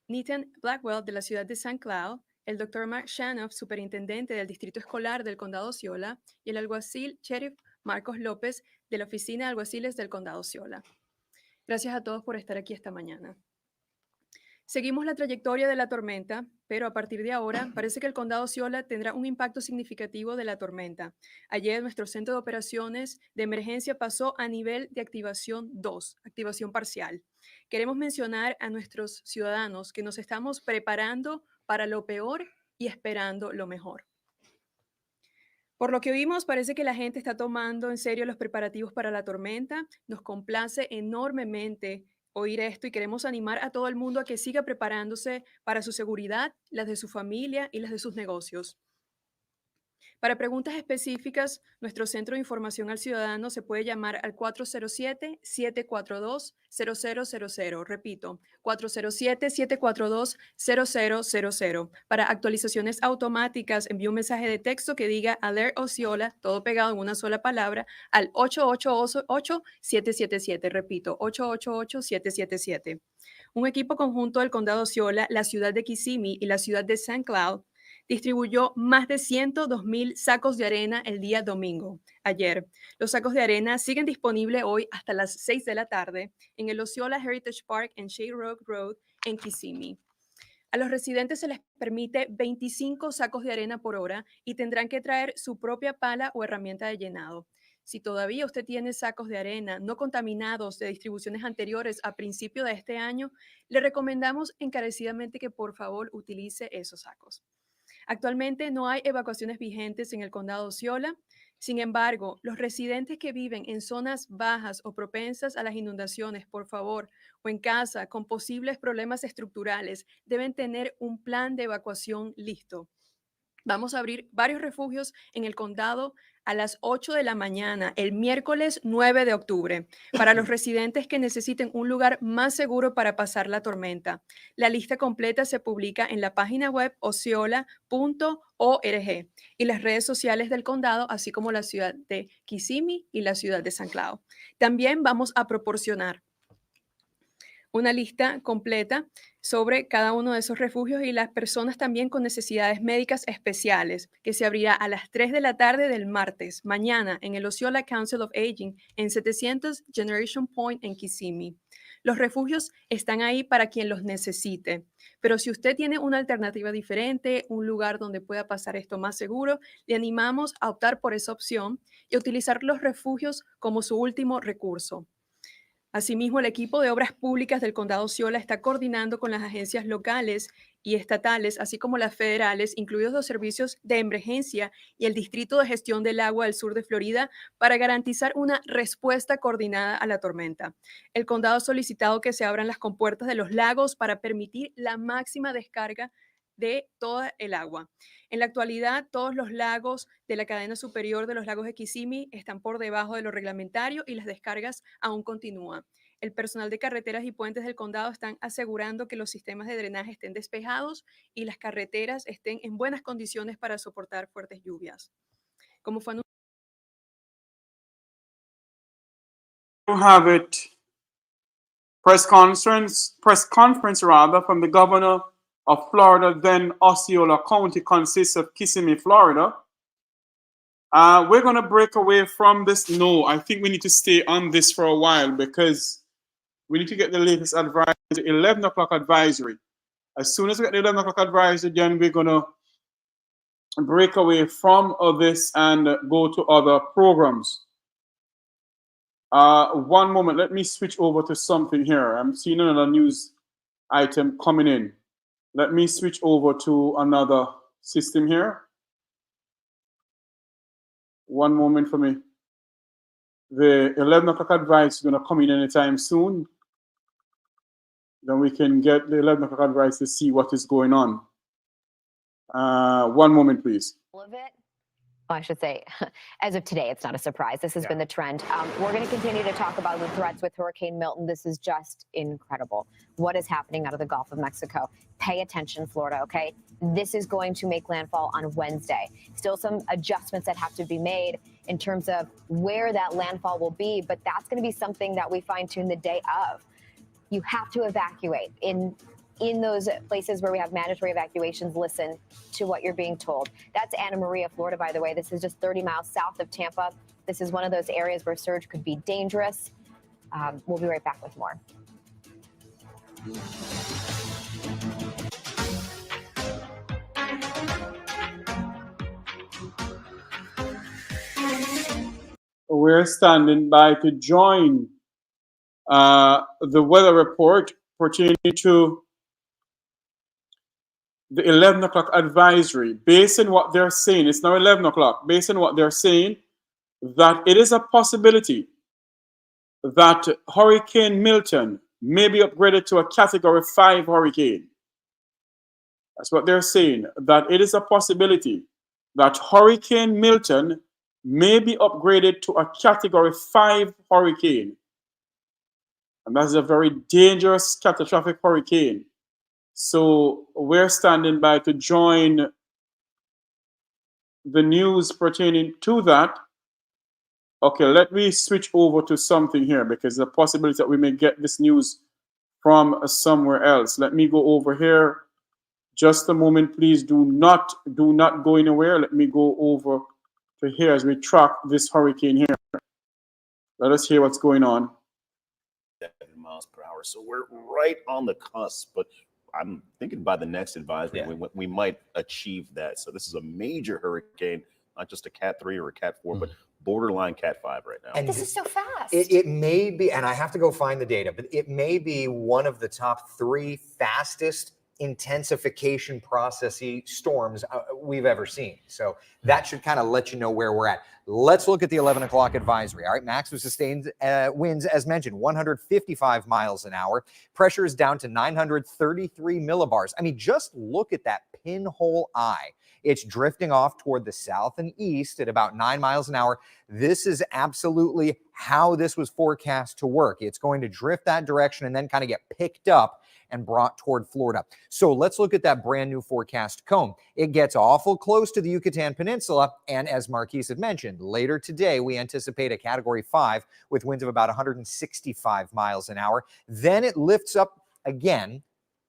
Nathan Blackwell de la ciudad de St. Cloud, el Dr. Mark Shanoff, superintendente del Distrito Escolar del Condado Osceola, y el alguacil Sheriff Marcos López de la Oficina de Alguaciles del Condado Osceola. Gracias a todos por estar aquí esta mañana. Seguimos la trayectoria de la tormenta, pero a partir de ahora parece que el condado Osceola tendrá un impacto significativo de la tormenta. Ayer nuestro centro de operaciones de emergencia pasó a nivel de activación 2, activación parcial. Queremos mencionar a nuestros ciudadanos que nos estamos preparando para lo peor y esperando lo mejor. Por lo que vimos, parece que la gente está tomando en serio los preparativos para la tormenta. Nos complace enormemente oír esto y queremos animar a todo el mundo a que siga preparándose para su seguridad, las de su familia y las de sus negocios. Para preguntas específicas, nuestro Centro de Información al Ciudadano se puede llamar al 407-742-0000. Repito, 407-742-0000. Para actualizaciones automáticas, envíe un mensaje de texto que diga Alert Osceola, todo pegado en una sola palabra, al 888-777. Repito, 888-777. Un equipo conjunto del Condado Osceola, la ciudad de Kissimmee y la ciudad de St. Cloud distribuyó más de 102,000 sacos de arena el día domingo, ayer. Los sacos de arena siguen disponibles hoy hasta las 6 de la tarde en el Osceola Heritage Park en Shade Rock Road en Kissimmee. A los residentes se les permite 25 sacos de arena por hora y tendrán que traer su propia pala o herramienta de llenado. Si todavía usted tiene sacos de arena no contaminados de distribuciones anteriores a principio de este año, le recomendamos encarecidamente que por favor utilice esos sacos. Actualmente no hay evacuaciones vigentes en el condado Osceola. Sin embargo, los residentes que viven en zonas bajas o propensas a las inundaciones, por favor, o en casa con posibles problemas estructurales, deben tener un plan de evacuación listo. Vamos a abrir varios refugios en el condado a las 8 de la mañana, el miércoles 9 de octubre, para los residentes que necesiten un lugar más seguro para pasar la tormenta. La lista completa se publica en la página web osceola.org y las redes sociales del condado, así como la ciudad de Kissimmee y la ciudad de St. Cloud. También vamos a proporcionar una lista completa sobre cada uno de esos refugios y las personas también con necesidades médicas especiales, que se abrirá a las 3 de la tarde del martes, mañana, en el Osceola Council of Aging, en 700 Generation Point en Kissimmee. Los refugios están ahí para quien los necesite, pero si usted tiene una alternativa diferente, un lugar donde pueda pasar esto más seguro, le animamos a optar por esa opción y utilizar los refugios como su último recurso. Asimismo, el equipo de obras públicas del condado Osceola está coordinando con las agencias locales y estatales, así como las federales, incluidos los servicios de emergencia y el Distrito de Gestión del Agua del sur de Florida, para garantizar una respuesta coordinada a la tormenta. El condado ha solicitado que se abran las compuertas de los lagos para permitir la máxima descarga de toda el agua. En la actualidad, todos los lagos de la cadena superior de los lagos de Kissimmee están por debajo de lo reglamentario y las descargas aún continúan. El personal de carreteras y puentes del condado están asegurando que los sistemas de drenaje estén despejados y las carreteras estén en buenas condiciones para soportar fuertes lluvias. Como fue have it press conference from the governor of Florida, then Osceola County consists of Kissimmee, Florida. We're going to break away from this. No, I think we need to stay on this for a while because we need to get the latest advisory, 11 o'clock advisory. As soon as we get the 11 o'clock advisory, then we're going to break away from this and go to other programs. One moment, let me switch over to something here. I'm seeing another news item coming in. Let me switch over to another system here. One moment for me. The 11 o'clock advice is going to come in anytime soon. Then we can get the 11 o'clock advice to see what is going on. One moment, please. All of it. Well, I should say, as of today, it's not a surprise. This has been the trend. We're going to continue to talk about the threats with Hurricane Milton. This is just incredible. What is happening out of the Gulf of Mexico? Pay attention, Florida, okay? This is going to make landfall on Wednesday. Still some adjustments that have to be made in terms of where that landfall will be, but that's going to be something that we fine-tune the day of. You have to evacuate. In in those places where we have mandatory evacuations, listen to what you're being told. That's Anna Maria, Florida, by the way. This is just 30 miles south of Tampa. This is one of those areas where surge could be dangerous. We'll be right back with more. We're standing by to join the weather report pertaining to the 11 o'clock advisory. Based on what they're saying, it's now 11 o'clock. Based on what they're saying, that it is a possibility that Hurricane Milton may be upgraded to a Category 5 hurricane. That's what they're saying, that it is a possibility that Hurricane Milton may be upgraded to a Category 5 hurricane. And that's a very dangerous, catastrophic hurricane. So we're standing by to join the news pertaining to that. Okay, let me switch over to something here because there's a possibility that we may get this news from somewhere else. Let me go over here. Just a moment, please. Do not go anywhere. Let me go over to here as we track this hurricane here. Let us hear what's going on. 7 miles per hour. So we're right on the cusp, but I'm thinking by the next advisory, we might achieve that. So this is a major hurricane, not just a Cat 3 or a Cat 4, but borderline Cat 5 right now. And this is so fast. It may be, and I have to go find the data, but it may be one of the top 3 fastest intensification processy storms we've ever seen. So that should kind of let you know where we're at. Let's look at the 11 o'clock advisory. All right, maximum sustained winds, as mentioned, 155 miles an hour. Pressure is down to 933 millibars. I mean, just look at that pinhole eye. It's drifting off toward the south and east at about 9 miles an hour. This is absolutely how this was forecast to work. It's going to drift that direction and then kind of get picked up and brought toward Florida. So let's look at that brand new forecast cone. It gets awful close to the Yucatan Peninsula. And as Marquise had mentioned, later today, we anticipate a Category 5 with winds of about 165 miles an hour. Then it lifts up again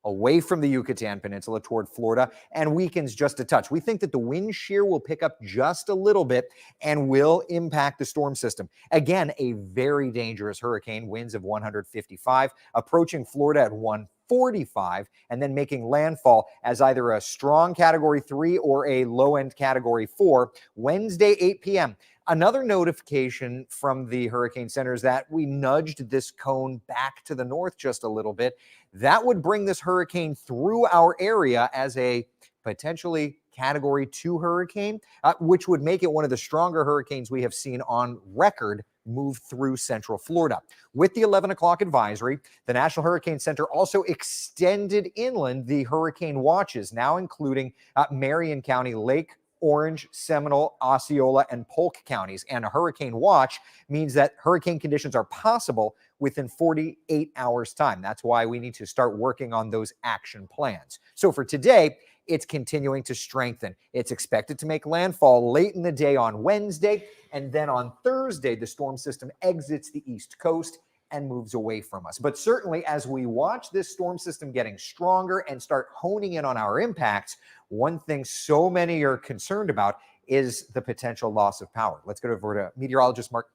away from the Yucatan Peninsula toward Florida and weakens just a touch. We think that the wind shear will pick up just a little bit and will impact the storm system. Again, a very dangerous hurricane, winds of 155, approaching Florida at 145, and then making landfall as either a strong Category 3 or a low-end Category 4 Wednesday, 8 p.m. Another notification from the Hurricane Center is that we nudged this cone back to the north just a little bit. That would bring this hurricane through our area as a potentially Category 2 hurricane, which would make it one of the stronger hurricanes we have seen on record move through central Florida. With the 11 o'clock advisory, the National Hurricane Center also extended inland the hurricane watches, now including Marion County, Lake, Orange, Seminole, Osceola, and Polk counties. And a hurricane watch means that hurricane conditions are possible within 48 hours' time. That's why we need to start working on those action plans. So for today, it's continuing to strengthen. It's expected to make landfall late in the day on Wednesday, and then on Thursday, the storm system exits the East Coast and moves away from us. But certainly, as we watch this storm system getting stronger and start honing in on our impacts, one thing so many are concerned about is the potential loss of power. Let's go over to meteorologist Mark.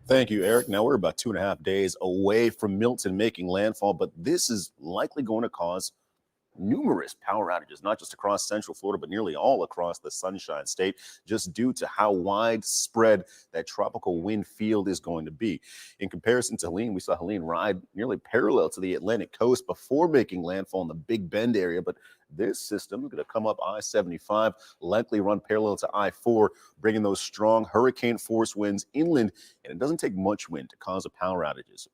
Thank you, Eric. Now we're about 2.5 days away from Milton making landfall, but this is likely going to cause numerous power outages, not just across central Florida, but nearly all across the Sunshine State, just due to how widespread that tropical wind field is going to be. In comparison to Helene, we saw Helene ride nearly parallel to the Atlantic coast before making landfall in the Big Bend area, but this system is going to come up I-75, likely run parallel to I-4, bringing those strong hurricane force winds inland, and it doesn't take much wind to cause a power outage.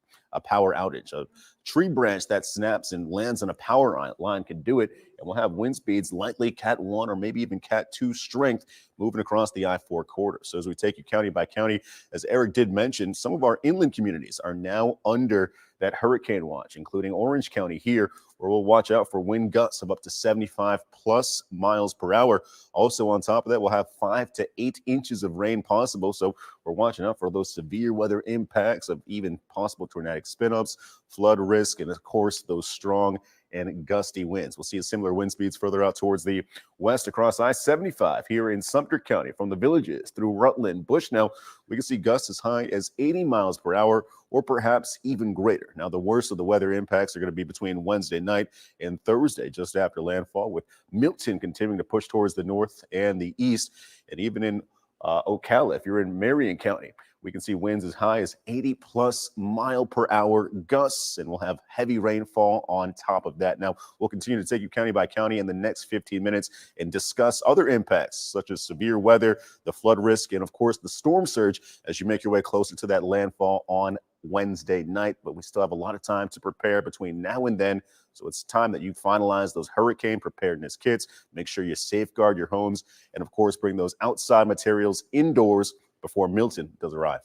A tree branch that snaps and lands on a power line can do it, and we'll have wind speeds likely Cat 1 or maybe even Cat 2 strength moving across the I-4 corridor. So as we take you county by county, as Eric did mention, some of our inland communities are now under that hurricane watch, including Orange County here, where we'll watch out for wind gusts of up to 75 plus miles per hour. Also on top of that, we'll have 5 to 8 inches of rain possible. So we're watching out for those severe weather impacts of even possible tornadic spin-ups, flood risk, and of course, those strong and gusty winds. We'll see similar wind speeds further out towards the west across I-75 here in Sumter County from the Villages through Rutland, Bushnell. We can see gusts as high as 80 miles per hour or perhaps even greater. Now, the worst of the weather impacts are going to be between Wednesday night and Thursday, just after landfall, with Milton continuing to push towards the north and the east, and even in Ocala, if you're in Marion County, we can see winds as high as 80+ mile-per-hour gusts, and we'll have heavy rainfall on top of that. Now, we'll continue to take you county by county in the next 15 minutes and discuss other impacts, such as severe weather, the flood risk, and of course, the storm surge as you make your way closer to that landfall on Wednesday night. But we still have a lot of time to prepare between now and then. So it's time that you finalize those hurricane preparedness kits. Make sure you safeguard your homes and, of course, bring those outside materials indoors before Milton does arrive.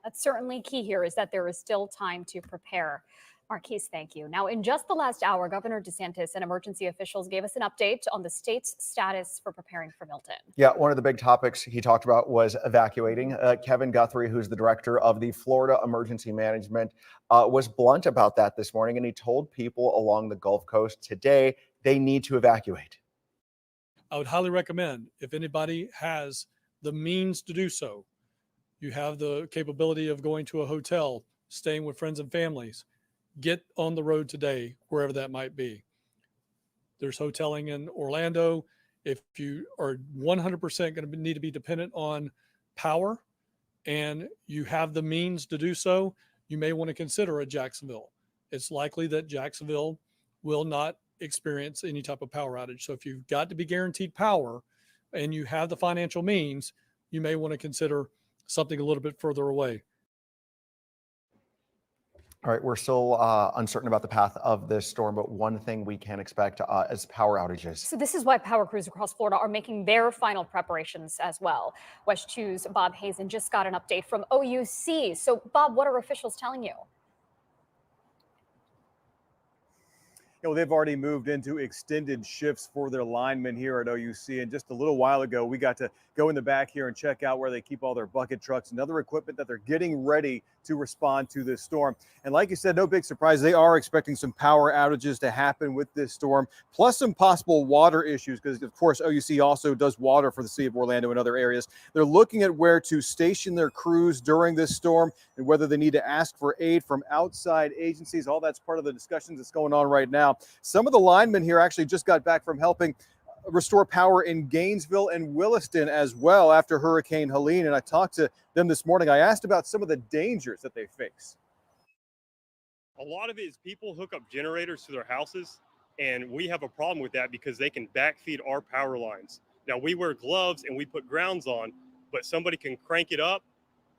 That's certainly key here, is that there is still time to prepare. Marquise, thank you. Now, in just the last hour, Governor DeSantis and emergency officials gave us an update on the state's status for preparing for Milton. Yeah, one of the big topics he talked about was evacuating. Kevin Guthrie, who's the director of the Florida Emergency Management, was blunt about that this morning, and he told people along the Gulf Coast today they need to evacuate. I would highly recommend, if anybody has the means to do so, you have the capability of going to a hotel, staying with friends and families, get on the road today, wherever that might be. There's hoteling in Orlando. If you are 100% going to need to be dependent on power and you have the means to do so, you may want to consider a Jacksonville. It's likely that Jacksonville will not experience any type of power outage. So if you've got to be guaranteed power and you have the financial means, you may want to consider something a little bit further away. All right, we're still uncertain about the path of this storm, but one thing we can expect is power outages. So this is why power crews across Florida are making their final preparations as well. West 2's Bob Hazen just got an update from OUC. So Bob, what are officials telling you? Well, they've already moved into extended shifts for their linemen here at OUC. And just a little while ago, we got to go in the back here and check out where they keep all their bucket trucks and other equipment that they're getting ready to respond to this storm. And like you said, no big surprise, they are expecting some power outages to happen with this storm, plus some possible water issues, because of course OUC also does water for the city of Orlando and other areas. They're looking at where to station their crews during this storm and whether they need to ask for aid from outside agencies. All that's part of the discussions that's going on right now. Some of the linemen here actually just got back from helping restore power in Gainesville and Williston as well after Hurricane Helene. And I talked to them this morning. I asked about some of the dangers that they face. A lot of it is people hook up generators to their houses, and we have a problem with that because they can backfeed our power lines. Now, we wear gloves and we put grounds on, but somebody can crank it up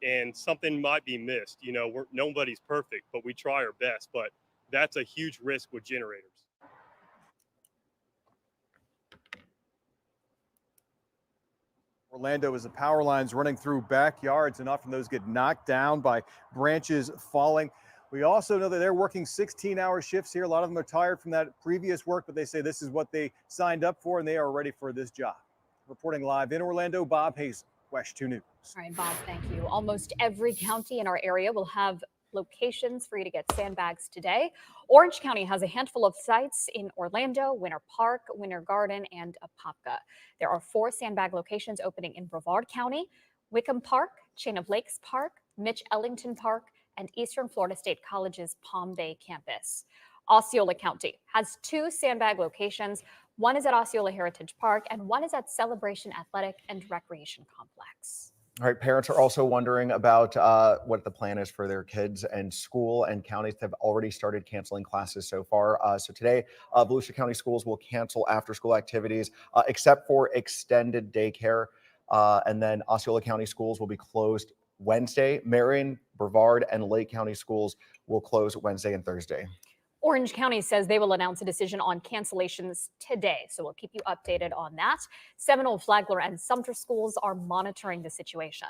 and something might be missed. You know, nobody's perfect, but we try our best. But that's a huge risk with generators. Orlando is the power lines running through backyards, and often those get knocked down by branches falling. We also know that they're working 16-hour shifts here. A lot of them are tired from that previous work, but they say this is what they signed up for, and they are ready for this job. Reporting live in Orlando, Bob Hazen, West 2 News. All right, Bob, thank you. Almost every county in our area will have locations for you to get sandbags today. Orange County has a handful of sites in Orlando, Winter Park, Winter Garden, and Apopka. There are 4 sandbag locations opening in Brevard County, Wickham Park, Chain of Lakes Park, Mitch Ellington Park, and Eastern Florida State College's Palm Bay campus. Osceola County has 2 sandbag locations. One is at Osceola Heritage Park, and one is at Celebration Athletic and Recreation Complex. All right, parents are also wondering about what the plan is for their kids, and school and counties have already started canceling classes so far. So today, Volusia County schools will cancel after-school activities except for extended daycare. And then Osceola County schools will be closed Wednesday. Marion, Brevard, and Lake County schools will close Wednesday and Thursday. Orange County says they will announce a decision on cancellations today, so we'll keep you updated on that. Seminole, Flagler, and Sumter schools are monitoring the situation.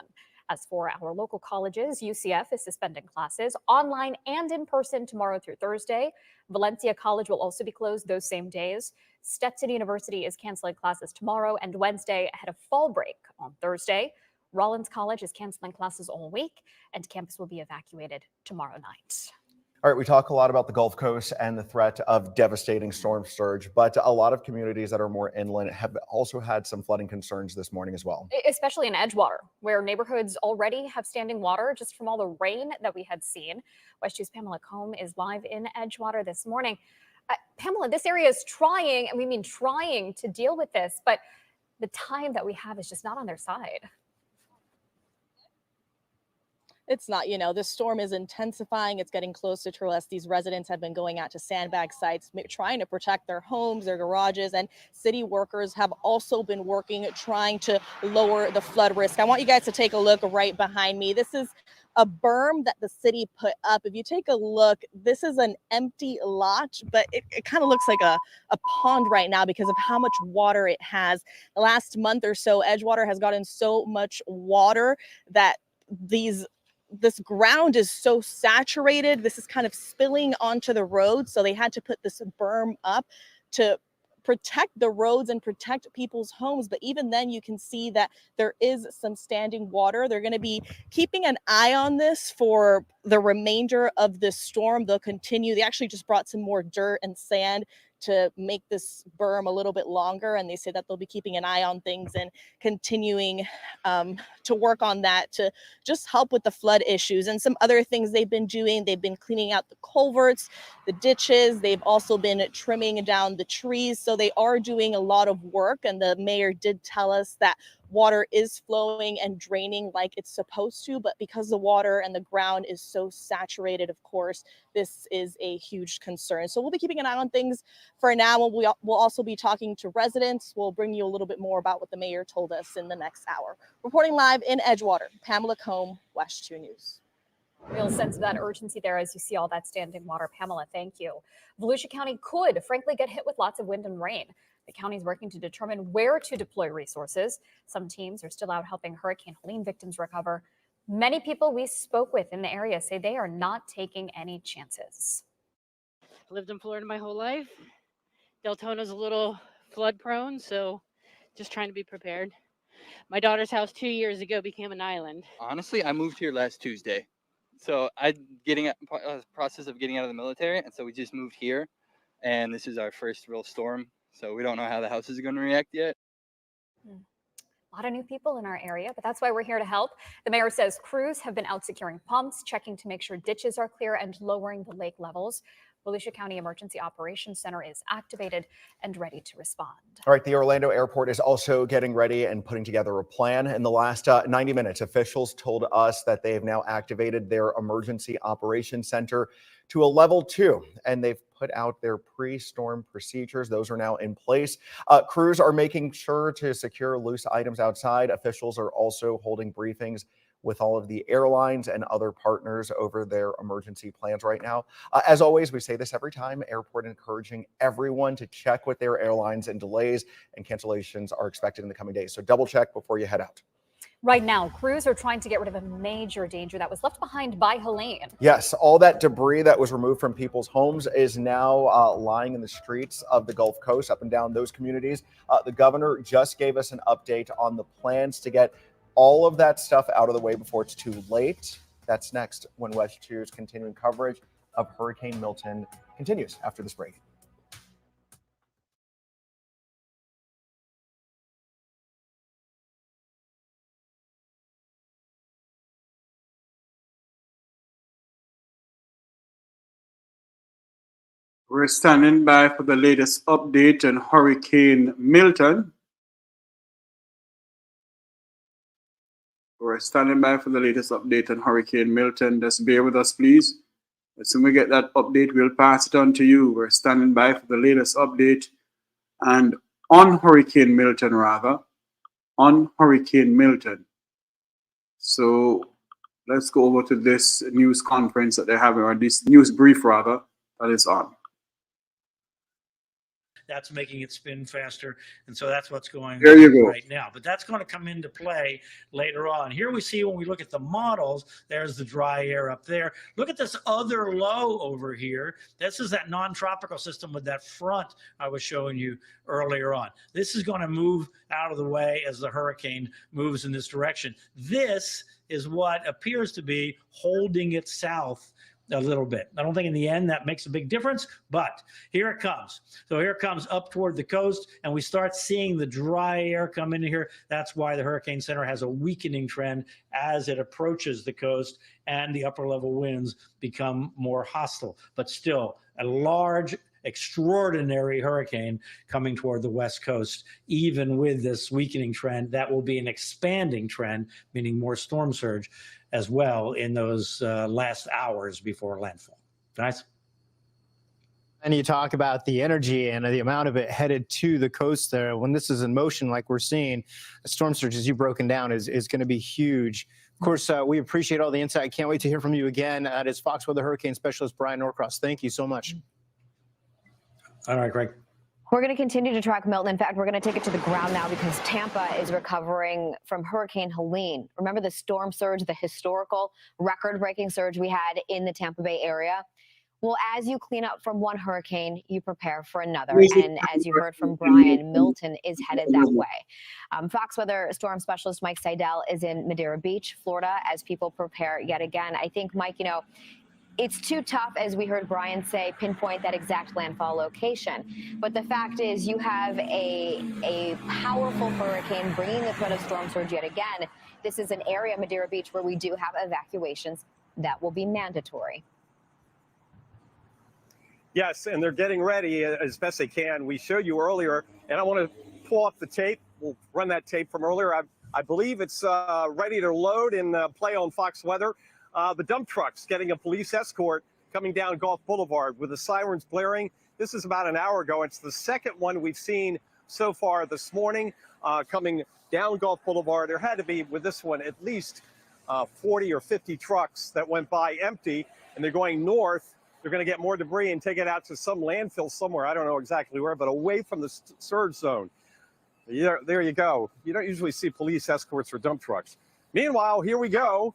As for our local colleges, UCF is suspending classes online and in person tomorrow through Thursday. Valencia College will also be closed those same days. Stetson University is canceling classes tomorrow and Wednesday ahead of fall break on Thursday. Rollins College is canceling classes all week, and campus will be evacuated tomorrow night. All right, we talk a lot about the Gulf Coast and the threat of devastating storm surge, but a lot of communities that are more inland have also had some flooding concerns this morning as well. Especially in Edgewater, where neighborhoods already have standing water just from all the rain that we had seen. West 2's Pamela Combe is live in Edgewater this morning. Pamela, this area is trying, and we mean trying, to deal with this, but the time that we have is just not on their side. It's not, this storm is intensifying. It's getting closer to us. These residents have been going out to sandbag sites, trying to protect their homes, their garages, and city workers have also been working, trying to lower the flood risk. I want you guys to take a look right behind me. This is a berm that the city put up. If you take a look, this is an empty lot, but it kind of looks like a pond right now because of how much water it has. The last month or so, Edgewater has gotten so much water that this ground is so saturated. This is kind of spilling onto the road. So they had to put this berm up to protect the roads and protect people's homes. But even then, you can see that there is some standing water. They're going to be keeping an eye on this for the remainder of this storm. They'll continue. They actually just brought some more dirt and sand to make this berm a little bit longer. And they say that they'll be keeping an eye on things and continuing to work on that to just help with the flood issues. And some other things they've been doing, they've been cleaning out the culverts, the ditches. They've also been trimming down the trees. So they are doing a lot of work. And the mayor did tell us that water is flowing and draining like it's supposed to, but because the water and the ground is so saturated, of course, this is a huge concern. So we'll be keeping an eye on things for now. We'll also be talking to residents. We'll bring you a little bit more about what the mayor told us in the next hour. Reporting live in Edgewater, Pamela Combe, West 2 News. Real sense of that urgency there as you see all that standing water. Pamela, thank you. Volusia County could frankly get hit with lots of wind and rain. The county is working to determine where to deploy resources. Some teams are still out helping Hurricane Helene victims recover. Many people we spoke with in the area say they are not taking any chances. Lived in Florida my whole life. Deltona's a little flood prone, so just trying to be prepared. My daughter's house 2 years ago became an island. Honestly, I moved here last Tuesday. So process of getting out of the military, and so we just moved here, and this is our first real storm. So we don't know how the house is going to react yet. A lot of new people in our area, but that's why we're here to help. The mayor says crews have been out securing pumps, checking to make sure ditches are clear, and lowering the lake levels. Volusia County Emergency Operations Center is activated and ready to respond. All right, the Orlando airport is also getting ready and putting together a plan. In the last 90 minutes, officials told us that they have now activated their Emergency Operations Center to a level 2, and they've put out their pre-storm procedures. Those are now in place. Crews are making sure to secure loose items outside. Officials are also holding briefings with all of the airlines and other partners over their emergency plans right now. As always, we say this every time, airport encouraging everyone to check with their airlines, and delays and cancellations are expected in the coming days. So double check before you head out. Right now, crews are trying to get rid of a major danger that was left behind by Helene. Yes, all that debris that was removed from people's homes is now lying in the streets of the Gulf Coast, up and down those communities. The governor just gave us an update on the plans to get all of that stuff out of the way before it's too late. That's next when West 2's continuing coverage of Hurricane Milton continues after this break. We're standing by for the latest update on Hurricane Milton. We're standing by for the latest update on Hurricane Milton. Just bear with us, please. As soon as we get that update, we'll pass it on to you. We're standing by for the latest update and on Hurricane Milton, on Hurricane Milton. So let's go over to this news conference that they're having, or this news brief, that is on. That's making it spin faster. And so that's what's going There you go. on right now. But that's going to come into play later on. Here we see when we look at the models, there's the dry air up there. Look at this other low over here. This is that non-tropical system with that front I was showing you earlier on. This is going to move out of the way as the hurricane moves in this direction. This is what appears to be holding it south a little bit. I don't think in the end that makes a big difference, but here it comes. So here it comes up toward the coast, and we start seeing the dry air come in here. That's why the Hurricane Center has a weakening trend as it approaches the coast and the upper level winds become more hostile. But still, a large, extraordinary hurricane coming toward the west coast. Even with this weakening trend, that will be an expanding trend, meaning more storm surge as well in those last hours before landfall. Guys? And you talk about the energy and the amount of it headed to the coast there. When this is in motion, like we're seeing, the storm surge, as you've broken down, is going to be huge. Of course, we appreciate all the insight. Can't wait to hear from you again. That is Fox Weather Hurricane Specialist Brian Norcross. Thank you so much. All right, Greg. We're going to continue to track Milton. In fact, we're going to take it to the ground now because Tampa is recovering from Hurricane Helene. Remember the storm surge, the historical record-breaking surge we had in the Tampa Bay area? Well, as you clean up from one hurricane, you prepare for another. And as you heard from Brian, Milton is headed that way. Fox Weather Storm Specialist Mike Seidel is in Madeira Beach, Florida, as people prepare yet again. I think, Mike, you know, it's too tough, as we heard Brian say, pinpoint that exact landfall location. But the fact is you have a powerful hurricane bringing the threat of storm surge yet again. This is an area, Madeira Beach, where we do have evacuations that will be mandatory. Yes, and they're getting ready as best they can. We showed you earlier, and I want to pull up the tape. We'll run that tape from earlier. I believe it's ready to load and play on Fox Weather. The dump truck's getting a police escort coming down Gulf Boulevard with the sirens blaring. This is about an hour ago. It's the second one we've seen so far this morning coming down Gulf Boulevard. There had to be, with this one, at least 40 or 50 trucks that went by empty, and they're going north. They're going to get more debris and take it out to some landfill somewhere. I don't know exactly where, but away from the surge zone. There you go. You don't usually see police escorts or dump trucks. Meanwhile, here we go.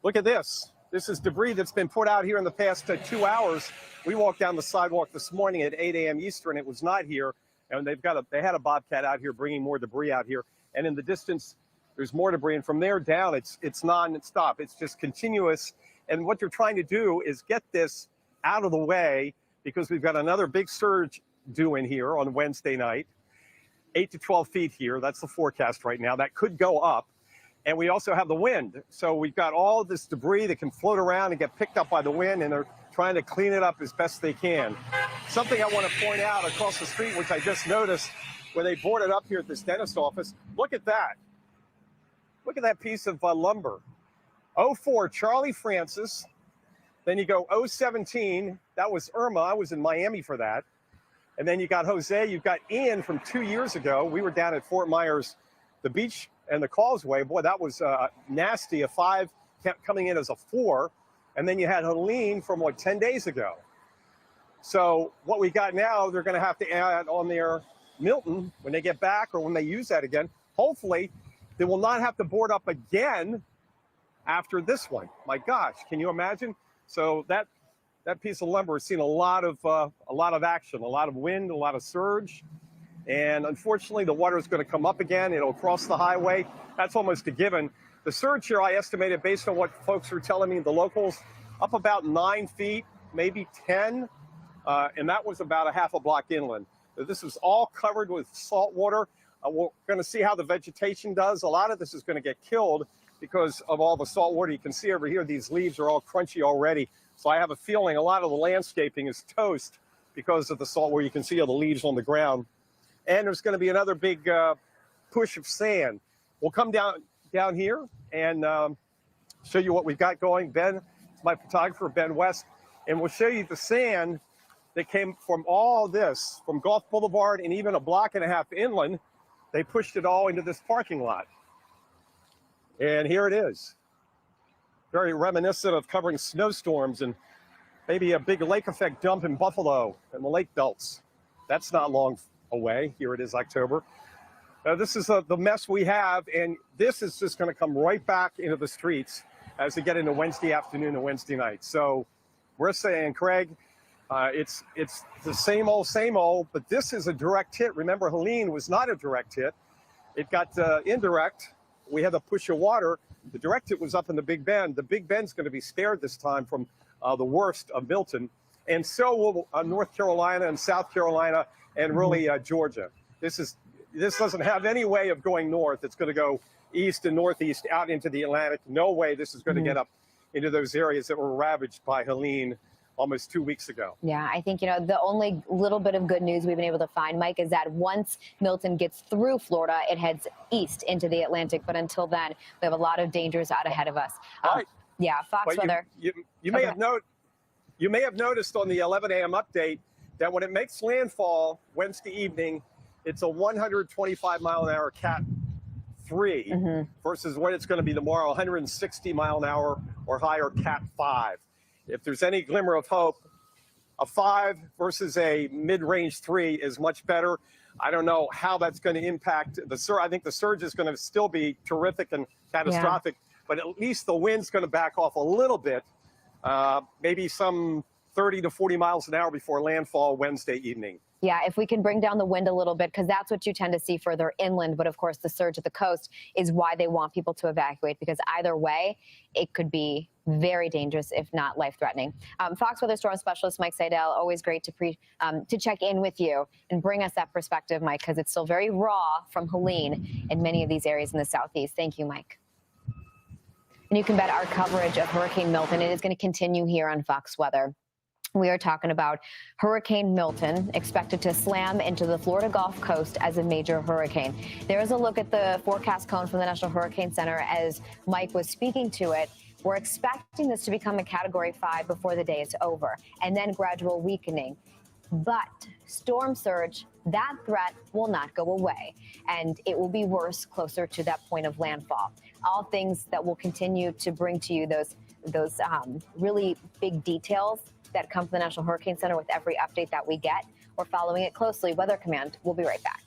Look at this. This is debris that's been put out here in the past 2 hours. We walked down the sidewalk this morning at 8 a.m. Eastern. It was not here, and they had a bobcat out here bringing more debris out here. And in the distance, there's more debris. And from there down, it's non-stop. It's just continuous. And what they're trying to do is get this out of the way because we've got another big surge due in here on Wednesday night, 8 to 12 feet here. That's the forecast right now. That could go up. And we also have the wind. So we've got all this debris that can float around and get picked up by the wind, and they're trying to clean it up as best they can. Something I want to point out across the street, which I just noticed where they boarded up here at this dentist office. Look at that. Look at that piece of lumber. 04, Charlie Francis. Then you go 017, that was Irma. I was in Miami for that. And then you got Jose, you've got Ian from 2 years ago. We were down at Fort Myers, the beach and the causeway. Boy, that was nasty. A 5 kept coming in as a 4. And then you had Helene from, 10 days ago. So what we got now, they're going to have to add on their Milton when they get back or when they use that again. Hopefully, they will not have to board up again after this one. My gosh, can you imagine? So that piece of lumber has seen a lot of action, a lot of wind, a lot of surge. And unfortunately, the water is going to come up again. It'll cross the highway. That's almost a given. The surge here, I estimated, based on what folks are telling me, the locals, up about 9 feet, maybe 10. And that was about a half a block inland. This is all covered with salt water. We're going to see how the vegetation does. A lot of this is going to get killed because of all the salt water. You can see over here, these leaves are all crunchy already. So I have a feeling a lot of the landscaping is toast because of the salt water. You can see all the leaves on the ground. And there's going to be another big push of sand. We'll come down here and show you what we've got going. Ben, my photographer, Ben West, and we'll show you the sand that came from all this, from Gulf Boulevard and even a block and a half inland. They pushed it all into this parking lot. And here it is. Very reminiscent of covering snowstorms and maybe a big lake effect dump in Buffalo and the lake belts. That's not long away. Here it is, October. This is the mess we have, and this is just going to come right back into the streets as we get into Wednesday afternoon and Wednesday night. So we're saying, Craig, it's the same old, but this is a direct hit. Remember, Helene was not a direct hit. It got indirect. We had a push of water. The direct hit was up in the Big Bend. The Big Bend's going to be spared this time from the worst of Milton, and so will North Carolina and South Carolina and really Georgia. This doesn't have any way of going north. It's going to go east and northeast out into the Atlantic. No way this is going to get up into those areas that were ravaged by Helene almost 2 weeks ago. Yeah, I think, the only little bit of good news we've been able to find, Mike, is that once Milton gets through Florida, it heads east into the Atlantic. But until then, we have a lot of dangers out ahead of us. Right. Yeah, Fox But weather. You may have noticed on the 11 a.m. update that when it makes landfall Wednesday evening, it's a 125-mile-an-hour Cat 3 versus what it's going to be tomorrow, 160-mile-an-hour or higher Cat 5. If there's any glimmer of hope, a 5 versus a mid-range 3 is much better. I don't know how that's going to impact the surge. I think the surge is going to still be terrific and catastrophic, but at least the wind's going to back off a little bit, maybe some 30 to 40 miles an hour before landfall Wednesday evening. Yeah, if we can bring down the wind a little bit, because that's what you tend to see further inland. But of course, the surge at the coast is why they want people to evacuate, because either way, it could be very dangerous, if not life-threatening. Fox Weather Storm Specialist Mike Seidel, always great to check in with you and bring us that perspective, Mike, because it's still very raw from Helene in many of these areas in the southeast. Thank you, Mike. And you can bet our coverage of Hurricane Milton, it is going to continue here on Fox Weather. We are talking about Hurricane Milton, expected to slam into the Florida Gulf Coast as a major hurricane. There's a look at the forecast cone from the National Hurricane Center as Mike was speaking to it. We're expecting this to become a Category 5 before the day is over, and then gradual weakening. But storm surge, that threat will not go away, and it will be worse closer to that point of landfall. All things that will continue to bring to you those really big details that come from the National Hurricane Center with every update that we get. We're following it closely. Weather Command, we'll be right back.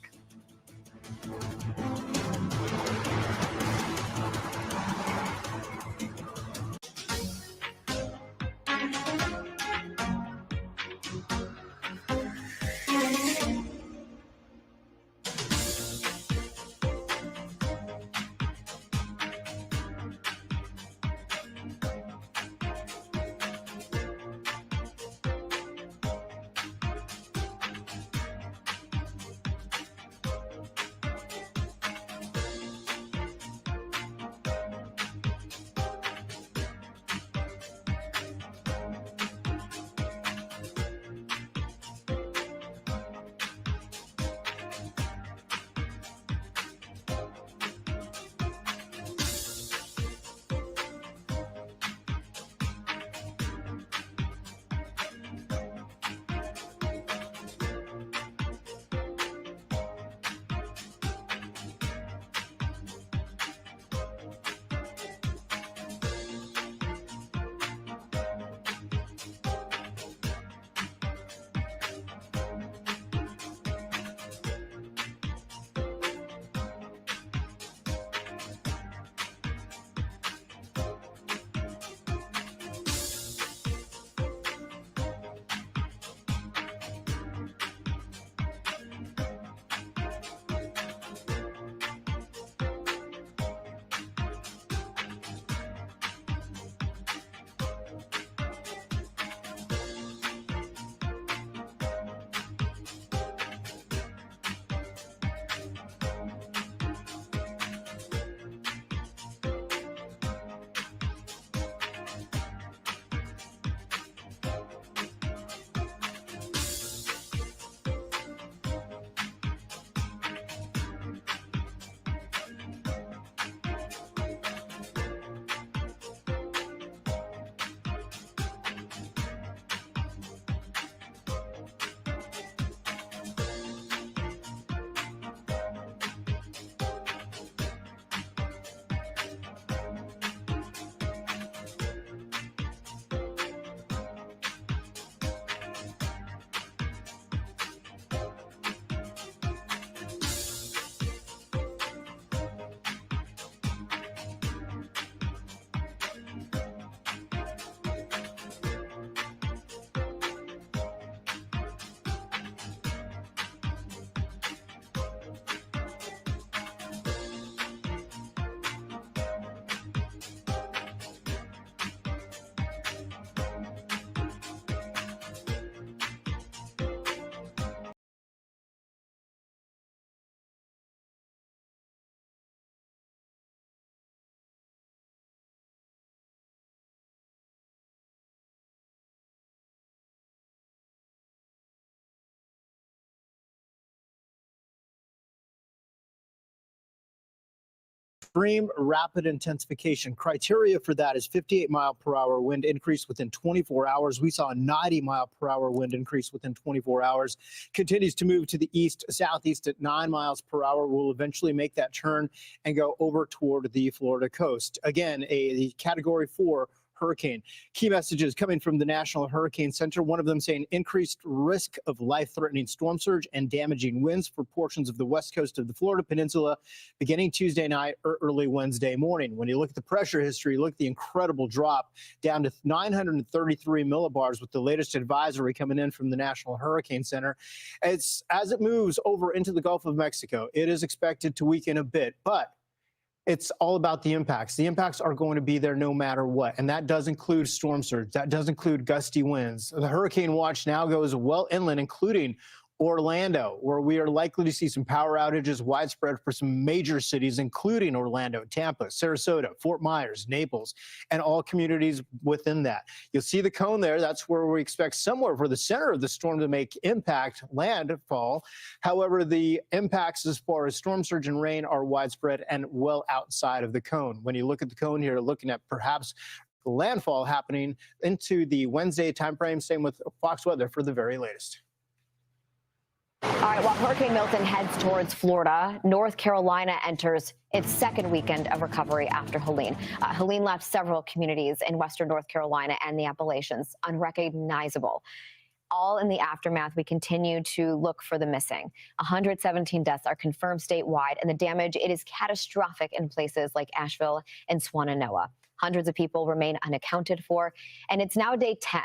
extreme rapid intensification. Criteria for that is 58-mile-per-hour wind increase within 24 hours. We saw a 90-mile-per-hour wind increase within 24 hours. Continues to move to the east-southeast at 9 miles per hour. Will eventually make that turn and go over toward the Florida coast. Again, a Category 4 hurricane. Key messages coming from the National Hurricane Center. One of them saying increased risk of life-threatening storm surge and damaging winds for portions of the west coast of the Florida Peninsula beginning Tuesday night or early Wednesday morning. When you look at the pressure history, look at the incredible drop down to 933 millibars with the latest advisory coming in from the National Hurricane Center. As it moves over into the Gulf of Mexico, it is expected to weaken a bit, but it's all about the impacts. The impacts are going to be there no matter what, and that does include storm surge. That does include gusty winds. The hurricane watch now goes well inland, including Orlando, where we are likely to see some power outages widespread for some major cities, including Orlando, Tampa, Sarasota, Fort Myers, Naples, and all communities within that. You'll see the cone there. That's where we expect somewhere for the center of the storm to make impact landfall. However, the impacts as far as storm surge and rain are widespread and well outside of the cone. When you look at the cone here, looking at perhaps landfall happening into the Wednesday timeframe. Same with Fox Weather for the very latest. All right, while Hurricane Milton heads towards Florida, North Carolina enters its second weekend of recovery after Helene. Helene left several communities in western North Carolina and the Appalachians unrecognizable. All in the aftermath, we continue to look for the missing. 117 deaths are confirmed statewide, and the damage, it is catastrophic in places like Asheville and Swannanoa. Hundreds of people remain unaccounted for, and it's now day 10.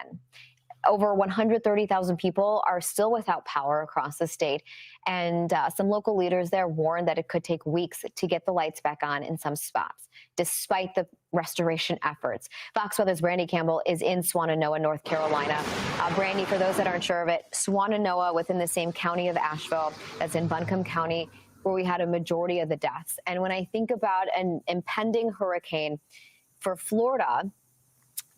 Over 130,000 people are still without power across the state, and some local leaders there warned that it could take weeks to get the lights back on in some spots, despite the restoration efforts. Fox Weather's Brandy Campbell is in Swannanoa, North Carolina. Brandy, for those that aren't sure of it, Swannanoa within the same county of Asheville, that's in Buncombe County, where we had a majority of the deaths. And when I think about an impending hurricane for Florida,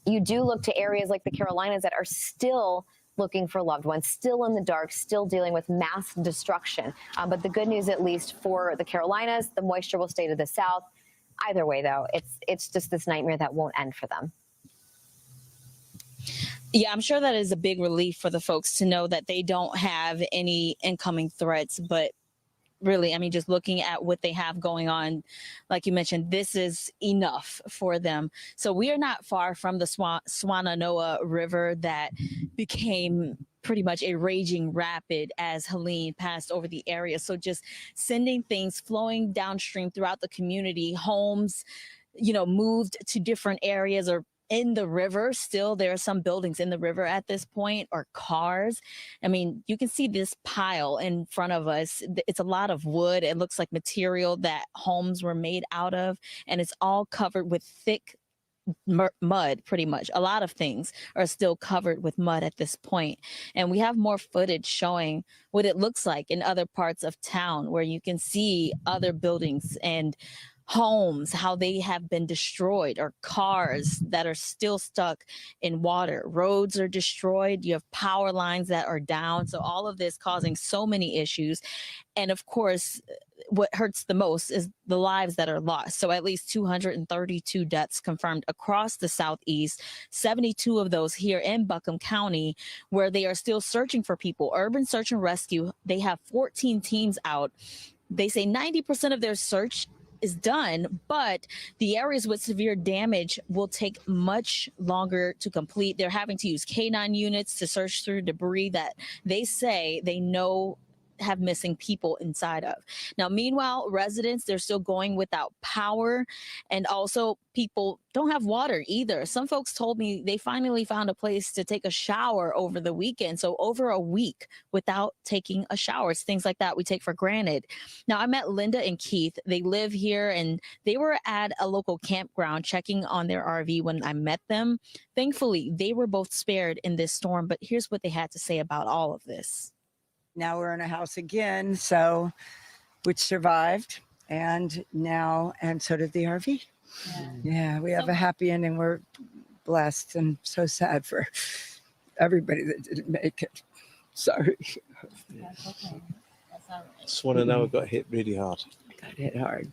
you do look to areas like the Carolinas that are still looking for loved ones, still in the dark, still dealing with mass destruction. But the good news, at least for the Carolinas, the moisture will stay to the south. Either way, though, it's just this nightmare that won't end for them. Yeah, I'm sure that is a big relief for the folks to know that they don't have any incoming threats, but really, I mean, just looking at what they have going on, like you mentioned, this is enough for them. So we are not far from the Swannanoa River that became pretty much a raging rapid as Helene passed over the area. So just sending things flowing downstream throughout the community, homes, moved to different areas or in the river. Still, there are some buildings in the river at this point, or cars. I mean, you can see this pile in front of us. It's a lot of wood. It looks like material that homes were made out of, and it's all covered with thick mud, pretty much. A lot of things are still covered with mud at this point. And we have more footage showing what it looks like in other parts of town, where you can see other buildings and homes, how they have been destroyed, or cars that are still stuck in water. Roads are destroyed. You have power lines that are down. So all of this causing so many issues. And of course, what hurts the most is the lives that are lost. So at least 232 deaths confirmed across the Southeast, 72 of those here in Buncombe County, where they are still searching for people. Urban Search and Rescue, they have 14 teams out. They say 90% of their search is done, but the areas with severe damage will take much longer to complete. They're having to use K9 units to search through debris that they say they know have missing people inside of. Now, meanwhile, residents, they're still going without power, and also people don't have water either. Some folks told me they finally found a place to take a shower over the weekend. So over a week without taking a shower. It's things like that we take for granted. Now, I met Linda and Keith. They live here, and they were at a local campground checking on their RV when I met them. Thankfully, they were both spared in this storm, but here's what they had to say about all of this. Now we're in a house again, which survived, and so did the RV. Yeah, we have a happy ending. We're blessed, and so sad for everybody that didn't make it. Sorry. Swannanoa got hit really hard. Got hit hard.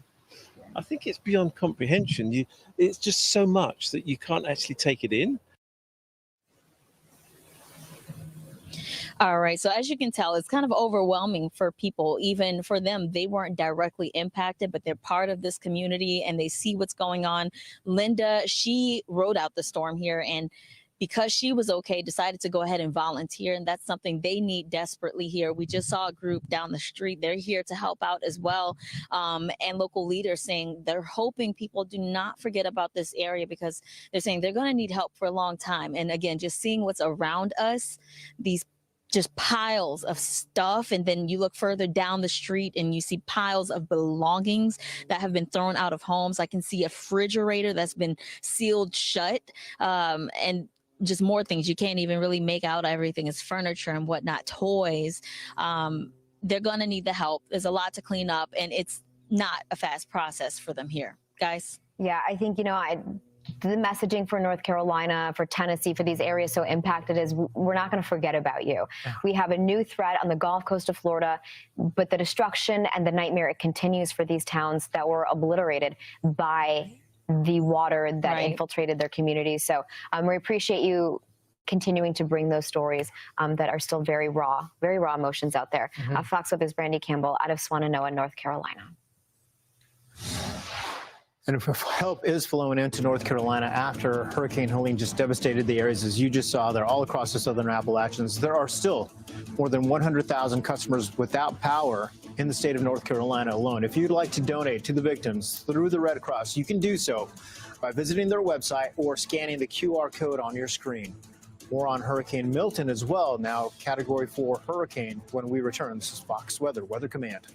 I think it's beyond comprehension. It's just so much that you can't actually take it in. All right. So as you can tell, it's kind of overwhelming for people. Even for them, they weren't directly impacted, but they're part of this community and they see what's going on. Linda, she rode out the storm here, and because she was okay, decided to go ahead and volunteer. And that's something they need desperately here. We just saw a group down the street. They're here to help out as well. And local leaders saying they're hoping people do not forget about this area, because they're saying they're going to need help for a long time. And again, just seeing what's around us, these just piles of stuff, and then you look further down the street and you see piles of belongings that have been thrown out of homes. I can see a refrigerator that's been sealed shut, and just more things. You can't even really make out everything. It's furniture and whatnot, toys. They're gonna need the help. There's a lot to clean up, and it's not a fast process for them here, guys. Yeah, I think, the messaging for North Carolina, for Tennessee, for these areas so impacted is we're not going to forget about you. We have a new threat on the Gulf Coast of Florida, but the destruction and the nightmare, it continues for these towns that were obliterated by the water that infiltrated their communities. So we appreciate you continuing to bring those stories that are still very raw emotions out there. Fox 5's Brandy Campbell out of Swannanoa, North Carolina. And if help is flowing into North Carolina after Hurricane Helene just devastated the areas, as you just saw there, all across the southern Appalachians, there are still more than 100,000 customers without power in the state of North Carolina alone. If you'd like to donate to the victims through the Red Cross, you can do so by visiting their website or scanning the QR code on your screen. More on Hurricane Milton as well, now Category 4 hurricane, when we return. This is Fox Weather Command.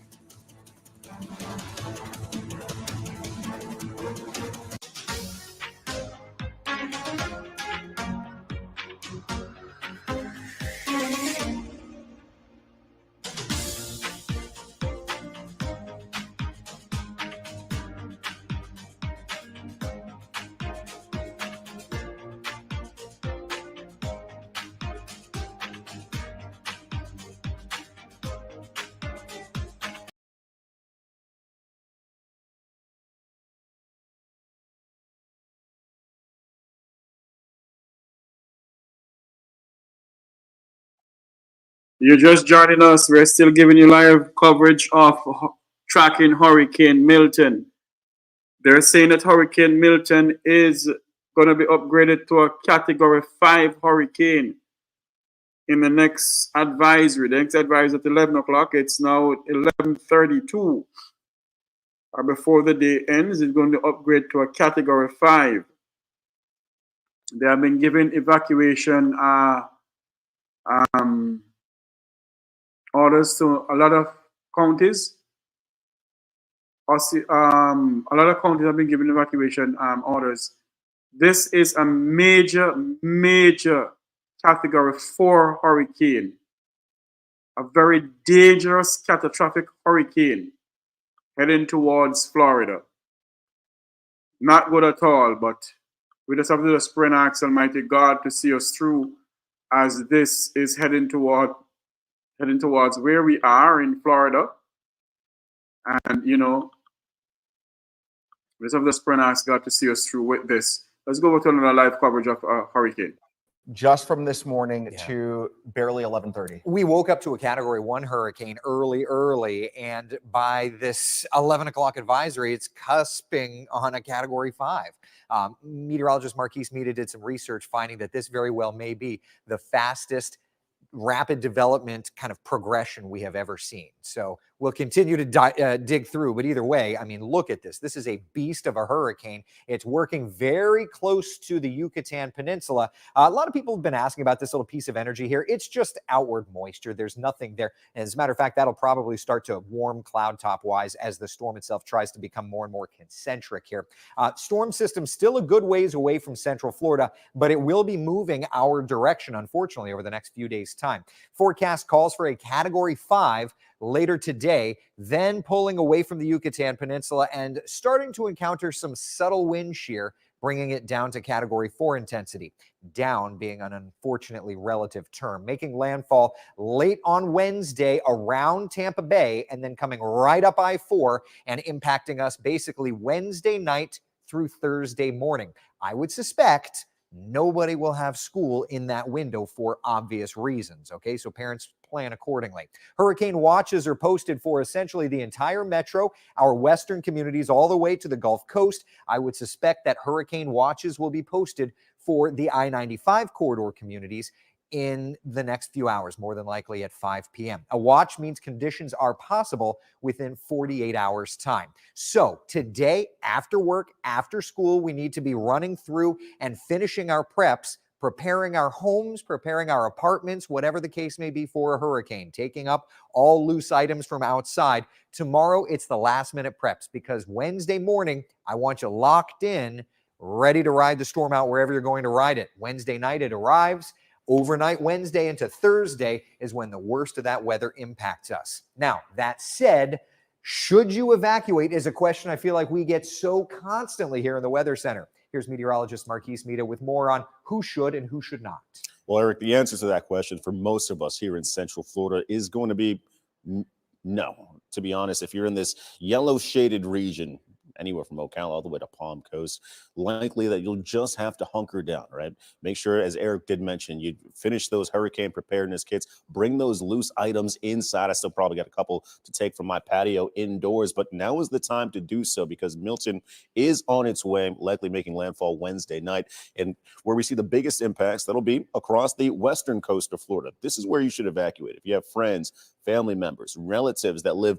You're just joining us. We're still giving you live coverage of tracking Hurricane Milton. They're saying that Hurricane Milton is going to be upgraded to a Category 5 hurricane in the next advisory. The next advisory at 11 o'clock. It's now 11:32. Or before the day ends, it's going to upgrade to a Category 5. They have been given evacuation orders to a lot of counties. A lot of counties have been given evacuation orders. This is a major Category 4 hurricane, a very dangerous catastrophic hurricane heading towards Florida. Not good at all, but we just have to just pray and ask Almighty God to see us through as this is heading towards where we are in Florida. And, we just have to pray and ask God to see us through with this. Let's go over to another live coverage of hurricane. Just from this morning to barely 11:30. We woke up to a Category 1 hurricane early, and by this 11 o'clock advisory, it's cusping on a Category 5. Meteorologist Marquise Meada did some research finding that this very well may be the fastest rapid development kind of progression we have ever seen. So we'll continue to dig through, but either way, I mean, look at this. This is a beast of a hurricane. It's working very close to the Yucatan Peninsula. A lot of people have been asking about this little piece of energy here. It's just outward moisture. There's nothing there. And as a matter of fact, that'll probably start to warm cloud top wise as the storm itself tries to become more and more concentric here. Storm system still a good ways away from central Florida, but it will be moving our direction, unfortunately, over the next few days' time. Forecast calls for a Category 5 later today, then pulling away from the Yucatan Peninsula and starting to encounter some subtle wind shear bringing it down to Category 4 intensity. Down being an unfortunately relative term, making landfall late on Wednesday around Tampa Bay and then coming right up I-4 and impacting us basically Wednesday night through Thursday morning. I would suspect nobody will have school in that window for obvious reasons, okay? So parents plan accordingly. Hurricane watches are posted for essentially the entire metro, our western communities, all the way to the Gulf Coast. I would suspect that hurricane watches will be posted for the I-95 corridor communities in the next few hours, more than likely at 5 p.m. A watch means conditions are possible within 48 hours time. So today, after work, after school, we need to be running through and finishing our preps, preparing our homes, preparing our apartments, whatever the case may be for a hurricane, taking up all loose items from outside. Tomorrow, it's the last minute preps because Wednesday morning, I want you locked in, ready to ride the storm out wherever you're going to ride it. Wednesday night, it arrives. Overnight Wednesday into Thursday is when the worst of that weather impacts us. Now, that said, should you evacuate is a question I feel like we get so constantly here in the Weather Center. Here's meteorologist Marquise Mita with more on who should and who should not. Well, Eric, the answer to that question for most of us here in Central Florida is going to be no. To be honest, if you're in this yellow shaded region, anywhere from Ocala all the way to Palm Coast, likely that you'll just have to hunker down, right? Make sure, as Eric did mention, you finish those hurricane preparedness kits, bring those loose items inside. I still probably got a couple to take from my patio indoors, but now is the time to do so because Milton is on its way, likely making landfall Wednesday night. And where we see the biggest impacts, that'll be across the western coast of Florida. This is where you should evacuate. If you have friends, family members, relatives that live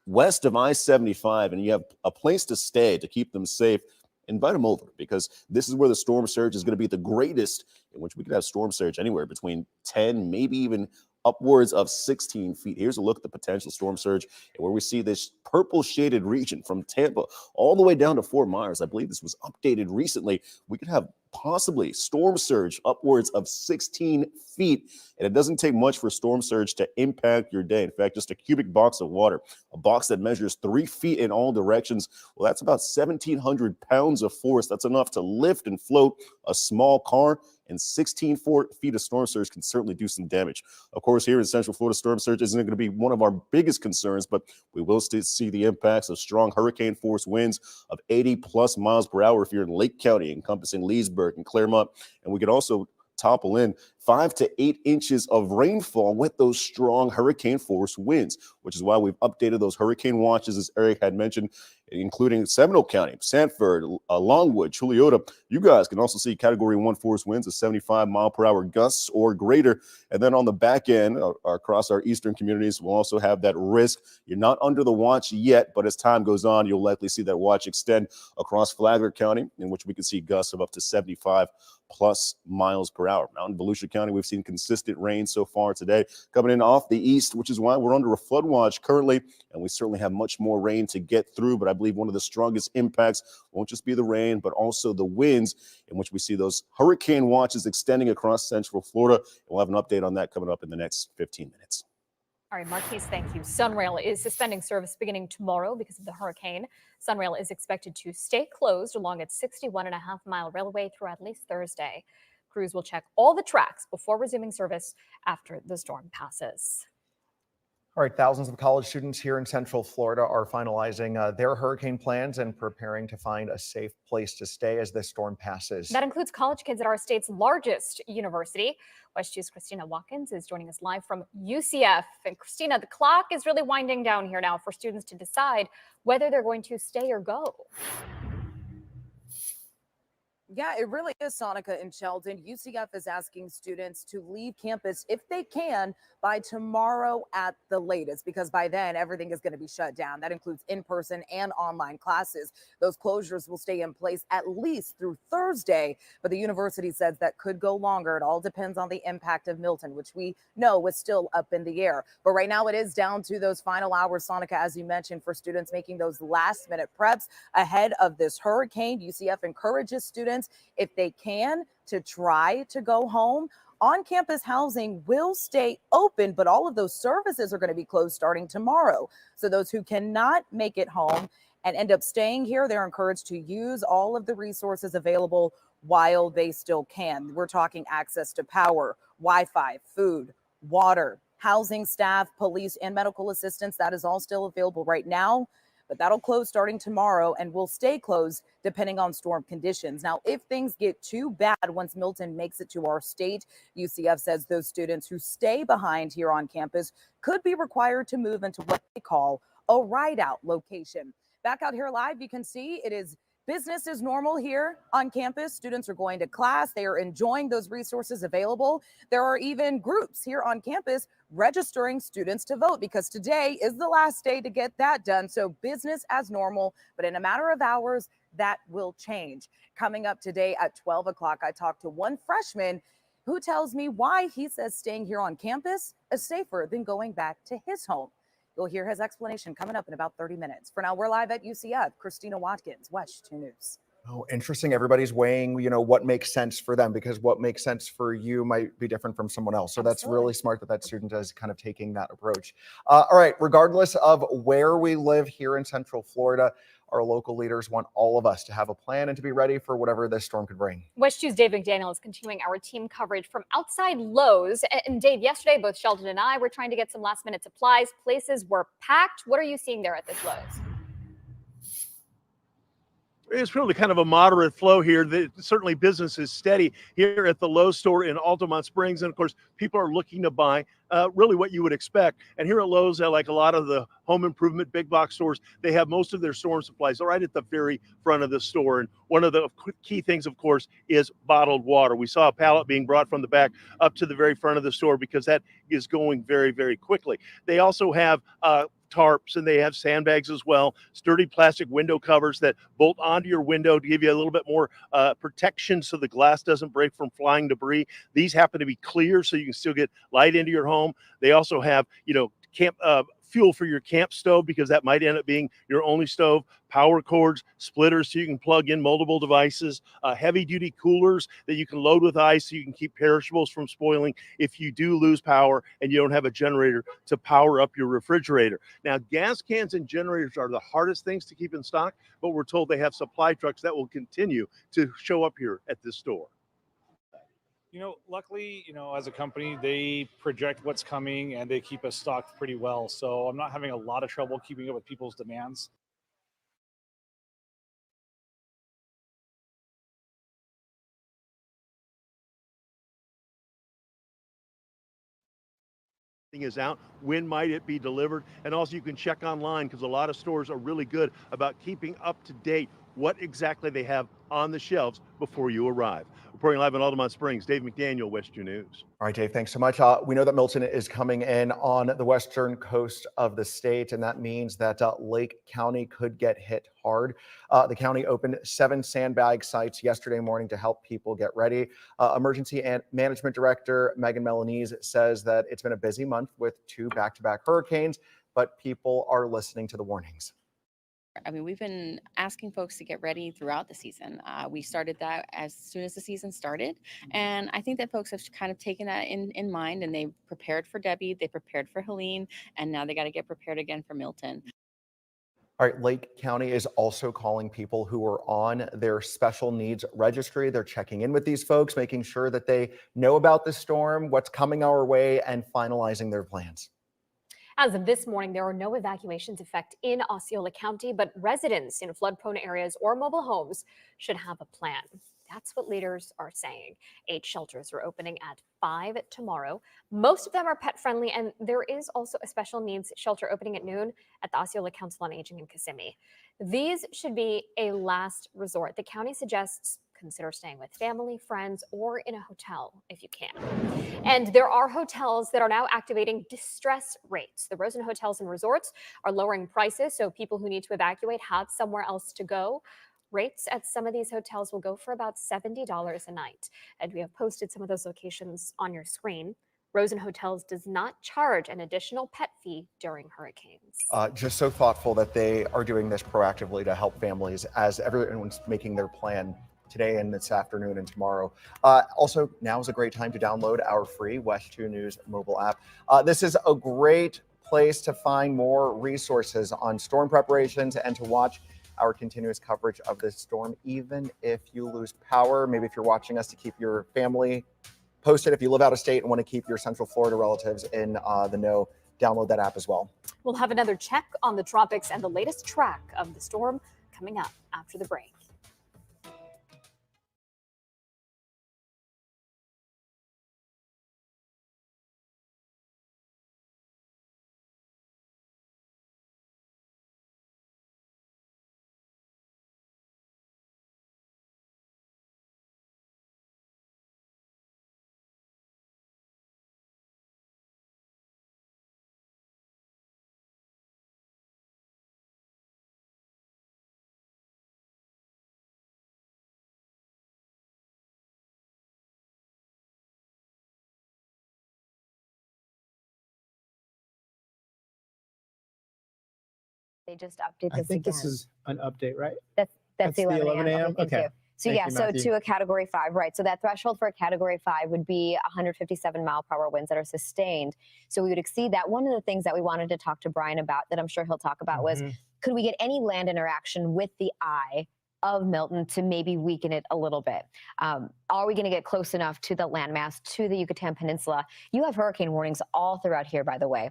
west of I-75 and you have a place to stay to keep them safe, invite them over because this is where the storm surge is going to be the greatest, in which we could have storm surge anywhere between 10, maybe even upwards of 16 feet. Here's a look at the potential storm surge and where we see this purple shaded region from Tampa all the way down to Fort Myers. I believe this was updated recently. We could have possibly storm surge upwards of 16 feet. And it doesn't take much for storm surge to impact your day. In fact, just a cubic box of water, a box that measures 3 feet in all directions. Well, that's about 1,700 pounds of force. That's enough to lift and float a small car, and 16 feet of storm surge can certainly do some damage. Of course, here in Central Florida, storm surge isn't going to be one of our biggest concerns, but we will still see the impacts of strong hurricane force winds of 80 plus miles per hour if you're in Lake County, encompassing Leesburg and Claremont. And we could also topple in 5 to 8 inches of rainfall with those strong hurricane force winds, which is why we've updated those hurricane watches, as Eric had mentioned, including Seminole County, Sanford, Longwood, Chuliota. You guys can also see Category 1 force winds of 75 mile per hour gusts or greater. And then on the back end, across our eastern communities, we'll also have that risk. You're not under the watch yet, but as time goes on, you'll likely see that watch extend across Flagler County, in which we can see gusts of up to 75 plus miles per hour. Mountain Volusia County, we've seen consistent rain so far today coming in off the east, which is why we're under a flood watch currently, and we certainly have much more rain to get through. But I believe one of the strongest impacts won't just be the rain, but also the winds, in which we see those hurricane watches extending across Central Florida. And we'll have an update on that coming up in the next 15 minutes. All right, Marquise, thank you. Sunrail is suspending service beginning tomorrow because of the hurricane. Sunrail is expected to stay closed along its 61.5-mile railway through at least Thursday. Crews will check all the tracks before resuming service after the storm passes. All right, thousands of college students here in Central Florida are finalizing their hurricane plans and preparing to find a safe place to stay as this storm passes. That includes college kids at our state's largest university. West 2's Christina Watkins is joining us live from UCF. And Christina, the clock is really winding down here now for students to decide whether they're going to stay or go. Yeah, it really is, Sonica and Sheldon. UCF is asking students to leave campus if they can by tomorrow at the latest, because by then everything is going to be shut down. That includes in-person and online classes. Those closures will stay in place at least through Thursday, but the university says that could go longer. It all depends on the impact of Milton, which we know is still up in the air. But right now it is down to those final hours, Sonica, as you mentioned, for students making those last-minute preps ahead of this hurricane. UCF encourages students, if they can, to try to go home. On-campus housing will stay open, but all of those services are going to be closed starting tomorrow. So those who cannot make it home and end up staying here, they're encouraged to use all of the resources available while they still can. We're talking access to power, Wi-Fi, food, water, housing, staff, police, and medical assistance. That is all still available right now, but that'll close starting tomorrow and will stay closed depending on storm conditions. Now, if things get too bad once Milton makes it to our state, UCF says those students who stay behind here on campus could be required to move into what they call a ride-out location. Back out here live, you can see it is business as normal here on campus. Students are going to class. They are enjoying those resources available. There are even groups here on campus registering students to vote because today is the last day to get that done. So business as normal, but in a matter of hours, that will change. Coming up today at 12 o'clock, I talked to one freshman who tells me why he says staying here on campus is safer than going back to his home. You'll hear his explanation coming up in about 30 minutes. For now, we're live at UCF. Christina Watkins, WESH 2 News. Oh, interesting. Everybody's weighing, what makes sense for them, because what makes sense for you might be different from someone else. So that's really smart that student is kind of taking that approach. All right. Regardless of where we live here in Central Florida, our local leaders want all of us to have a plan and to be ready for whatever this storm could bring. WESH 2's Dave McDaniel is continuing our team coverage from outside Lowe's. And Dave, yesterday, both Sheldon and I were trying to get some last minute supplies. Places were packed. What are you seeing there at this Lowe's? It's really kind of a moderate flow here. Certainly business is steady here at the Lowe's store in Altamont Springs. And of course, people are looking to buy really what you would expect. And here at Lowe's, like a lot of the home improvement big box stores, they have most of their storm supplies right at the very front of the store. And one of the key things, of course, is bottled water. We saw a pallet being brought from the back up to the very front of the store because that is going very, very quickly. They also have tarps, and they have sandbags as well, sturdy plastic window covers that bolt onto your window to give you a little bit more protection so the glass doesn't break from flying debris. These happen to be clear so you can still get light into your home. They also have, camp fuel for your camp stove because that might end up being your only stove, power cords, splitters so you can plug in multiple devices, heavy duty coolers that you can load with ice so you can keep perishables from spoiling if you do lose power and you don't have a generator to power up your refrigerator. Now, gas cans and generators are the hardest things to keep in stock, but we're told they have supply trucks that will continue to show up here at this store. Luckily, as a company, they project what's coming and they keep us stocked pretty well. So I'm not having a lot of trouble keeping up with people's demands. Is out, when might it be delivered, and also you can check online because a lot of stores are really good about keeping up to date what exactly they have on the shelves before you arrive. Reporting live in Altamont Springs, Dave McDaniel, WESH 2 News. All right, Dave, thanks so much. We know that Milton is coming in on the western coast of the state, and that means that Lake County could get hit hard. The county opened 7 sandbag sites yesterday morning to help people get ready. Emergency and Management Director Megan Melanese says that it's been a busy month with 2 back-to-back hurricanes, but people are listening to the warnings. I mean, we've been asking folks to get ready throughout the season. We started that as soon as the season started. And I think that folks have kind of taken that in mind, and they prepared for Debbie, they prepared for Helene, and now they got to get prepared again for Milton. All right, Lake County is also calling people who are on their special needs registry. They're checking in with these folks, making sure that they know about the storm, what's coming our way, and finalizing their plans. As of this morning, there are no evacuations effect in Osceola County, but residents in flood-prone areas or mobile homes should have a plan. That's what leaders are saying. 8 shelters are opening at 5 tomorrow. Most of them are pet-friendly, and there is also a special needs shelter opening at noon at the Osceola Council on Aging in Kissimmee. These should be a last resort. The county suggests consider staying with family, friends, or in a hotel if you can. And there are hotels that are now activating distress rates. The Rosen Hotels and Resorts are lowering prices so people who need to evacuate have somewhere else to go. Rates at some of these hotels will go for about $70 a night. And we have posted some of those locations on your screen. Rosen Hotels does not charge an additional pet fee during hurricanes. Just so thoughtful that they are doing this proactively to help families as everyone's making their plan today and this afternoon and tomorrow. Also, now is a great time to download our free WESH 2 News mobile app. This is a great place to find more resources on storm preparations and to watch our continuous coverage of this storm, even if you lose power. Maybe if you're watching us to keep your family posted. If you live out of state and want to keep your Central Florida relatives in the know, download that app as well. We'll have another check on the tropics and the latest track of the storm coming up after the break. They just update I this think again. this is an update, right? That's the 11 a.m. Okay. Thank you. So Thank yeah, you, so Matthew. to a category 5, right? So that threshold for a category 5 would be 157 mile per hour winds that are sustained. So we would exceed that. One of the things that we wanted to talk to Brian about, that I'm sure he'll talk about, was could we get any land interaction with the eye of Milton to maybe weaken it a little bit? Are we going to get close enough to the landmass, to the Yucatan Peninsula? You have hurricane warnings all throughout here, by the way.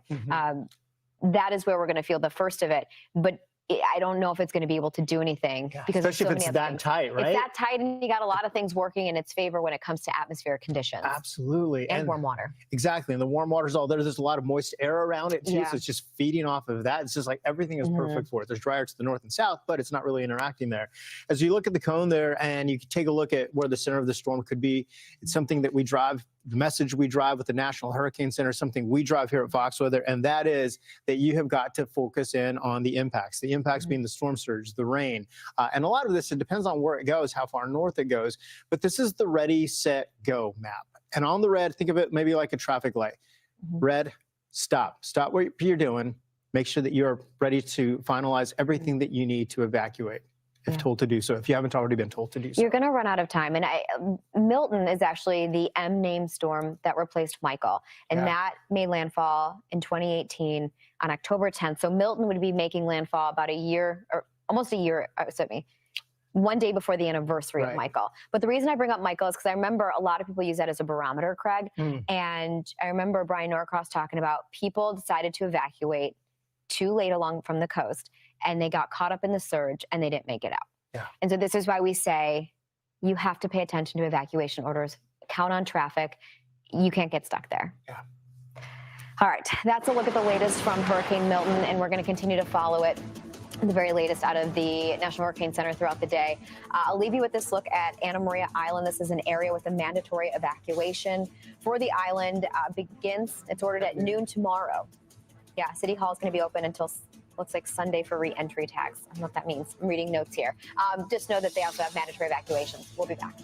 That is where we're going to feel the first of it. But I don't know if it's going to be able to do anything because Especially so if it's many other that things. tight, right? It's that tight, and you got a lot of things working in its favor when it comes to atmospheric conditions. Absolutely. And warm water. Exactly. And the warm water's all there. There's a lot of moist air around it too. Yeah. So it's just feeding off of that. It's just like everything is perfect for it. There's drier to the north and south, but it's not really interacting there. As you look at the cone there and you can take a look at where the center of the storm could be, it's something that we drive, the message we drive with the National Hurricane Center, something we drive here at Fox Weather, and that is that you have got to focus in on the impacts. The impacts being the storm surge, the rain, and a lot of this, it depends on where it goes, how far north it goes, but this is the ready, set, go map. And on the red, think of it maybe like a traffic light. Red, stop. Stop what you're doing. Make sure that you're ready to finalize everything that you need to evacuate if told to do so, if you haven't already been told to do so. You're going to run out of time. And Milton is actually the M-named storm that replaced Michael. And that made landfall in 2018 on October 10th. So Milton would be making landfall about a year, or almost a year, one day before the anniversary of Michael. But the reason I bring up Michael is because I remember a lot of people use that as a barometer, Craig. And I remember Brian Norcross talking about people decided to evacuate too late along from the coast, and they got caught up in the surge and they didn't make it out. And so this is why we say you have to pay attention to evacuation orders, count on traffic. You can't get stuck there. All right, that's a look at the latest from Hurricane Milton, and we're going to continue to follow it, the very latest out of the National Hurricane Center throughout the day. I'll leave you with this look at Anna Maria Island. This is an area with a mandatory evacuation for the island. It's ordered at noon tomorrow. Yeah, City Hall is going to be open until looks like Sunday for re-entry tags. I don't know what that means. I'm reading notes here. Just know that they also have mandatory evacuations. We'll be back.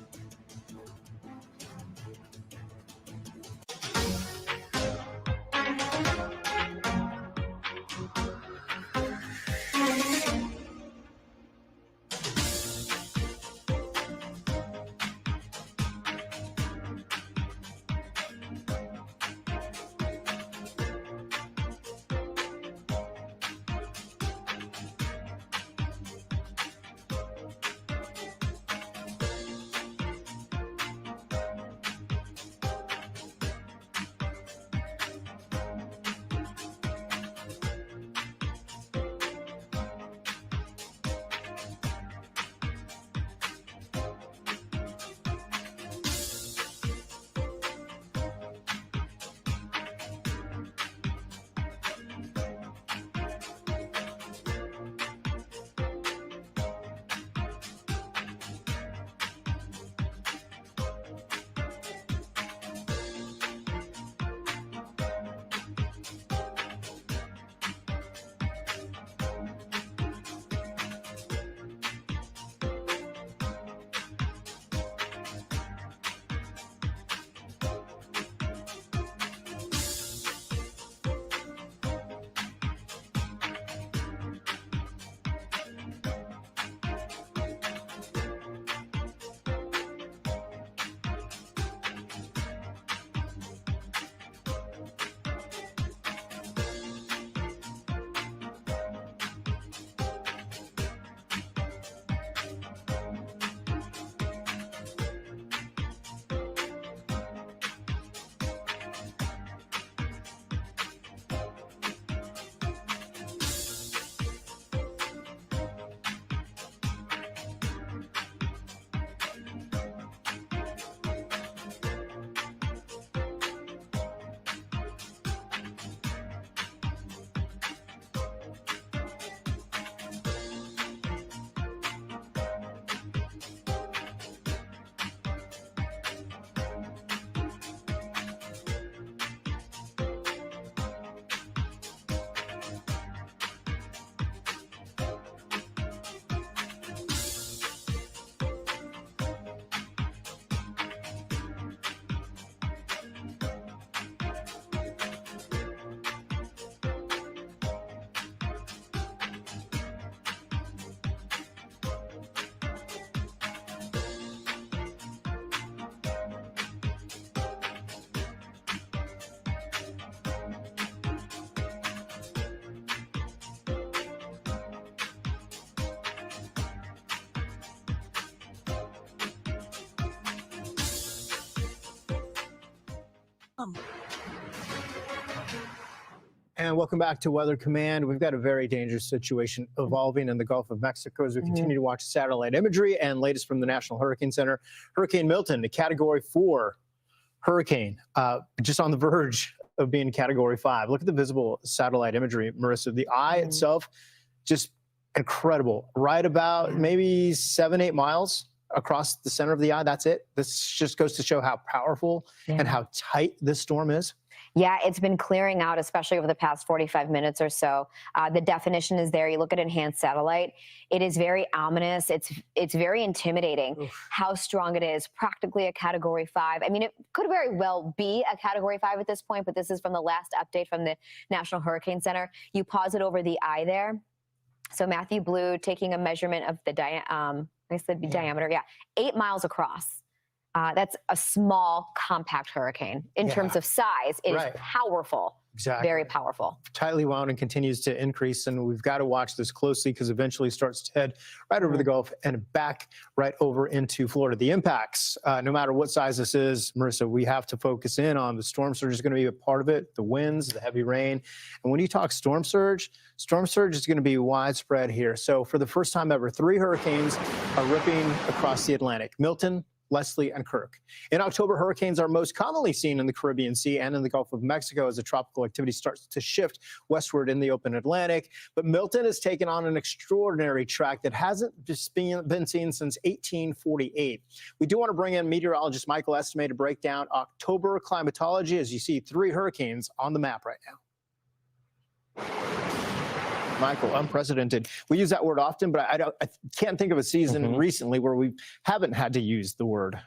And welcome back to Weather Command. We've got a very dangerous situation evolving in the Gulf of Mexico as we continue to watch satellite imagery and latest from the National Hurricane Center. Hurricane Milton, a Category 4 hurricane, just on the verge of being Category 5. Look at the visible satellite imagery, Marissa. The eye itself, just incredible. Right about maybe 7-8 miles across the center of the eye. That's it. This just goes to show how powerful and how tight this storm is. Yeah, it's been clearing out, especially over the past 45 minutes or so. The definition is there. You look at enhanced satellite. It is very ominous. It's very intimidating how strong it is. Practically a Category 5. I mean, it could very well be a Category 5 at this point, but this is from the last update from the National Hurricane Center. You pause it over the eye there. So Matthew Blue taking a measurement of the diameter. Yeah, 8 miles across. That's a small, compact hurricane. In terms of size, it is powerful. Exactly. Very powerful. Tightly wound and continues to increase, and we've got to watch this closely because eventually it starts to head right over the Gulf and back right over into Florida. The impacts, no matter what size this is, Marissa, we have to focus in on the storm surge is going to be a part of it, the winds, the heavy rain. And when you talk storm surge is going to be widespread here. So for the first time ever, 3 hurricanes are ripping across the Atlantic. Milton, Leslie, and Kirk. In October, hurricanes are most commonly seen in the Caribbean Sea and in the Gulf of Mexico as the tropical activity starts to shift westward in the open Atlantic. But Milton has taken on an extraordinary track that hasn't just been seen since 1848. We do want to bring in meteorologist Michael Estime to break down October climatology as you see 3 hurricanes on the map right now. Michael, unprecedented. We use that word often, but I can't think of a season recently where we haven't had to use the word.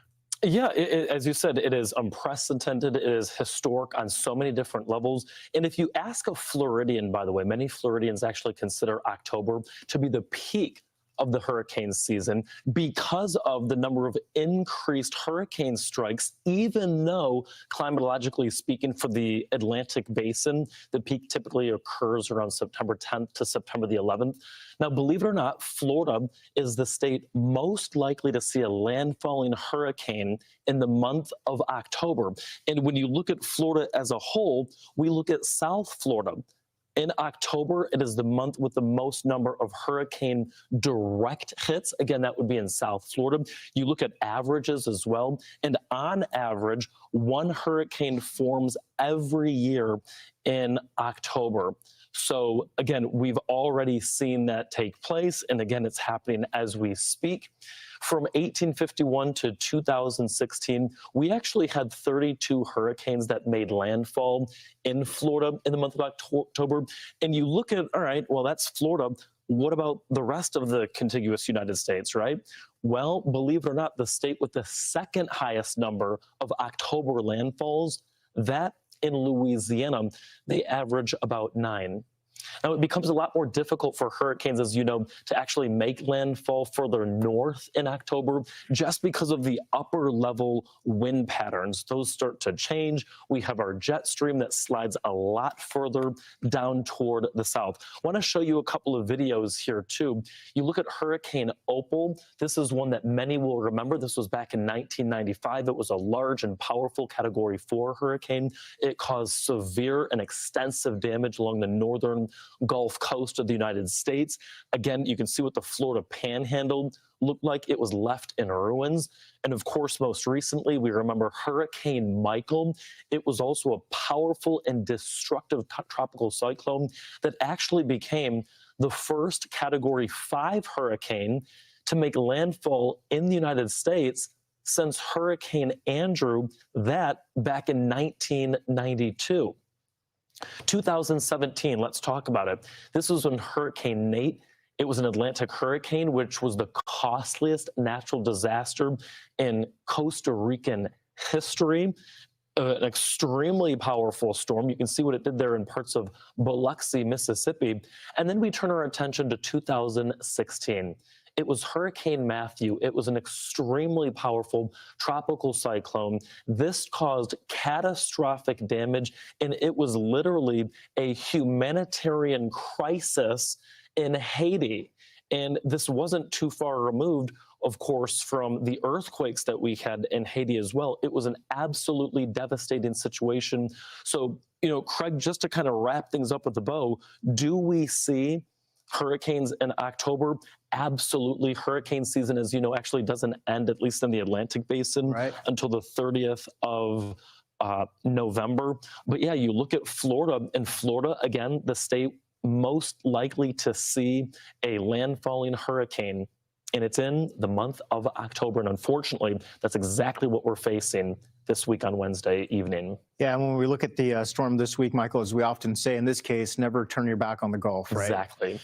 Yeah, as you said, it is unprecedented. It is historic on so many different levels. And if you ask a Floridian, by the way, many Floridians actually consider October to be the peak of the hurricane season because of the number of increased hurricane strikes, even though climatologically speaking for the Atlantic basin, the peak typically occurs around September 10th to September the 11th. Now, believe it or not, Florida is the state most likely to see a landfalling hurricane in the month of October. And when you look at Florida as a whole, we look at South Florida. In October, it is the month with the most number of hurricane direct hits. Again, that would be in South Florida. You look at averages as well. And on average, 1 hurricane forms every year in October. So again, we've already seen that take place. And again, it's happening as we speak. From 1851 to 2016, we actually had 32 hurricanes that made landfall in Florida in the month of October. And you look at, all right, well, that's Florida. What about the rest of the contiguous United States, right? Well, believe it or not, the state with the second highest number of October landfalls, that in Louisiana, they average about 9. Now, it becomes a lot more difficult for hurricanes, as you know, to actually make landfall further north in October just because of the upper level wind patterns. Those start to change. We have our jet stream that slides a lot further down toward the south. I want to show you a couple of videos here, too. You look at Hurricane Opal. This is one that many will remember. This was back in 1995. It was a large and powerful Category 4 hurricane. It caused severe and extensive damage along the northern Gulf Coast of the United States. Again, you can see what the Florida Panhandle looked like. It was left in ruins. And of course, most recently, we remember Hurricane Michael. It was also a powerful and destructive tropical cyclone that actually became the first Category 5 hurricane to make landfall in the United States since Hurricane Andrew, that back in 1992. 2017, let's talk about it. This was when Hurricane Nate, it was an Atlantic hurricane, which was the costliest natural disaster in Costa Rican history. An extremely powerful storm. You can see what it did there in parts of Biloxi, Mississippi. And then we turn our attention to 2016. It was Hurricane Matthew. It was an extremely powerful tropical cyclone. This caused catastrophic damage, and it was literally a humanitarian crisis in Haiti. And this wasn't too far removed, of course, from the earthquakes that we had in Haiti as well. It was an absolutely devastating situation. So, Craig, just to kind of wrap things up with the bow, do we see hurricanes in October? Absolutely. Hurricane season, as you know, actually doesn't end, at least in the Atlantic Basin, until the 30th of November. But yeah, you look at Florida, and Florida, again, the state most likely to see a landfalling hurricane, and it's in the month of October. And unfortunately, that's exactly what we're facing this week on Wednesday evening. Yeah, and when we look at the storm this week, Michael, as we often say in this case, never turn your back on the Gulf, right? Exactly.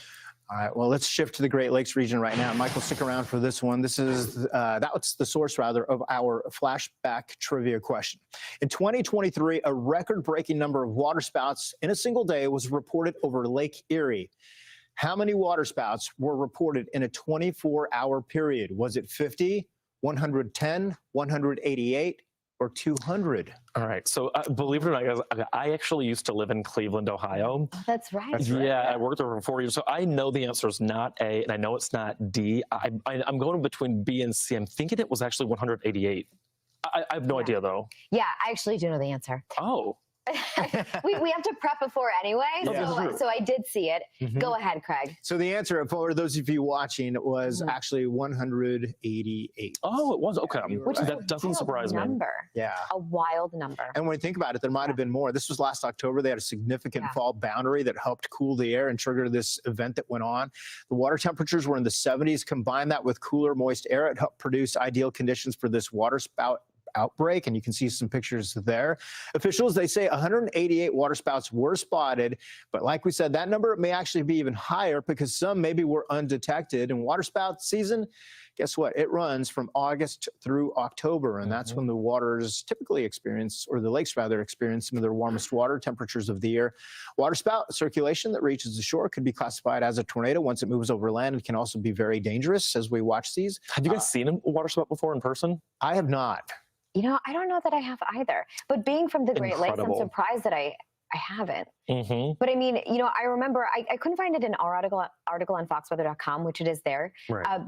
All right, well, let's shift to the Great Lakes region right now. Michael, stick around for this one. This is, that's the source, rather, of our flashback trivia question. In 2023, a record-breaking number of waterspouts in a single day was reported over Lake Erie. How many waterspouts were reported in a 24-hour period? Was it 50, 110, 188, or 200? All right. So believe it or not, guys, I actually used to live in Cleveland, Ohio. Oh, that's right. Yeah, I worked there for 4 years. So I know the answer is not A, and I know it's not D. I'm going between B and C. I'm thinking it was actually 188. I have no idea, though. Yeah, I actually do know the answer. Oh. we have to prep before anyway, Yeah. so I did see it. Go ahead, Craig. So the answer, for those of you watching, was actually 188. Oh, it was? Okay. Which is That doesn't surprise me. Number. Yeah. A wild number. And when you think about it, there might have been more. This was last October. They had a significant fall boundary that helped cool the air and trigger this event that went on. The water temperatures were in the 70s. Combine that with cooler, moist air, it helped produce ideal conditions for this waterspout outbreak, and you can see some pictures there. Officials, they say 188 waterspouts were spotted, but like we said, that number may actually be even higher because some maybe were undetected. And waterspout season, guess what? It runs from August through October, and that's when the waters typically experience, or the lakes rather, experience some of their warmest water temperatures of the year. Waterspout circulation that reaches the shore could be classified as a tornado once it moves over land. It can also be very dangerous as we watch these. Have you guys seen a waterspout before in person? I have not. You know, I don't know that I have either. But being from the Great Lakes, I'm Incredible. surprised that I haven't. But I mean, you know, I remember I couldn't find it in our article on foxweather.com, which it is there. Right.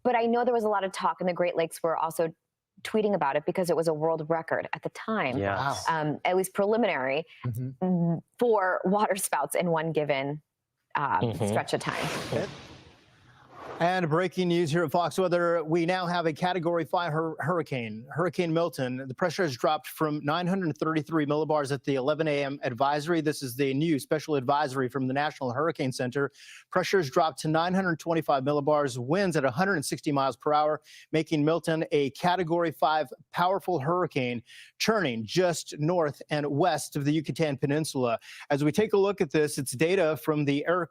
But I know there was a lot of talk, and the Great Lakes were also tweeting about it because it was a world record at the time. Yeah. At least preliminary for waterspouts in one given stretch of time. And breaking news here at Fox Weather, we now have a Category 5 hurricane, Hurricane Milton. The pressure has dropped from 933 millibars at the 11 a.m. advisory. This is the new special advisory from the National Hurricane Center. Pressure has dropped to 925 millibars, winds at 160 miles per hour, making Milton a Category 5 powerful hurricane, churning just north and west of the Yucatan Peninsula. As we take a look at this, it's data from the Air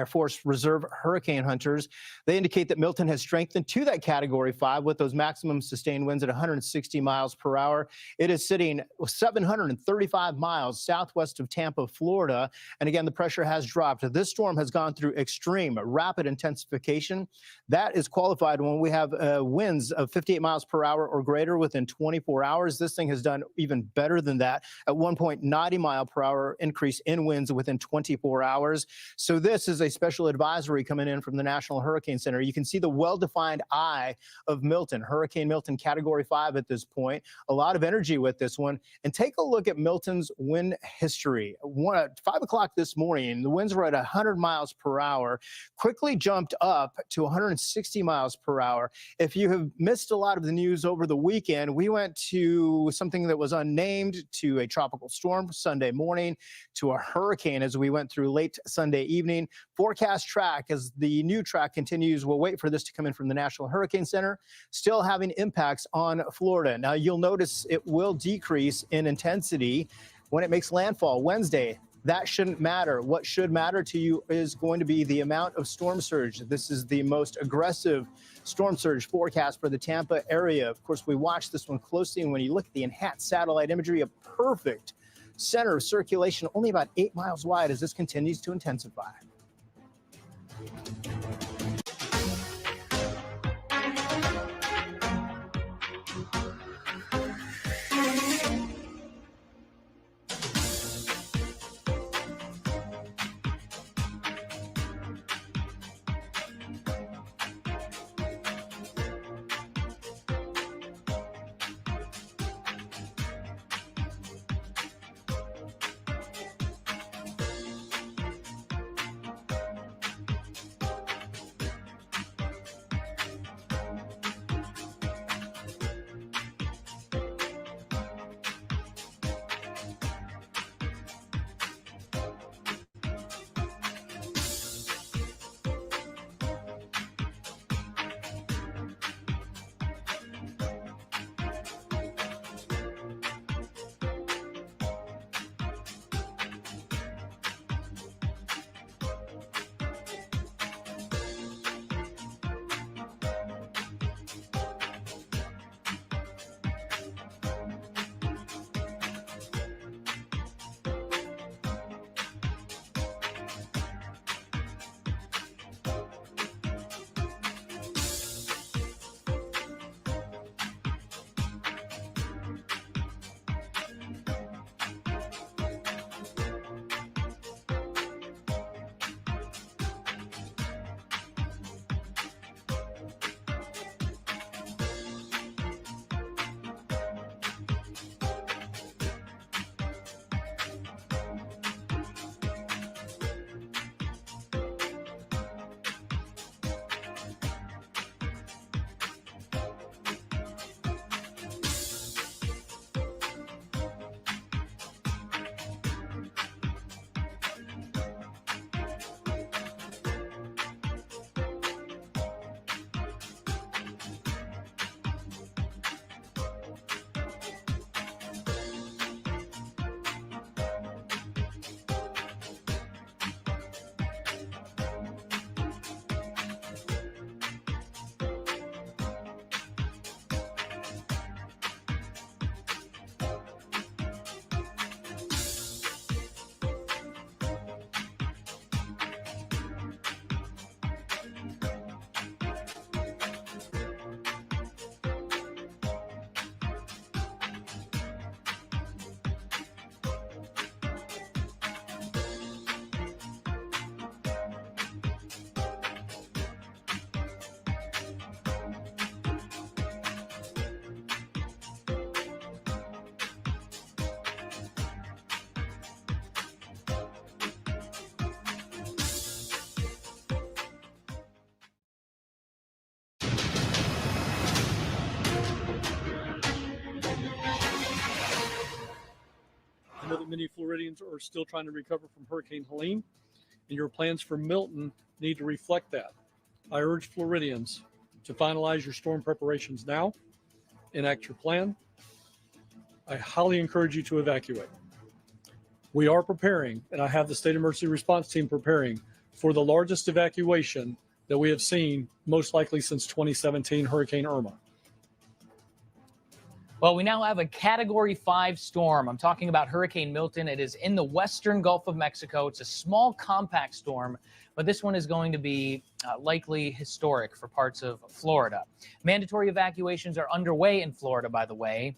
Force Reserve Hurricane Hunters. They indicate that Milton has strengthened to that Category 5 with those maximum sustained winds at 160 miles per hour. It is sitting 735 miles southwest of Tampa, Florida. And again, the pressure has dropped. This storm has gone through extreme rapid intensification. That is qualified when we have winds of 58 miles per hour or greater within 24 hours. This thing has done even better than that at 1.90 mile per hour increase in winds within 24 hours. So this is a special advisory coming in from the National Hurricane Center. You can see the well-defined eye of Milton, Hurricane Milton Category 5 at this point. A lot of energy with this one. And take a look at Milton's wind history. At 5 o'clock this morning, the winds were at 100 miles per hour, quickly jumped up to 160 miles per hour. If you have missed a lot of the news over the weekend, we went to something that was unnamed, to a tropical storm Sunday morning, to a hurricane as we went through late Sunday evening. Forecast track as the new track continues. We'll wait for this to come in from the National Hurricane Center, still having impacts on Florida. Now you'll notice it will decrease in intensity when it makes landfall Wednesday. That shouldn't matter. What should matter to you is going to be the amount of storm surge. This is the most aggressive storm surge forecast for the Tampa area. Of course, we watch this one closely, and when you look at the enhanced satellite imagery, a perfect center of circulation, only about 8 miles wide as this continues to intensify. know that many Floridians are still trying to recover from Hurricane Helene, and your plans for Milton need to reflect that. I urge Floridians to finalize your storm preparations now, enact your plan. I highly encourage you to evacuate. We are preparing, and I have the State Emergency Response Team preparing for the largest evacuation that we have seen, most likely since 2017 Hurricane Irma. Well, we now have a Category 5 storm. I'm talking about Hurricane Milton. It is in the western Gulf of Mexico. It's a small, compact storm, but this one is going to be likely historic for parts of Florida. Mandatory evacuations are underway in Florida, by the way.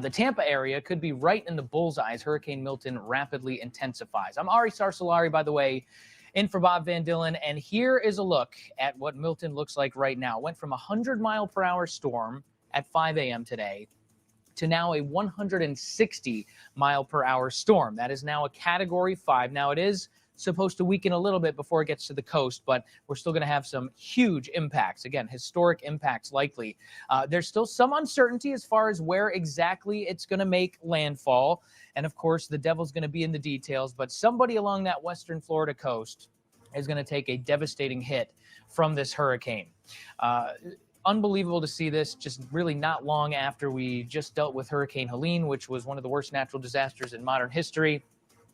The Tampa area could be right in the bullseye as Hurricane Milton rapidly intensifies. I'm Ari Sarsolari, by the way, in for Bob Van Dillen, and here is a look at what Milton looks like right now. It went from a 100-mile-per-hour storm at 5 a.m. today to now a 160-mile-per-hour storm. That is now a Category 5. Now, it is supposed to weaken a little bit before it gets to the coast, but we're still going to have some huge impacts. Again, historic impacts likely. There's still some uncertainty as far as where exactly it's going to make landfall. And of course, the devil's going to be in the details, but somebody along that western Florida coast is going to take a devastating hit from this hurricane. Unbelievable to see this just really not long after we just dealt with Hurricane Helene, which was one of the worst natural disasters in modern history.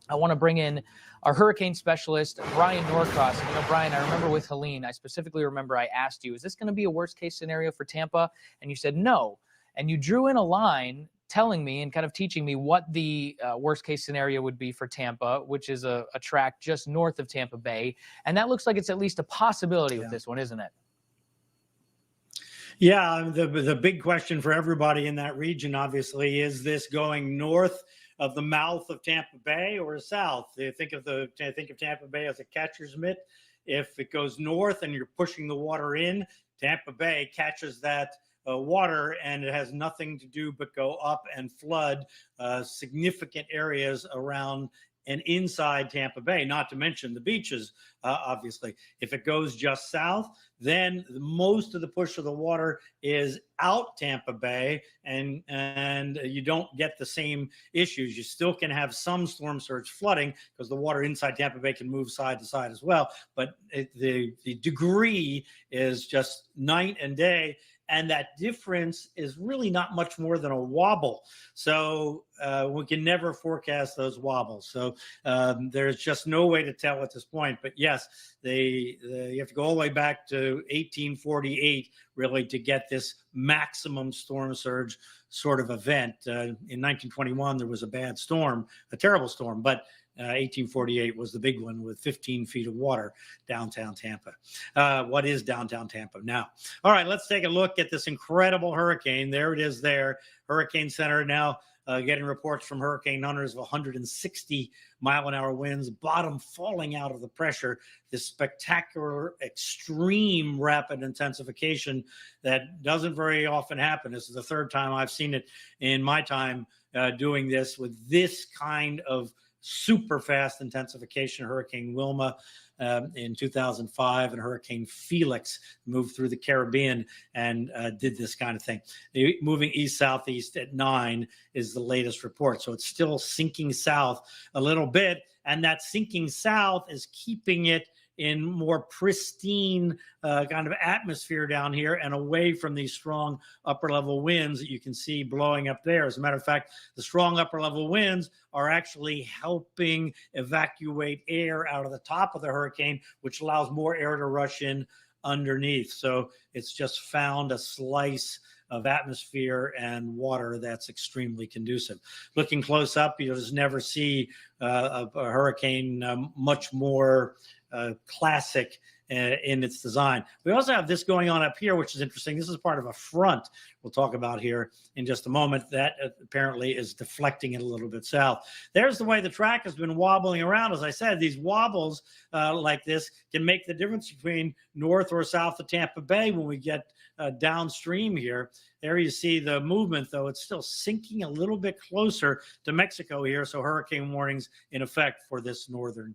I want to bring in our hurricane specialist, Brian Norcross. You know, Brian, I remember with Helene, I specifically remember I asked you, is this going to be a worst case scenario for Tampa? And you said no. And you drew in a line telling me and kind of teaching me what the worst case scenario would be for Tampa, which is a tract just north of Tampa Bay. And that looks like it's at least a possibility with this one, isn't it? Yeah, the big question for everybody in that region, obviously, is this going north of the mouth of Tampa Bay or south? They think of Tampa Bay as a catcher's mitt. If it goes north and you're pushing the water in, Tampa Bay catches that water, and it has nothing to do but go up and flood significant areas around and inside Tampa Bay, not to mention the beaches, obviously. If it goes just south, then most of the push of the water is out Tampa Bay, and you don't get the same issues. You still can have some storm surge flooding because the water inside Tampa Bay can move side to side as well, but the degree is just night and day. And that difference is really not much more than a wobble. So we can never forecast those wobbles. So there's just no way to tell at this point. But yes, you have to go all the way back to 1848 really to get this maximum storm surge sort of event. In 1921, there was a bad storm, a terrible storm, but 1848 was the big one with 15 feet of water downtown Tampa. What is downtown Tampa now? All right, let's take a look at this incredible hurricane. There it is there. Hurricane Center now getting reports from hurricane hunters of 160-mile-an-hour winds, bottom falling out of the pressure, this spectacular, extreme rapid intensification that doesn't very often happen. This is the third time I've seen it in my time doing this with this kind of super fast intensification. Hurricane Wilma in 2005 and Hurricane Felix moved through the Caribbean and did this kind of thing. Moving east-southeast at 9 is the latest report. So it's still sinking south a little bit, and that sinking south is keeping it in more pristine kind of atmosphere down here and away from these strong upper level winds that you can see blowing up there. As a matter of fact, the strong upper level winds are actually helping evacuate air out of the top of the hurricane, which allows more air to rush in underneath. So it's just found a slice of atmosphere and water that's extremely conducive. Looking close up, you'll just never see a hurricane much more classic in its design. We also have this going on up here, which is interesting. This is part of a front we'll talk about here in just a moment that apparently is deflecting it a little bit south. There's the way the track has been wobbling around. As I said, these wobbles like this can make the difference between north or south of Tampa Bay when we get downstream here. There you see the movement, though it's still sinking a little bit closer to Mexico here. So hurricane warnings in effect for this northern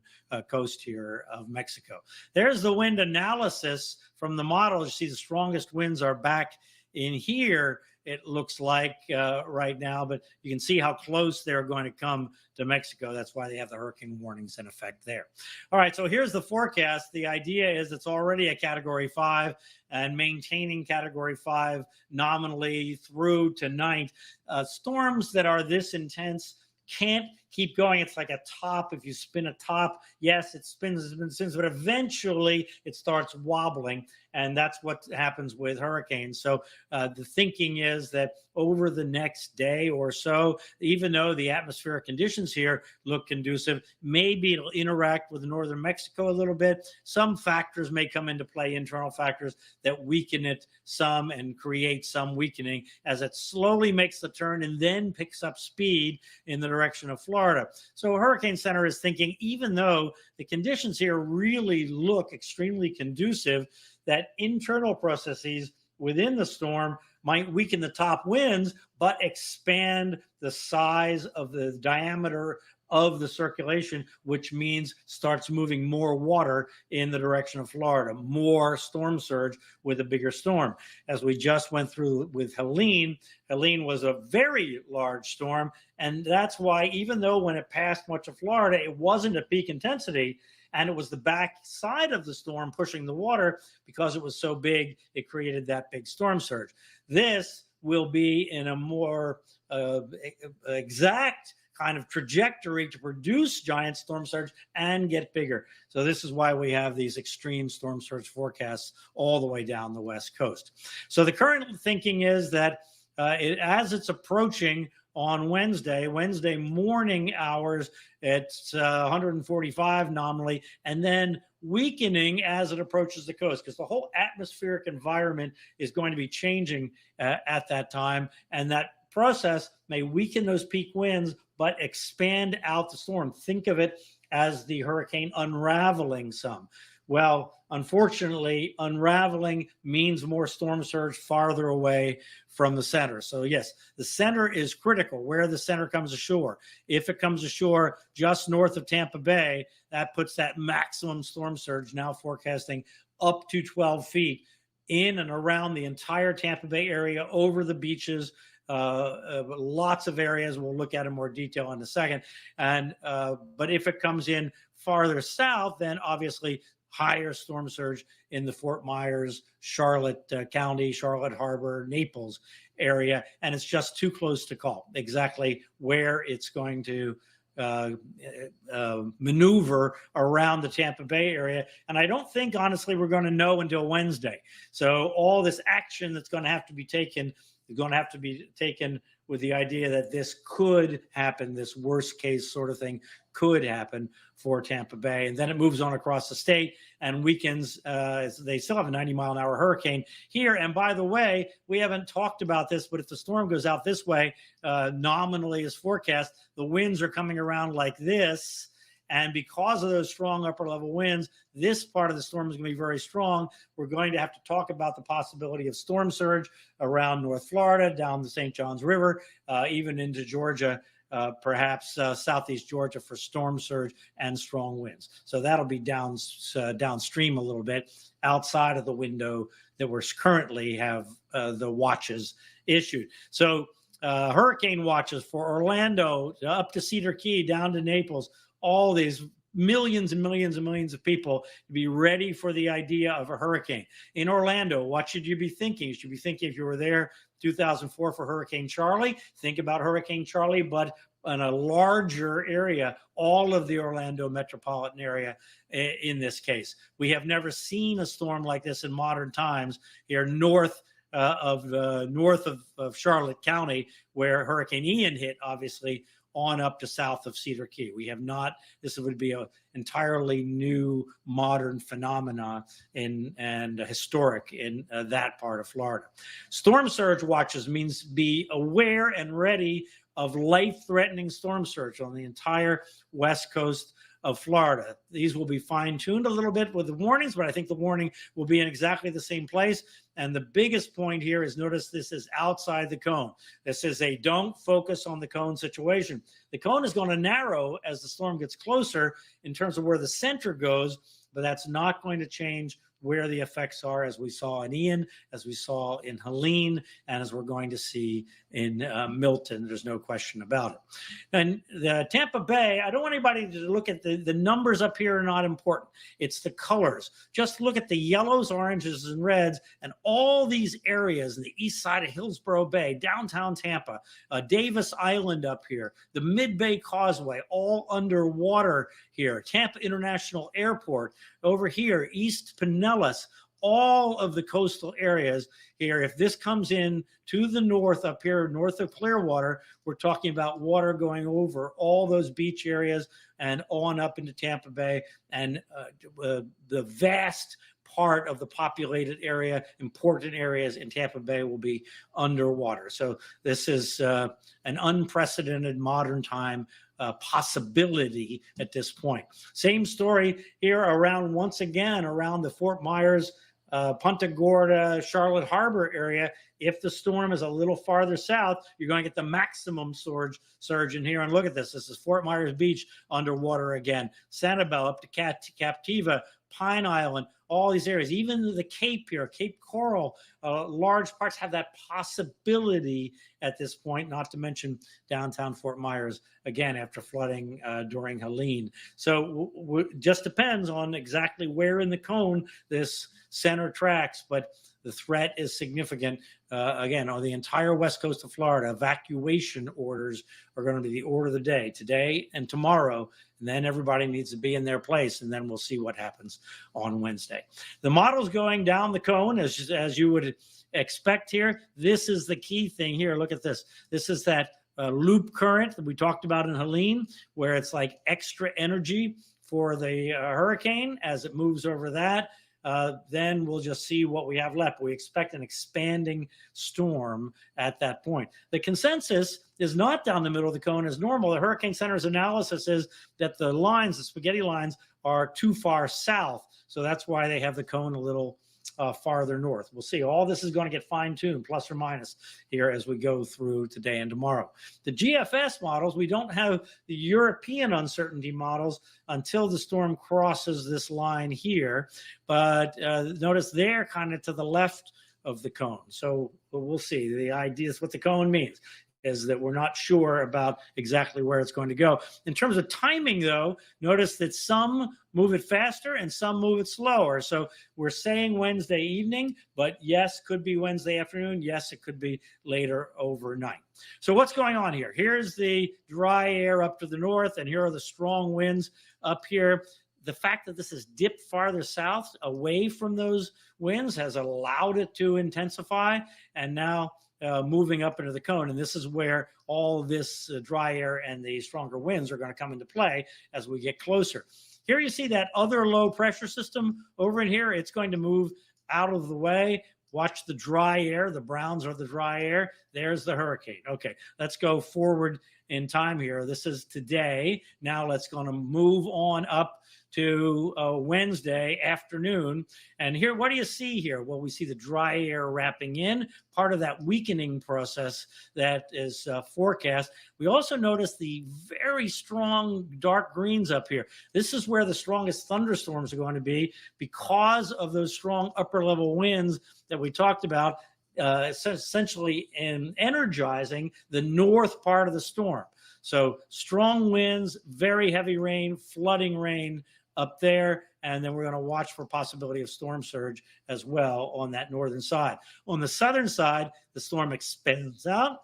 coast here of Mexico. There's the wind analysis from the model. You see the strongest winds are back in here. it looks like right now, but you can see how close they're going to come to Mexico. That's why they have the hurricane warnings in effect there. All right, so here's the forecast. The idea is it's already a Category 5 and maintaining Category 5 nominally through tonight. Storms that are this intense can't keep going. It's like a top. If you spin a top, yes, it spins, but eventually it starts wobbling. And that's what happens with hurricanes. So the thinking is that over the next day or so, even though the atmospheric conditions here look conducive, maybe it'll interact with northern Mexico a little bit. Some factors may come into play, internal factors that weaken it some and create some weakening as it slowly makes the turn and then picks up speed in the direction of Florida. So Hurricane Center is thinking, even though the conditions here really look extremely conducive, that internal processes within the storm might weaken the top winds, but expand the size of the diameter of the circulation, which means starts moving more water in the direction of Florida, more storm surge with a bigger storm. As we just went through with Helene, Helene was a very large storm, and that's why even though when it passed much of Florida, it wasn't at peak intensity, and it was the back side of the storm pushing the water, because it was so big, it created that big storm surge. This will be in a more exact kind of trajectory to produce giant storm surge and get bigger. So this is why we have these extreme storm surge forecasts all the way down the West Coast. So the current thinking is that as it's approaching on Wednesday morning hours, it's 145 nominally, and then weakening as it approaches the coast, because the whole atmospheric environment is going to be changing at that time, and that process may weaken those peak winds but expand out the storm. Think of it as the hurricane unraveling some. Well, unfortunately, unraveling means more storm surge farther away from the center. So yes, the center is critical, where the center comes ashore. If it comes ashore just north of Tampa Bay, that puts that maximum storm surge, now forecasting up to 12 feet in and around the entire Tampa Bay area, over the beaches, lots of areas. We'll look at in more detail in a second. And but if it comes in farther south, then obviously higher storm surge in the Fort Myers, Charlotte County, Charlotte Harbor, Naples area, and it's just too close to call exactly where it's going to maneuver around the Tampa Bay area. And I don't think, honestly, we're going to know until Wednesday. So all this action that's going to have to be taken is going to have to be taken with the idea that this could happen, this worst case sort of thing could happen for Tampa Bay. And then it moves on across the state and weakens. They still have a 90-mile-an-hour hurricane here. And by the way, we haven't talked about this, but if the storm goes out this way, nominally as forecast, the winds are coming around like this. And because of those strong upper level winds, this part of the storm is going to be very strong. We're going to have to talk about the possibility of storm surge around North Florida, down the St. Johns River, even into Georgia, perhaps southeast Georgia, for storm surge and strong winds. So that'll be downstream a little bit, outside of the window that we're currently have the watches issued. So hurricane watches for Orlando, up to Cedar Key, down to Naples, all these millions and millions and millions of people to be ready for the idea of a hurricane. In Orlando, what should you be thinking? You should be thinking, if you were there 2004 for Hurricane Charlie, think about Hurricane Charlie, but in a larger area, all of the Orlando metropolitan area in this case. We have never seen a storm like this in modern times here north of Charlotte County, where Hurricane Ian hit, obviously, on up to south of Cedar Key. We have not, this would be an entirely new modern phenomena and historic in that part of Florida. Storm surge watches means be aware and ready of life-threatening storm surge on the entire west coast of Florida. These will be fine-tuned a little bit with the warnings, but I think the warning will be in exactly the same place. And the biggest point here is, notice this is outside the cone. This is a don't focus on the cone situation. The cone is going to narrow as the storm gets closer in terms of where the center goes, but that's not going to change where the effects are, as we saw in Ian, as we saw in Helene, and as we're going to see in Milton. There's no question about it. And the Tampa Bay, I don't want anybody to look at the numbers up here are not important. It's the colors. Just look at the yellows, oranges, and reds, and all these areas in the east side of Hillsborough Bay, downtown Tampa, Davis Island up here, the Mid-Bay Causeway, all underwater here, Tampa International Airport over here, East Pinellas, all of the coastal areas here. If this comes in to the north up here, north of Clearwater, we're talking about water going over all those beach areas and on up into Tampa Bay, and the vast part of the populated area, important areas in Tampa Bay will be underwater. So this is an unprecedented modern time possibility at this point. Same story here around, once again, around the Fort Myers, Punta Gorda, Charlotte Harbor area. If the storm is a little farther south, you're going to get the maximum surge in here. And look at this. This is Fort Myers Beach underwater again. Sanibel up to Captiva, Pine Island, all these areas, even the Cape here, Cape Coral, large parts have that possibility at this point, not to mention downtown Fort Myers, again, after flooding during Helene. So it just depends on exactly where in the cone this center tracks, but the threat is significant. Again, on the entire west coast of Florida, evacuation orders are going to be the order of the day today and tomorrow, and then everybody needs to be in their place, and then we'll see what happens on Wednesday. The model's going down the cone as you would expect here. This is the key thing here. Look at this. This is that loop current that we talked about in Helene, where it's like extra energy for the hurricane as it moves over that. Then we'll just see what we have left. We expect an expanding storm at that point. The consensus is not down the middle of the cone as normal. The Hurricane Center's analysis is that the lines, the spaghetti lines, are too far south. So that's why they have the cone a little farther north. We'll see. All this is going to get fine-tuned, plus or minus, here as we go through today and tomorrow. The GFS models, we don't have the European uncertainty models until the storm crosses this line here. But notice they're kind of to the left of the cone. So we'll see. The idea is what the cone means is that we're not sure about exactly where it's going to go. In terms of timing, though, notice that some move it faster and some move it slower. So we're saying Wednesday evening, but yes, could be Wednesday afternoon. Yes, it could be later overnight. So what's going on here? Here's the dry air up to the north, and here are the strong winds up here. The fact that this has dipped farther south away from those winds has allowed it to intensify, and now moving up into the cone. And this is where all this dry air and the stronger winds are going to come into play as we get closer. Here you see that other low pressure system over in here. It's going to move out of the way. Watch the dry air. The browns are the dry air. There's the hurricane. Okay, let's go forward in time here. This is today. Now let's going to move on up to Wednesday afternoon. And here, what do you see here? Well, we see the dry air wrapping in, part of that weakening process that is forecast. We also notice the very strong dark greens up here. This is where the strongest thunderstorms are going to be because of those strong upper level winds that we talked about, essentially energizing the north part of the storm. So strong winds, very heavy rain, flooding rain up there, and then we're going to watch for possibility of storm surge as well on that northern side. On the southern side, the storm expands out.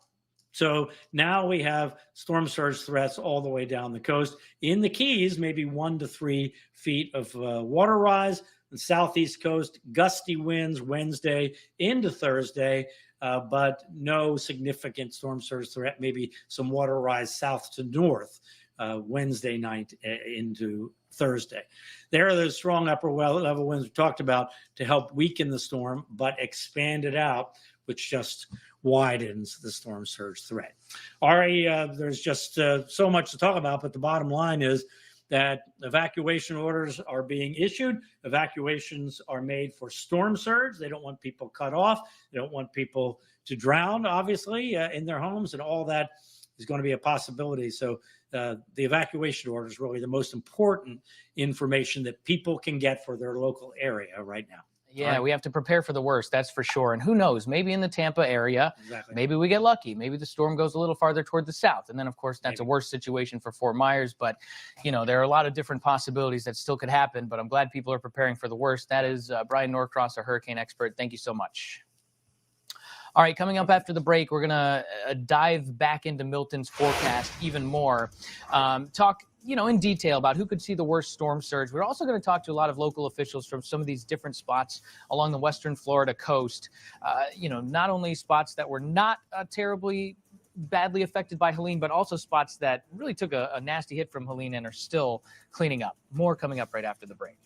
So now we have storm surge threats all the way down the coast. In the Keys, maybe 1 to 3 feet of water rise. The southeast coast, gusty winds Wednesday into Thursday, but no significant storm surge threat, maybe some water rise south to north Wednesday night into Thursday. There are those strong upper level winds we talked about to help weaken the storm, but expand it out, which just widens the storm surge threat. Ari, there's just so much to talk about, but the bottom line is that evacuation orders are being issued. Evacuations are made for storm surge. They don't want people cut off. They don't want people to drown, obviously, in their homes, and all that is going to be a possibility. So the evacuation order is really the most important information that people can get for their local area right now. Yeah, we have to prepare for the worst, that's for sure. And who knows, maybe in the Tampa area, Exactly. maybe we get lucky. Maybe the storm goes a little farther toward the south. And then, of course, that's a worse situation for Fort Myers. But, you know, there are a lot of different possibilities that still could happen. But I'm glad people are preparing for the worst. That is Brian Norcross, our hurricane expert. Thank you so much. All right, coming up after the break, we're going to dive back into Milton's forecast even more. Talk, you know, in detail about who could see the worst storm surge. We're also going to talk to a lot of local officials from some of these different spots along the western Florida coast. You know, not only spots that were not terribly badly affected by Helene, but also spots that really took a nasty hit from Helene and are still cleaning up. More coming up right after the break.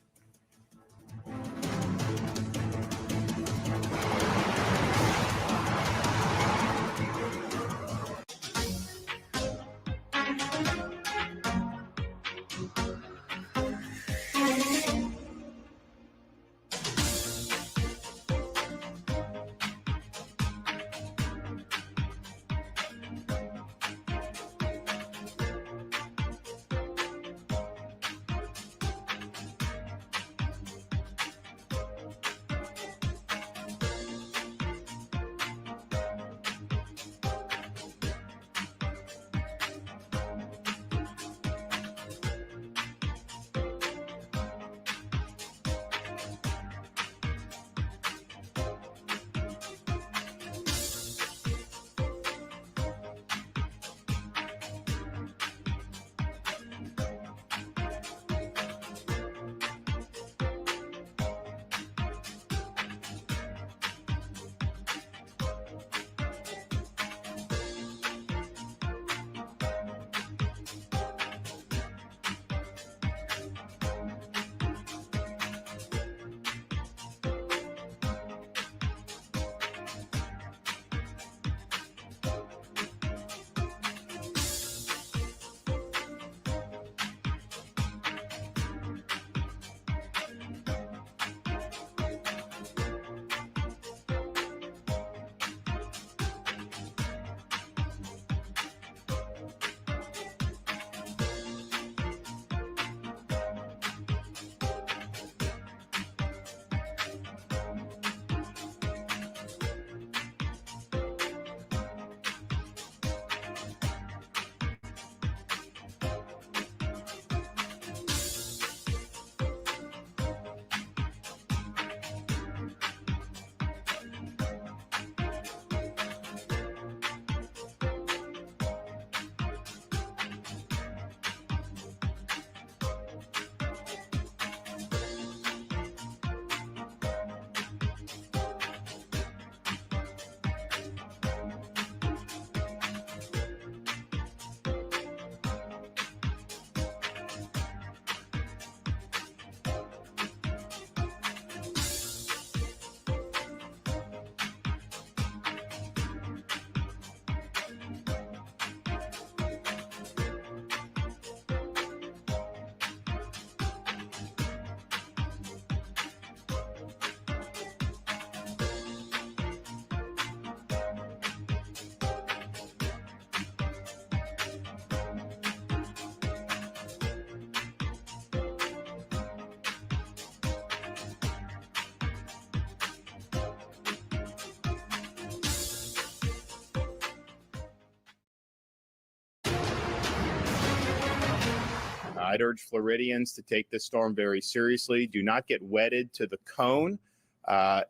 I'd urge Floridians to take this storm very seriously. Do not get wedded to the cone.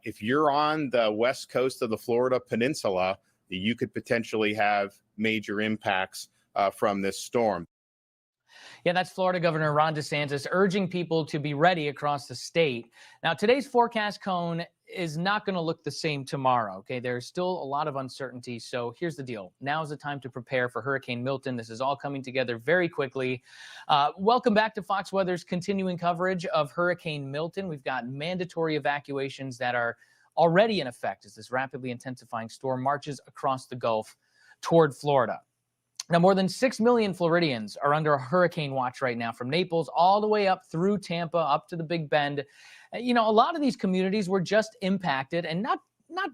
If you're on the west coast of the Florida Peninsula, you could potentially have major impacts from this storm. Yeah, that's Florida Governor Ron DeSantis urging people to be ready across the state. Now, today's forecast cone is not going to look the same tomorrow. Okay, there's still a lot of uncertainty. So here's the deal. Now is the time to prepare for Hurricane Milton. This is all coming together very quickly. Welcome back to Fox Weather's continuing coverage of Hurricane Milton. We've got mandatory evacuations that are already in effect as this rapidly intensifying storm marches across the Gulf toward Florida. Now, more than 6 million Floridians are under a hurricane watch right now, from Naples all the way up through Tampa, up to the Big Bend. You know, a lot of these communities were just impacted, and not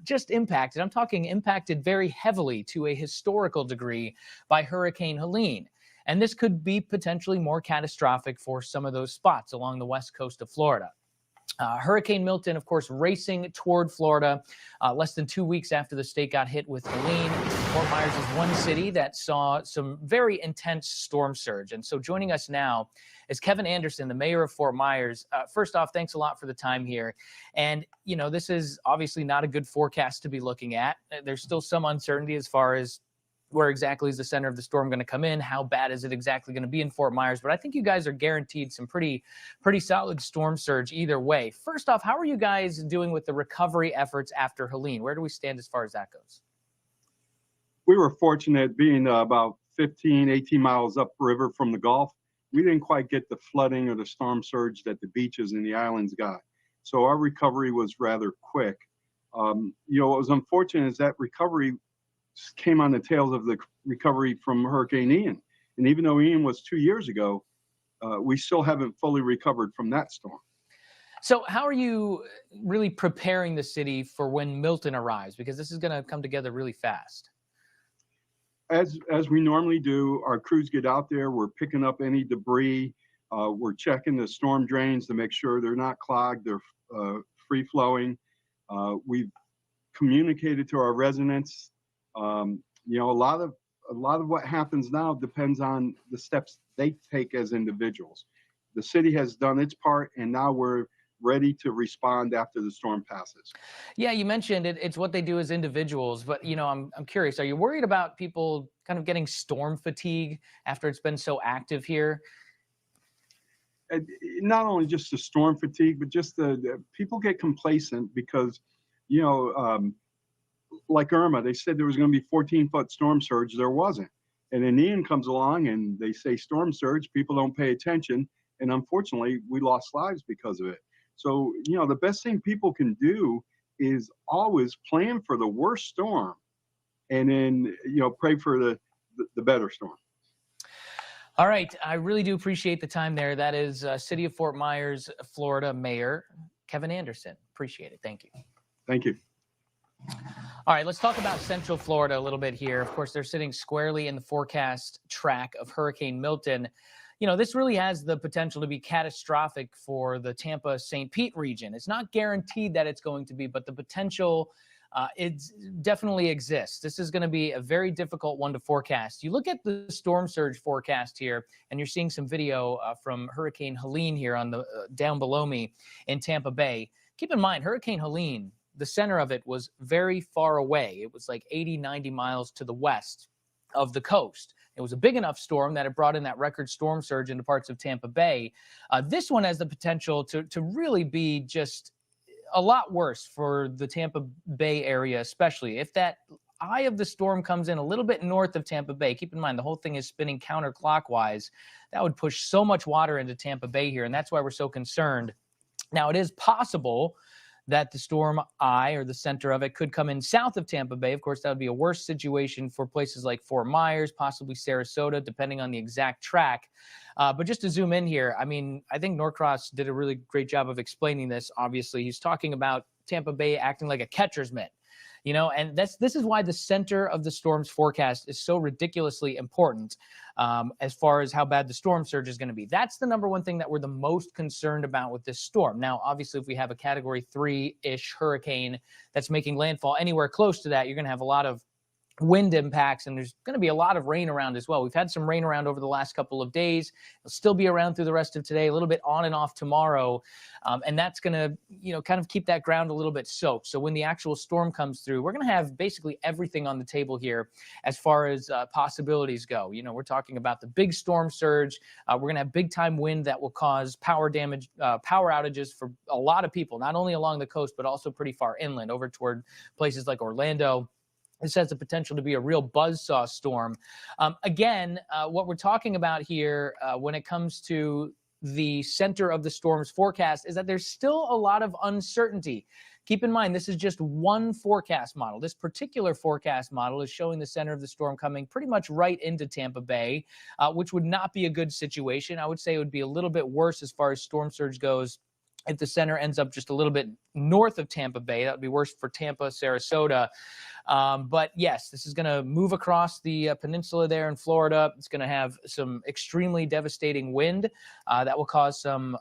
just impacted. I'm talking impacted very heavily to a historical degree by Hurricane Helene. And this could be potentially more catastrophic for some of those spots along the west coast of Florida. Hurricane Milton, of course, racing toward Florida less than 2 weeks after the state got hit with Helene. Fort Myers is one city that saw some very intense storm surge. And so joining us now is Kevin Anderson, the mayor of Fort Myers. First off, thanks a lot for the time here. And, you know, this is obviously not a good forecast to be looking at. There's still some uncertainty as far as where exactly is the center of the storm going to come in? How bad is it exactly going to be in Fort Myers? But I think you guys are guaranteed some pretty solid storm surge either way. First off, how are you guys doing with the recovery efforts after Helene? Where do we stand as far as that goes? We were fortunate being about 15, 18 miles upriver from the Gulf. We didn't quite get the flooding or the storm surge that the beaches and the islands got. So our recovery was rather quick. You know, what was unfortunate is that recovery came on the tails of the recovery from Hurricane Ian. And even though Ian was 2 years ago, we still haven't fully recovered from that storm. So how are you really preparing the city for when Milton arrives? Because this is going to come together really fast. As we normally do, our crews get out there, we're picking up any debris, we're checking the storm drains to make sure they're not clogged, they're free flowing. We've communicated to our residents. You know, a lot of what happens now depends on the steps they take as individuals. The city has done its part, and now we're ready to respond after the storm passes. Yeah, you mentioned it's what they do as individuals, but you know, I'm curious, are you worried about people kind of getting storm fatigue after it's been so active here? And not only just the storm fatigue, but just the people get complacent because, you know, like Irma, they said there was going to be 14-foot storm surge. There wasn't. And then Ian comes along and they say storm surge, people don't pay attention. And unfortunately, we lost lives because of it. So, you know, the best thing people can do is always plan for the worst storm and then, you know, pray for the better storm. All right. I really do appreciate the time there. That is City of Fort Myers, Florida Mayor Kevin Anderson. Appreciate it. Thank you. Thank you. All right, let's talk about Central Florida a little bit here. Of course, they're sitting squarely in the forecast track of Hurricane Milton. You know, this really has the potential to be catastrophic for the Tampa-St. Pete region. It's not guaranteed that it's going to be, but the potential it definitely exists. This is going to be a very difficult one to forecast. You look at the storm surge forecast here, and you're seeing some video from Hurricane Helene here on the down below me in Tampa Bay. Keep in mind, Hurricane Helene, the center of it was very far away. It was like 80, 90 miles to the west of the coast. It was a big enough storm that it brought in that record storm surge into parts of Tampa Bay. This one has the potential to really be just a lot worse for the Tampa Bay area, especially if that eye of the storm comes in a little bit north of Tampa Bay. Keep in mind, the whole thing is spinning counterclockwise. That would push so much water into Tampa Bay here, and that's why we're so concerned. Now, it is possible that the storm eye or the center of it could come in south of Tampa Bay. Of course, that would be a worse situation for places like Fort Myers, possibly Sarasota, depending on the exact track. But just to zoom in here, I mean, I think Norcross did a really great job of explaining this. Obviously, he's talking about Tampa Bay acting like a catcher's mitt. You know, and this is why the center of the storm's forecast is so ridiculously important as far as how bad the storm surge is going to be. That's the number one thing that we're the most concerned about with this storm. Now, obviously, if we have a Category 3-ish hurricane that's making landfall anywhere close to that, you're going to have a lot of wind impacts, and there's going to be a lot of rain around as well. We've had some rain around over the last couple of days. It'll still be around through the rest of today, a little bit on and off tomorrow. And that's going to, you know, kind of keep that ground a little bit soaked. So when the actual storm comes through, we're going to have basically everything on the table here as far as possibilities go. You know, we're talking about the big storm surge. We're going to have big time wind that will cause power damage, power outages for a lot of people, not only along the coast, but also pretty far inland over toward places like Orlando. This has the potential to be a real buzzsaw storm. Again, what we're talking about here when it comes to the center of the storm's forecast is that there's still a lot of uncertainty. Keep in mind, this is just one forecast model. This particular forecast model is showing the center of the storm coming pretty much right into Tampa Bay, which would not be a good situation. I would say it would be a little bit worse as far as storm surge goes if the center ends up just a little bit north of Tampa Bay. That would be worse for Tampa, Sarasota. But yes, this is going to move across the peninsula there in Florida. It's going to have some extremely devastating wind that will cause some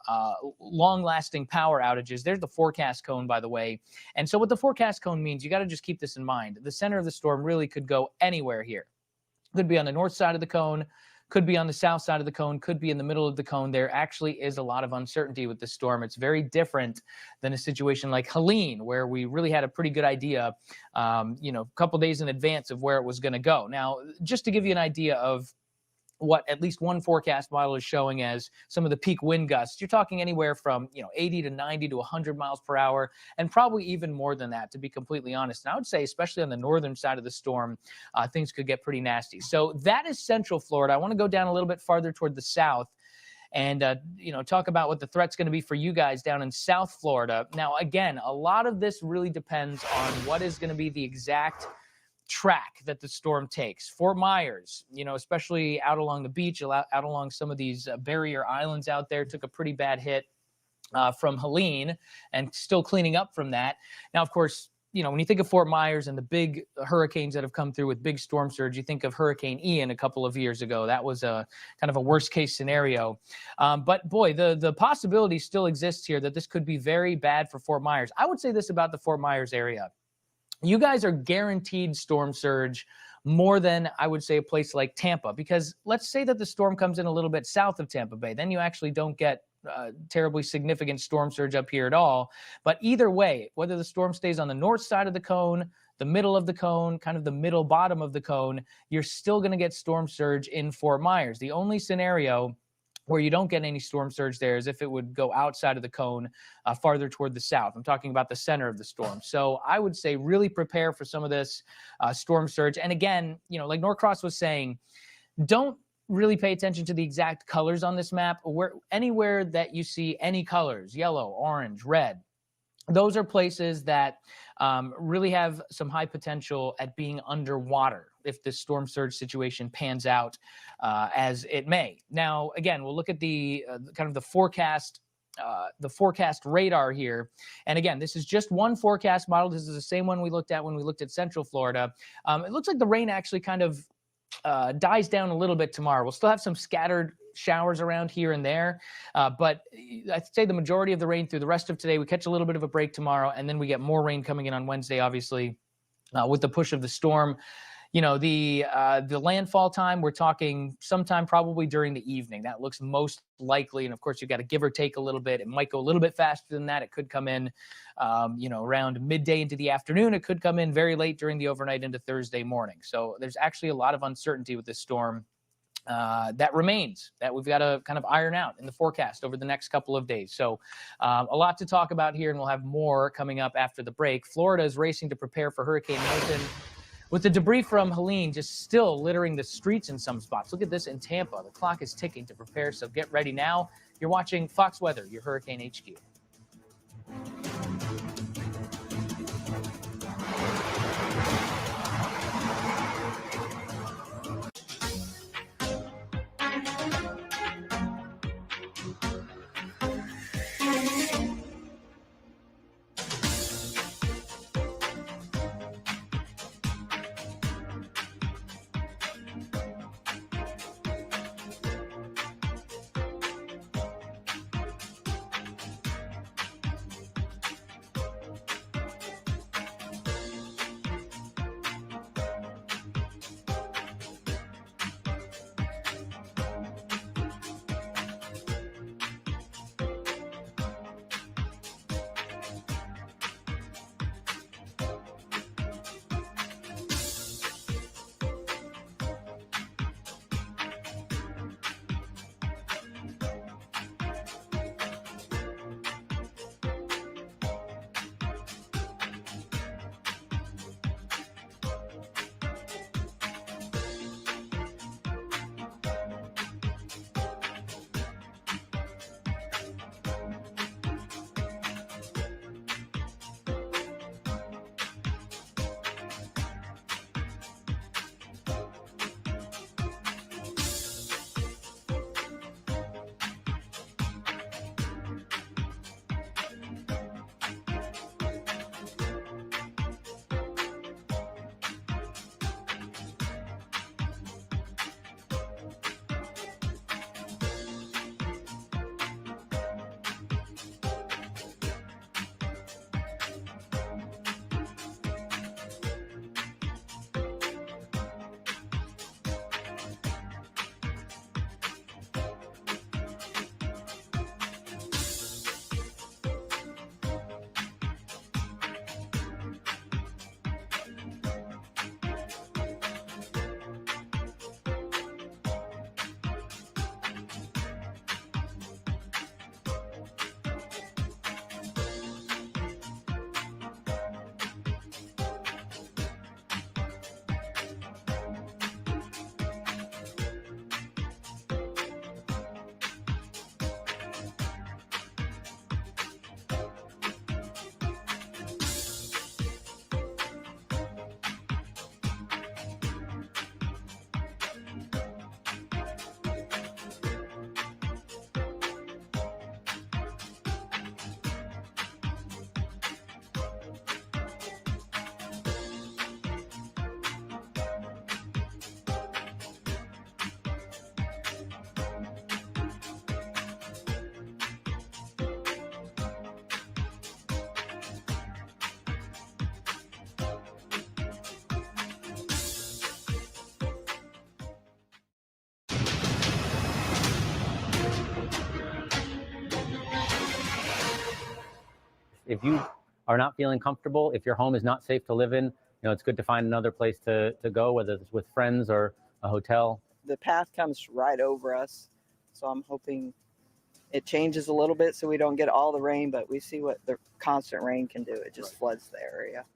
long-lasting power outages. There's the forecast cone, by the way. And so what the forecast cone means, you got to just keep this in mind. The center of the storm really could go anywhere here. Could be on the north side of the cone, could be on the south side of the cone, could be in the middle of the cone. There actually is a lot of uncertainty with this storm. It's very different than a situation like Helene, where we really had a pretty good idea, a couple days in advance of where it was going to go. Now, just to give you an idea of what at least one forecast model is showing as some of the peak wind gusts, you're talking anywhere from 80 to 90 to 100 miles per hour, and probably even more than that, to be completely honest. And I would say, especially on the northern side of the storm, things could get pretty nasty. So that is central Florida. I want to go down a little bit farther toward the south and talk about what the threat's going to be for you guys down in South Florida. Now, again, a lot of this really depends on what is going to be the exact track that the storm takes. Fort Myers, especially out along the beach, out along some of these barrier islands out there, took a pretty bad hit from Helene and still cleaning up from that. Now, of course, when you think of Fort Myers and the big hurricanes that have come through with big storm surge, you think of Hurricane Ian a couple of years ago. That was a kind of a worst case scenario. But boy, the possibility still exists here that this could be very bad for Fort Myers. I would say this about the Fort Myers area. You guys are guaranteed storm surge more than, I would say, a place like Tampa, because let's say that the storm comes in a little bit south of Tampa Bay. Then you actually don't get terribly significant storm surge up here at all. But either way, whether the storm stays on the north side of the cone, the middle of the cone, kind of the middle bottom of the cone, you're still going to get storm surge in Fort Myers. The only scenario where you don't get any storm surge there is if it would go outside of the cone farther toward the south. I'm talking about the center of the storm. So I would say really prepare for some of this storm surge. And again, like Norcross was saying, don't really pay attention to the exact colors on this map. Anywhere that you see any colors, yellow, orange, red, those are places that really have some high potential at being underwater if this storm surge situation pans out as it may. Now, again, we'll look at the kind of the forecast radar here. And again, this is just one forecast model. This is the same one we looked at when we looked at Central Florida. It looks like the rain actually kind of dies down a little bit tomorrow. We'll still have some scattered showers around here and there, but I'd say the majority of the rain through the rest of today. We catch a little bit of a break tomorrow, and then we get more rain coming in on Wednesday, obviously, with the push of the storm. The landfall time, we're talking sometime probably during the evening. That looks most likely. And of course, you've got to give or take a little bit. It might go a little bit faster than that. It could come in, around midday into the afternoon. It could come in very late during the overnight into Thursday morning. So there's actually a lot of uncertainty with this storm that remains, that we've got to kind of iron out in the forecast over the next couple of days. So a lot to talk about here, and we'll have more coming up after the break. Florida is racing to prepare for Hurricane Milton, with the debris from Helene just still littering the streets in some spots. Look at this in Tampa. The clock is ticking to prepare, so get ready now. You're watching Fox Weather, your Hurricane HQ. If you are not feeling comfortable, if your home is not safe to live in, it's good to find another place to go, whether it's with friends or a hotel. The path comes right over us, so I'm hoping it changes a little bit so we don't get all the rain, but we see what the constant rain can do. It just floods the area.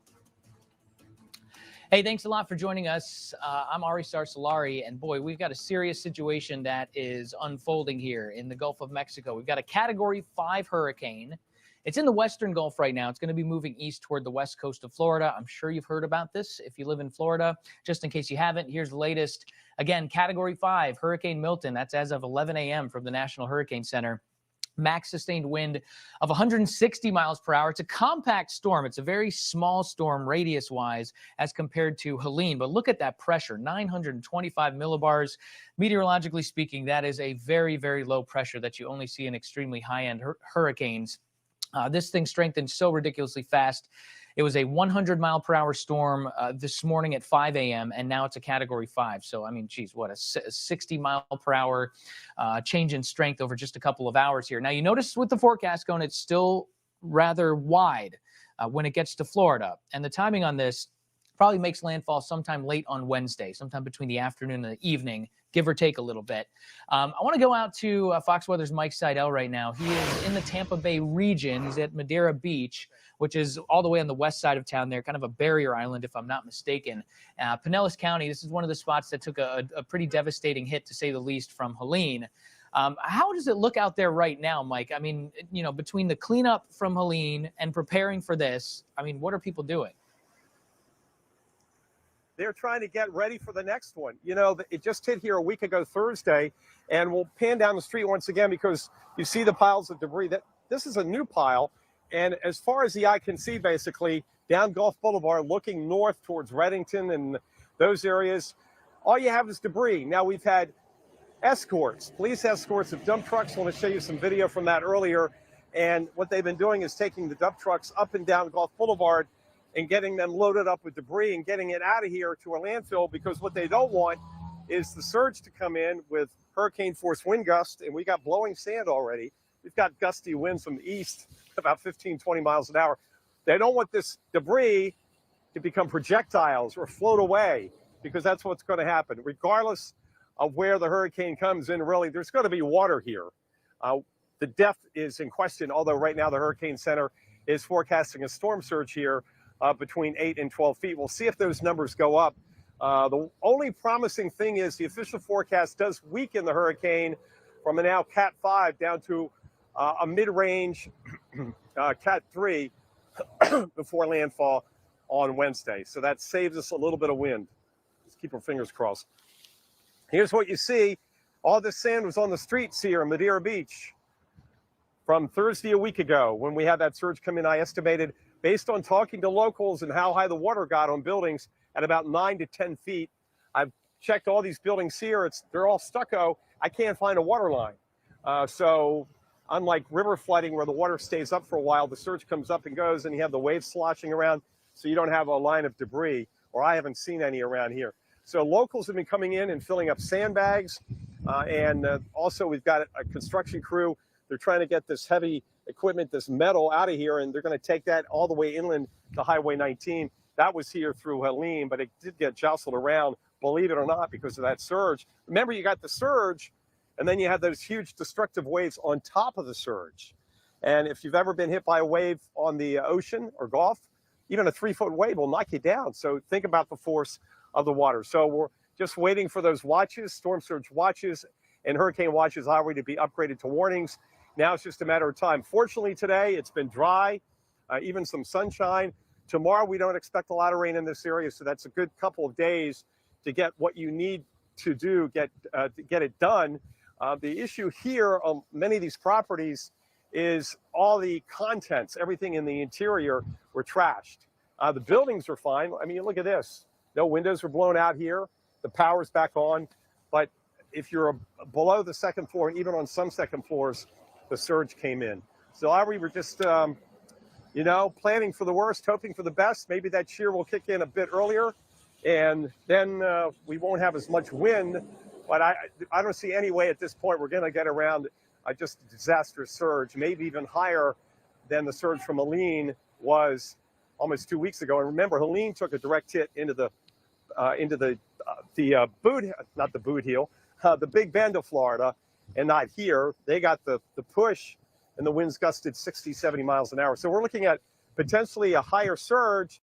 Hey, thanks a lot for joining us. I'm Ari Solari, and boy, we've got a serious situation that is unfolding here in the Gulf of Mexico. We've got a Category 5 hurricane. It's in the Western Gulf right now. It's going to be moving east toward the west coast of Florida. I'm sure you've heard about this if you live in Florida. Just in case you haven't, here's the latest. Again, Category 5, Hurricane Milton. That's as of 11 a.m. from the National Hurricane Center. Max sustained wind of 160 miles per hour. It's a compact storm. It's a very small storm radius-wise as compared to Helene. But look at that pressure, 925 millibars. Meteorologically speaking, that is a very, very low pressure that you only see in extremely high-end hurricanes. This thing strengthened so ridiculously fast. It was a 100-mile-per-hour storm this morning at 5 a.m., and now it's a Category 5. So, I mean, geez, what a 60-mile-per-hour change in strength over just a couple of hours here. Now, you notice with the forecast going, it's still rather wide when it gets to Florida. And the timing on this probably makes landfall sometime late on Wednesday, sometime between the afternoon and the evening, give or take a little bit. I want to go out to Fox Weather's Mike Seidel right now. He is in the Tampa Bay region. He's at Madeira Beach, which is all the way on the west side of town there, kind of a barrier island, if I'm not mistaken. Pinellas County, this is one of the spots that took a pretty devastating hit, to say the least, from Helene. How does it look out there right now, Mike? I mean, between the cleanup from Helene and preparing for this, I mean, what are people doing? They're trying to get ready for the next one. It just hit here a week ago Thursday, and we'll pan down the street once again because you see the piles of debris. This is a new pile, and as far as the eye can see, basically, down Gulf Boulevard, looking north towards Reddington and those areas, all you have is debris. Now, we've had escorts, police escorts of dump trucks. I want to show you some video from that earlier, and what they've been doing is taking the dump trucks up and down Gulf Boulevard and getting them loaded up with debris and getting it out of here to a landfill, because what they don't want is the surge to come in with hurricane force wind gusts, and we got blowing sand already. We've got gusty winds from the east, about 15, 20 miles an hour. They don't want this debris to become projectiles or float away, because that's what's going to happen. Regardless of where the hurricane comes in, really, there's going to be water here. The depth is in question, although right now the Hurricane Center is forecasting a storm surge here between 8 and 12 feet. We'll see if those numbers go up. The only promising thing is the official forecast does weaken the hurricane from a now Cat 5 down to a mid-range Cat 3 before landfall on Wednesday. So that saves us a little bit of wind. Let's keep our fingers crossed. Here's what you see. All this sand was on the streets here in Madeira Beach from Thursday a week ago when we had that surge come in. I estimated, based on talking to locals and how high the water got on buildings, at about 9 to 10 feet. I've checked all these buildings here. They're all stucco. I can't find a water line. So unlike river flooding where the water stays up for a while, the surge comes up and goes and you have the waves sloshing around, so you don't have a line of debris, or I haven't seen any around here. So locals have been coming in and filling up sandbags. And also we've got a construction crew. They're trying to get this heavy equipment, this metal, out of here, and they're going to take that all the way inland to Highway 19. That was here through Helene, but it did get jostled around, believe it or not, because of that surge. Remember, you got the surge, and then you had those huge destructive waves on top of the surge. And if you've ever been hit by a wave on the ocean or Gulf, even a 3-foot wave will knock you down. So think about the force of the water. So we're just waiting for those watches, storm surge watches and hurricane watches already to be upgraded to warnings. Now it's just a matter of time. Fortunately, today it's been dry, even some sunshine. Tomorrow we don't expect a lot of rain in this area, so that's a good couple of days to get what you need to do, to get it done. The issue here on many of these properties is all the contents, everything in the interior were trashed. The buildings are fine. I mean, look at this. No windows were blown out here. The power's back on. But if you're below the second floor, and even on some second floors, the surge came in. So we were just, planning for the worst, hoping for the best. Maybe that shear will kick in a bit earlier, and then we won't have as much wind. But I don't see any way at this point we're going to get around just a disastrous surge, maybe even higher than the surge from Helene was almost 2 weeks ago. And remember, Helene took a direct hit into the Big Bend of Florida, and not here. They got the push, and the winds gusted 60, 70 miles an hour. So we're looking at potentially a higher surge.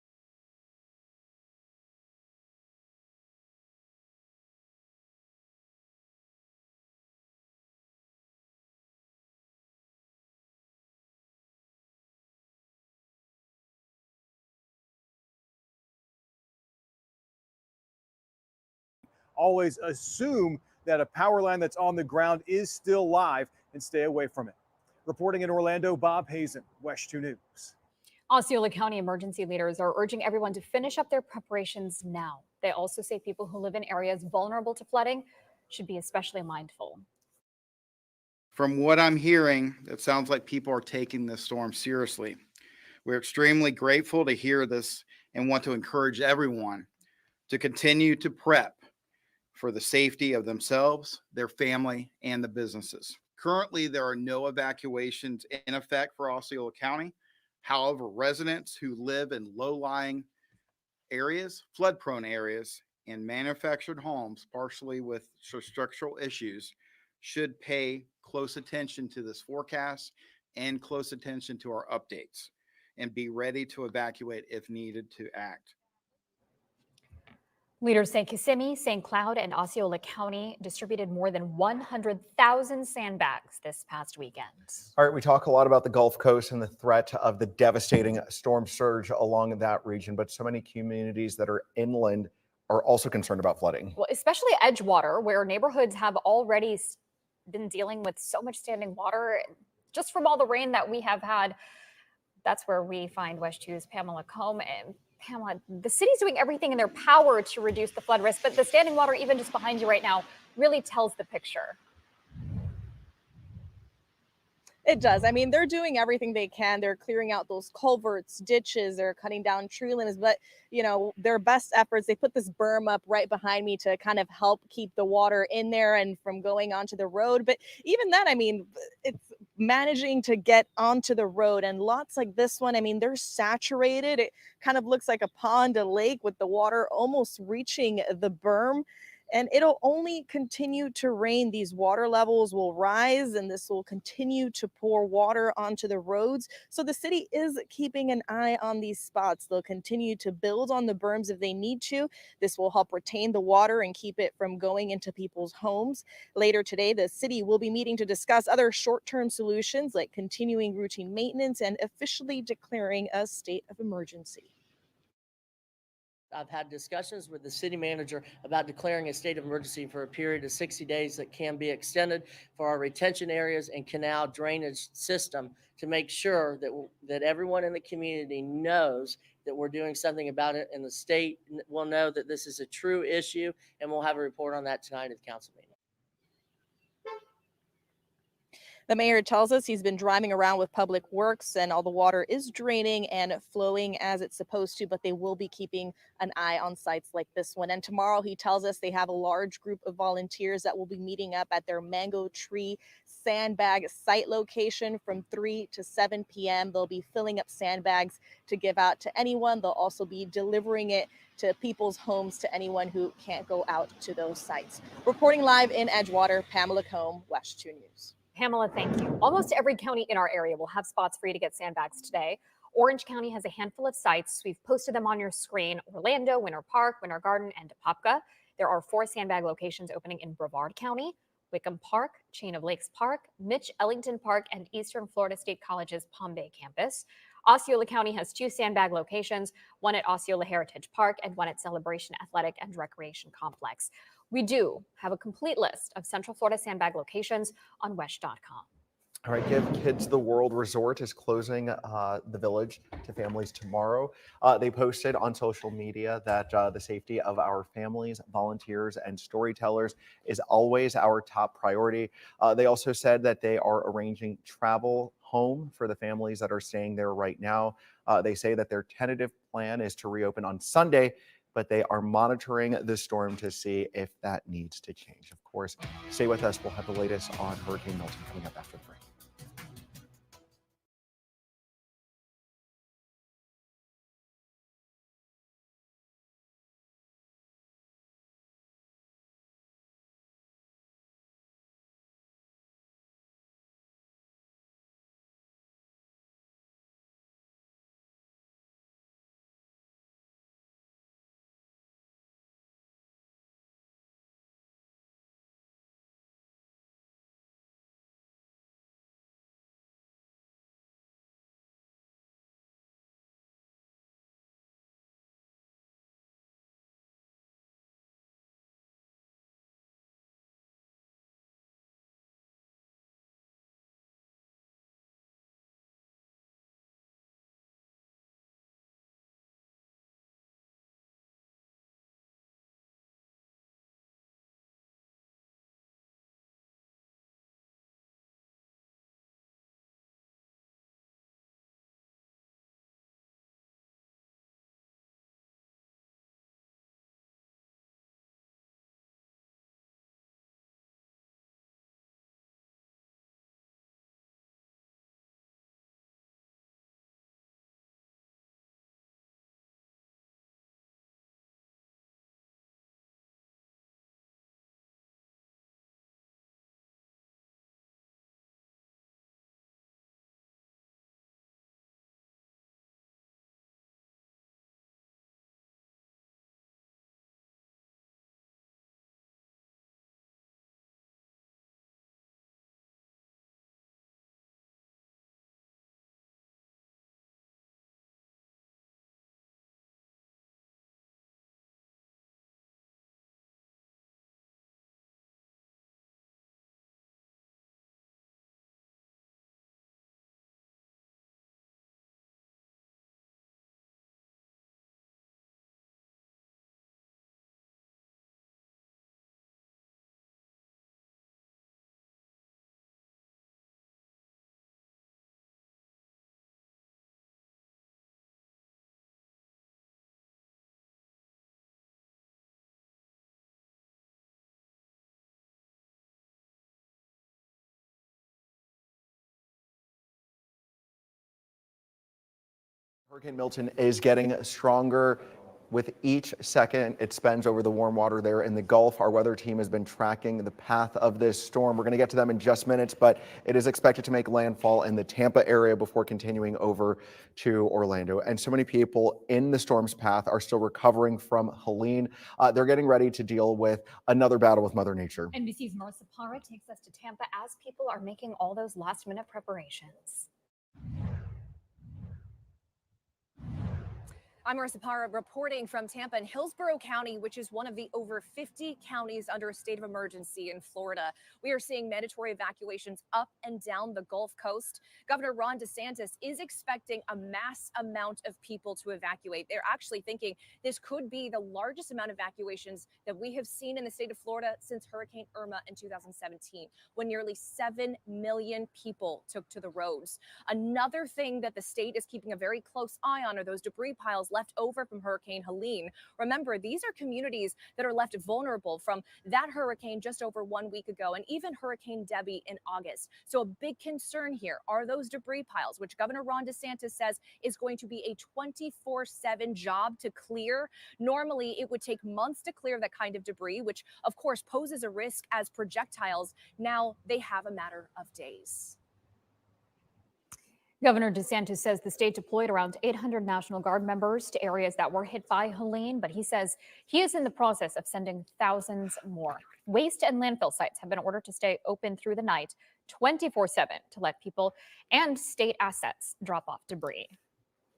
Always assume that a power line that's on the ground is still live and stay away from it. Reporting in Orlando, Bob Hazen, West 2 News. Osceola County emergency leaders are urging everyone to finish up their preparations now. They also say people who live in areas vulnerable to flooding should be especially mindful. From what I'm hearing, it sounds like people are taking this storm seriously. We're extremely grateful to hear this and want to encourage everyone to continue to prep for the safety of themselves, their family, and the businesses. Currently, there are no evacuations in effect for Osceola County. However, residents who live in low-lying areas, flood-prone areas, and manufactured homes, partially with structural issues, should pay close attention to this forecast and close attention to our updates and be ready to evacuate if needed to act. Leaders say Kissimmee, St. Cloud, and Osceola County distributed more than 100,000 sandbags this past weekend. All right, we talk a lot about the Gulf Coast and the threat of the devastating storm surge along that region, but so many communities that are inland are also concerned about flooding. Well, especially Edgewater, where neighborhoods have already been dealing with so much standing water just from all the rain that we have had. That's where we find West 2's Pamela Combe. And Pamela, the city's doing everything in their power to reduce the flood risk, but the standing water, even just behind you right now, really tells the picture. It does. I mean, they're doing everything they can. They're clearing out those culverts, ditches, they're cutting down tree limbs, but you know, their best efforts, they put this berm up right behind me to kind of help keep the water in there and from going onto the road. But even then, I mean, it's managing to get onto the road, and lots like this one, I mean, they're saturated. It kind of looks like a pond, a lake, with the water almost reaching the berm. And it'll only continue to rain. These water levels will rise, and this will continue to pour water onto the roads. So the city is keeping an eye on these spots. They'll continue to build on the berms if they need to. This will help retain the water and keep it from going into people's homes. Later today, the city will be meeting to discuss other short-term solutions like continuing routine maintenance and officially declaring a state of emergency. I've had discussions with the city manager about declaring a state of emergency for a period of 60 days that can be extended for our retention areas and canal drainage system to make sure that everyone in the community knows that we're doing something about it, and the state will know that this is a true issue, and we'll have a report on that tonight at the council meeting. The mayor tells us he's been driving around with Public Works and all the water is draining and flowing as it's supposed to, but they will be keeping an eye on sites like this one. And tomorrow, he tells us they have a large group of volunteers that will be meeting up at their Mango Tree sandbag site location from 3 to 7 p.m. They'll be filling up sandbags to give out to anyone. They'll also be delivering it to people's homes, to anyone who can't go out to those sites. Reporting live in Edgewater, Pamela Combe, West 2 News. Pamela, thank you. Almost every county in our area will have spots for you to get sandbags today. Orange County has a handful of sites. We've posted them on your screen: Orlando, Winter Park, Winter Garden, and Apopka. There are 4 sandbag locations opening in Brevard County, Wickham Park, Chain of Lakes Park, Mitch Ellington Park, and Eastern Florida State College's Palm Bay campus. Osceola County has 2 sandbag locations, one at Osceola Heritage Park and one at Celebration Athletic and Recreation Complex. We do have a complete list of Central Florida sandbag locations on wesh.com. All right, Give Kids the World Resort is closing the village to families tomorrow. They posted on social media that the safety of our families, volunteers, and storytellers is always our top priority. They also said that they are arranging travel home for the families that are staying there right now. They say that their tentative plan is to reopen on Sunday, but they are monitoring the storm to see if that needs to change. Of course, stay with us. We'll have the latest on Hurricane Milton coming up after the break. Hurricane Milton is getting stronger with each second it spends over the warm water there in the Gulf. Our weather team has been tracking the path of this storm. We're going to get to them in just minutes, but it is expected to make landfall in the Tampa area before continuing over to Orlando. And so many people in the storm's path are still recovering from Helene. They're getting ready to deal with another battle with Mother Nature. NBC's Marissa Parra takes us to Tampa as people are making all those last-minute preparations. I'm Marissa Parra reporting from Tampa and Hillsborough County, which is one of the over 50 counties under a state of emergency in Florida. We are seeing mandatory evacuations up and down the Gulf Coast. Governor Ron DeSantis is expecting a mass amount of people to evacuate. They're actually thinking this could be the largest amount of evacuations that we have seen in the state of Florida since Hurricane Irma in 2017, when nearly 7 million people took to the roads. Another thing that the state is keeping a very close eye on are those debris piles left over from Hurricane Helene. Remember, these are communities that are left vulnerable from that hurricane just over 1 week ago, and even Hurricane Debbie in August. So a big concern here are those debris piles, which Governor Ron DeSantis says is going to be a 24/7 job to clear. Normally, it would take months to clear that kind of debris, which of course poses a risk as projectiles. Now they have a matter of days. Governor DeSantis says the state deployed around 800 National Guard members to areas that were hit by Helene, but he says he is in the process of sending thousands more. Waste and landfill sites have been ordered to stay open through the night 24/7 to let people and state assets drop off debris.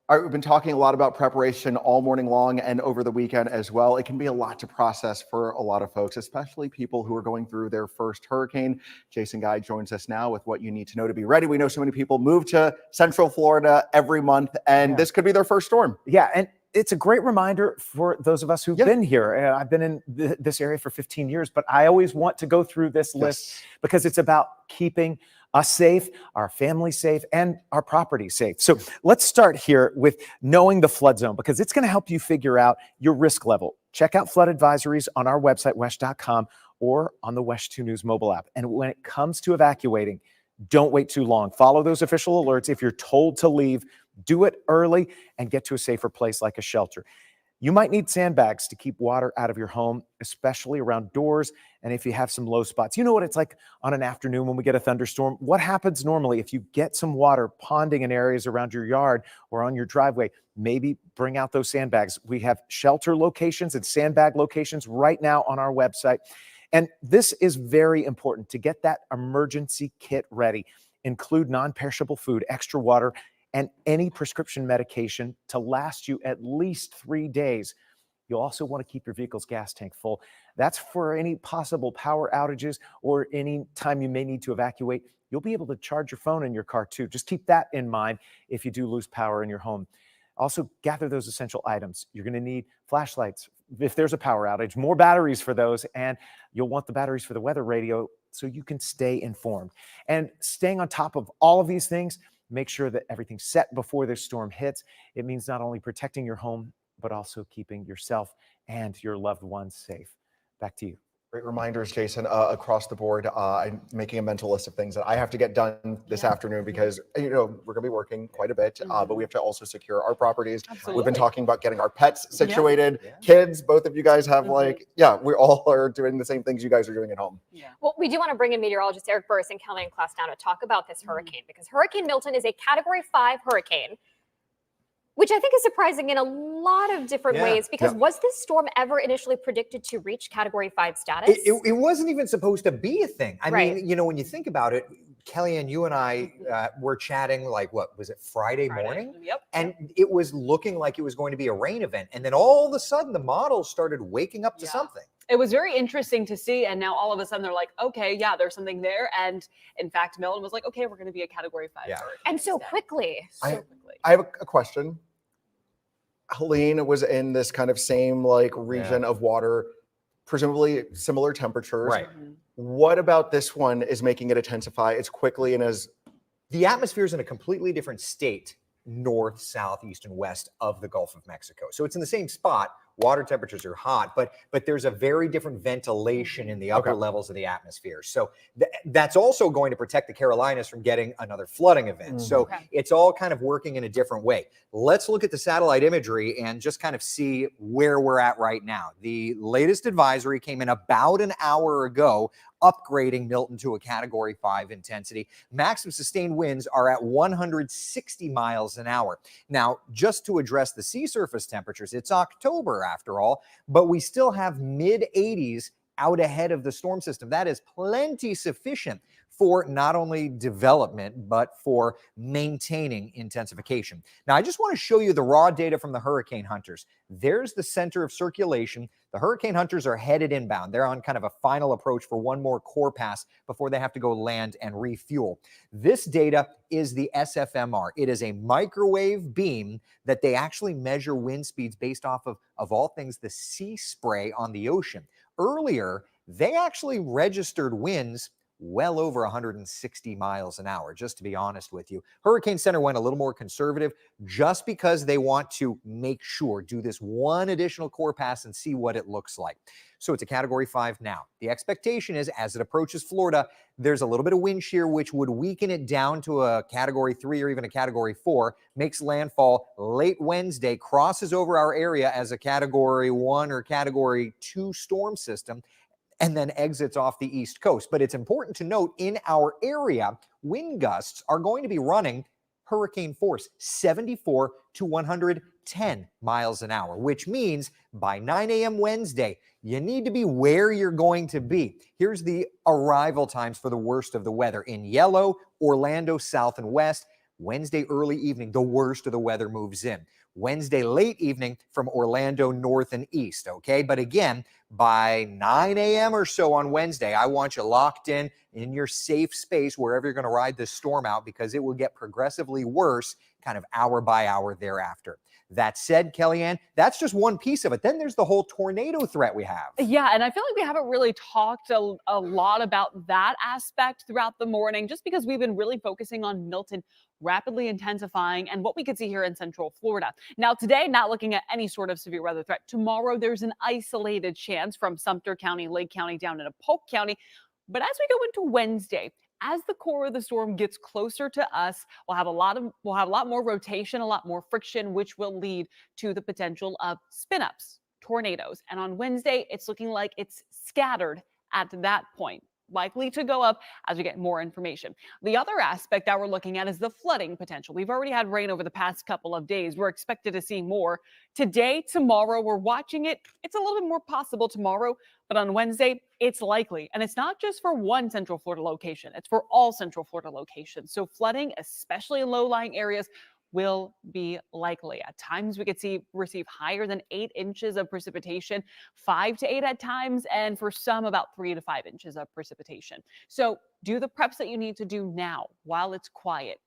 All right, we've been talking a lot about preparation all morning long and over the weekend as well. It can be a lot to process for a lot of folks, especially people who are going through their first hurricane. Jason Guy joins us now with what you need to know to be ready. We know so many people move to Central Florida every month, and this could be their first storm. Yeah, and it's a great reminder for those of us who've been here. I've been in this area for 15 years, but I always want to go through this list because it's about keeping us safe, our family safe, and our property safe. So let's start here with knowing the flood zone, because it's going to help you figure out your risk level. Check out flood advisories on our website, wesh.com, or on the WESH 2 News mobile app. And when it comes to evacuating, don't wait too long. Follow those official alerts. If you're told to leave, do it early and get to a safer place like a shelter. You might need sandbags to keep water out of your home, especially around doors and if you have some low spots. You know what it's like on an afternoon when we get a thunderstorm? What happens normally if you get some water ponding in areas around your yard or on your driveway? Maybe bring out those sandbags. We have shelter locations and sandbag locations right now on our website. And this is very important to get that emergency kit ready. Include non-perishable food, extra water, and any prescription medication to last you at least 3 days. You'll also want to keep your vehicle's gas tank full. That's for any possible power outages or any time you may need to evacuate. You'll be able to charge your phone in your car too. Just keep that in mind if you do lose power in your home. Also, gather those essential items. You're going to need flashlights if there's a power outage, more batteries for those, and you'll want the batteries for the weather radio so you can stay informed. And staying on top of all of these things, make sure that everything's set before this storm hits. It means not only protecting your home, but also keeping yourself and your loved ones safe. Back to you. Great reminders, Jason, across the board. I'm making a mental list of things that I have to get done this afternoon because, you know, we're going to be working quite a bit, but we have to also secure our properties. We've been talking about getting our pets situated. Kids, both of you guys have we all are doing the same things you guys are doing at home. Well, we do want to bring in meteorologist Eric Burris and Kellyanne Klaus now to talk about this hurricane, because Hurricane Milton is a Category 5 hurricane, which I think is surprising in a lot of different ways, because was this storm ever initially predicted to reach Category 5 status? It wasn't even supposed to be a thing. I mean, you know, when you think about it, Kellyanne, you and I were chatting, like, what was it, Friday morning? Yep. And it was looking like it was going to be a rain event. And then all of a sudden, the models started waking up to something. It was very interesting to see. And now all of a sudden, they're like, okay, yeah, there's something there. And in fact, Milton was like, okay, we're going to be a Category 5 hurricane. And so quickly. I have a question. Helene was in this kind of same region of water, presumably similar temperatures. Right. What about this one is making it intensify as quickly and as... The atmosphere is in a completely different state, north, south, east, and west of the Gulf of Mexico. So it's in the same spot water temperatures are hot, but there's a very different ventilation in the upper levels of the atmosphere. So that's also going to protect the Carolinas from getting another flooding event. So it's all kind of working in a different way. Let's look at the satellite imagery and just kind of see where we're at right now. The latest advisory came in about an hour ago, upgrading Milton to a Category 5 intensity. Maximum sustained winds are at 160 miles an hour. Now, just to address the sea surface temperatures, it's October after all, but we still have mid-80s out ahead of the storm system. That is plenty sufficient for not only development, but for maintaining intensification. Now, I just want to show you the raw data from the hurricane hunters. There's the center of circulation. The hurricane hunters are headed inbound. They're on kind of a final approach for one more core pass before they have to go land and refuel. This data is the SFMR. It is a microwave beam that they actually measure wind speeds based off of all things, the sea spray on the ocean. Earlier, they actually registered winds well over 160 miles an hour, just to be honest with you. Hurricane Center went a little more conservative just because they want to make sure, do this one additional core pass and see what it looks like. So it's a Category 5 now. The expectation is as it approaches Florida, there's a little bit of wind shear, which would weaken it down to a Category 3 or even a Category 4, makes landfall late Wednesday, crosses over our area as a Category 1 or Category 2 storm system, and then exits off the East Coast. But it's important to note in our area, wind gusts are going to be running hurricane force, 74 to 110 miles an hour, which means by 9 a.m. Wednesday, you need to be where you're going to be. Here's the arrival times for the worst of the weather. In yellow, Orlando south and west. Wednesday early evening, the worst of the weather moves in. Wednesday late evening from Orlando north and east, okay? But again, by 9 a.m. or so on Wednesday, I want you locked in your safe space wherever you're going to ride this storm out, because it will get progressively worse kind of hour by hour thereafter. That said, Kellyanne, that's just one piece of it. Then there's the whole tornado threat we have. Yeah, and I feel like we haven't really talked a lot about that aspect throughout the morning, just because we've been really focusing on Milton rapidly intensifying and what we could see here in Central Florida. Now, today, not looking at any sort of severe weather threat. Tomorrow, there's an isolated chance from Sumter County, Lake County, down into Polk County. But as we go into Wednesday, as the core of the storm gets closer to us, we'll have a lot more rotation, a lot more friction, which will lead to the potential of spin-ups, tornadoes. And on Wednesday, it's looking like it's scattered at that point, likely to go up as we get more information. The other aspect that we're looking at is the flooding potential. We've already had rain over the past couple of days. We're expected to see more today, tomorrow. We're watching it. It's a little bit more possible tomorrow, but on Wednesday, it's likely. And it's not just for one Central Florida location. It's for all Central Florida locations. So flooding, especially in low-lying areas, will be likely. At times, we could receive higher than 8 inches of precipitation, 5 to 8 at times, and for some about 3 to 5 inches of precipitation. So do the preps that you need to do now while it's quiet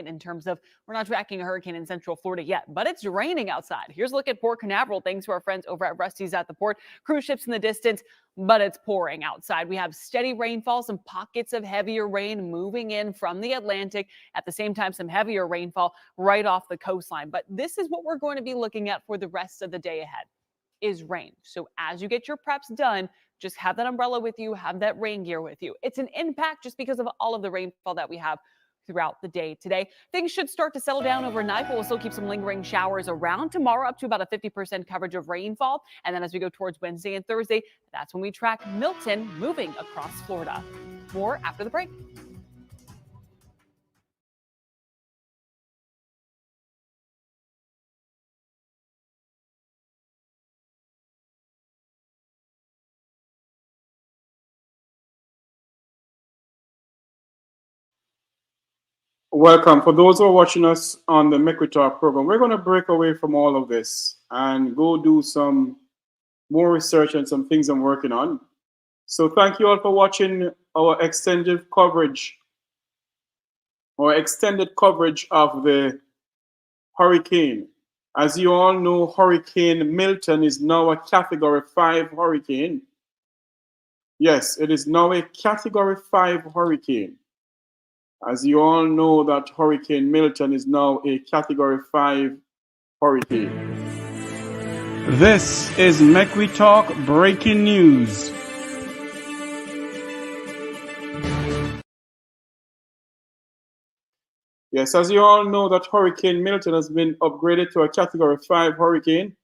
in terms of we're not tracking a hurricane in Central Florida yet, but it's raining outside. Here's a look at Port Canaveral. Thanks to our friends over at Rusty's at the Port. Cruise ships in the distance, but it's pouring outside. We have steady rainfall, some pockets of heavier rain moving in from the Atlantic. At the same time, some heavier rainfall right off the coastline. But this is what we're going to be looking at for the rest of the day ahead, is rain. So as you get your preps done, just have that umbrella with you, have that rain gear with you. It's an impact just because of all of the rainfall that we have throughout the day today. Things should start to settle down overnight, but we'll still keep some lingering showers around tomorrow, up to about a 50% coverage of rainfall. And then as we go towards Wednesday and Thursday, that's when we track Milton moving across Florida. More after the break. Welcome. For those who are watching us on the Make We Talk program, we're going to break away from all of this and go do some more research and some things I'm working on. So thank you all for watching our extended coverage of the hurricane. As you all know, Hurricane Milton is now a Category 5 hurricane. Yes, it is now a Category 5 hurricane. As you all know, that Hurricane Milton is now a Category 5 hurricane. This is Make We Talk Breaking News. Yes, as you all know, that Hurricane Milton has been upgraded to a Category 5 hurricane.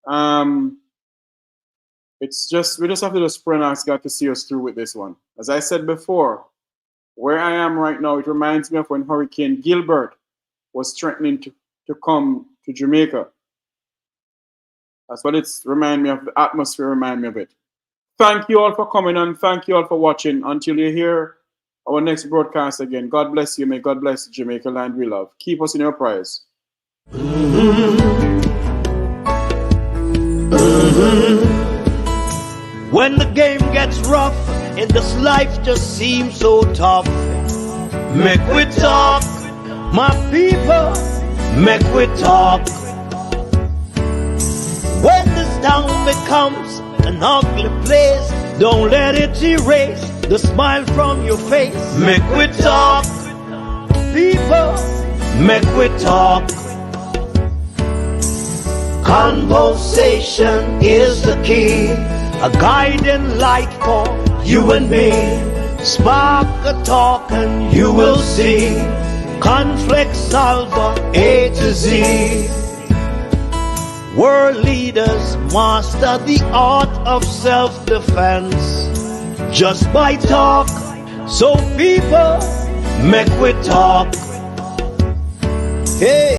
We just have to just pray and ask God to see us through with this one. As I said before, where I am right now, it reminds me of when Hurricane Gilbert was threatening to come to Jamaica. That's what it's remind me of. The atmosphere remind me of it. Thank you all for coming and thank you all for watching. Until you hear our next broadcast again, God bless you. May God bless Jamaica land we love. Keep us in your prayers. When the game gets rough and this life just seems so tough, make we talk, my people, make we talk. When this town becomes an ugly place, don't let it erase the smile from your face. Make we talk, people, make we talk. Conversation is the key, a guiding light for you and me. Spark a talk and you will see conflict solver A to Z. World leaders master the art of self-defense just by talk. So people, make we talk. Hey.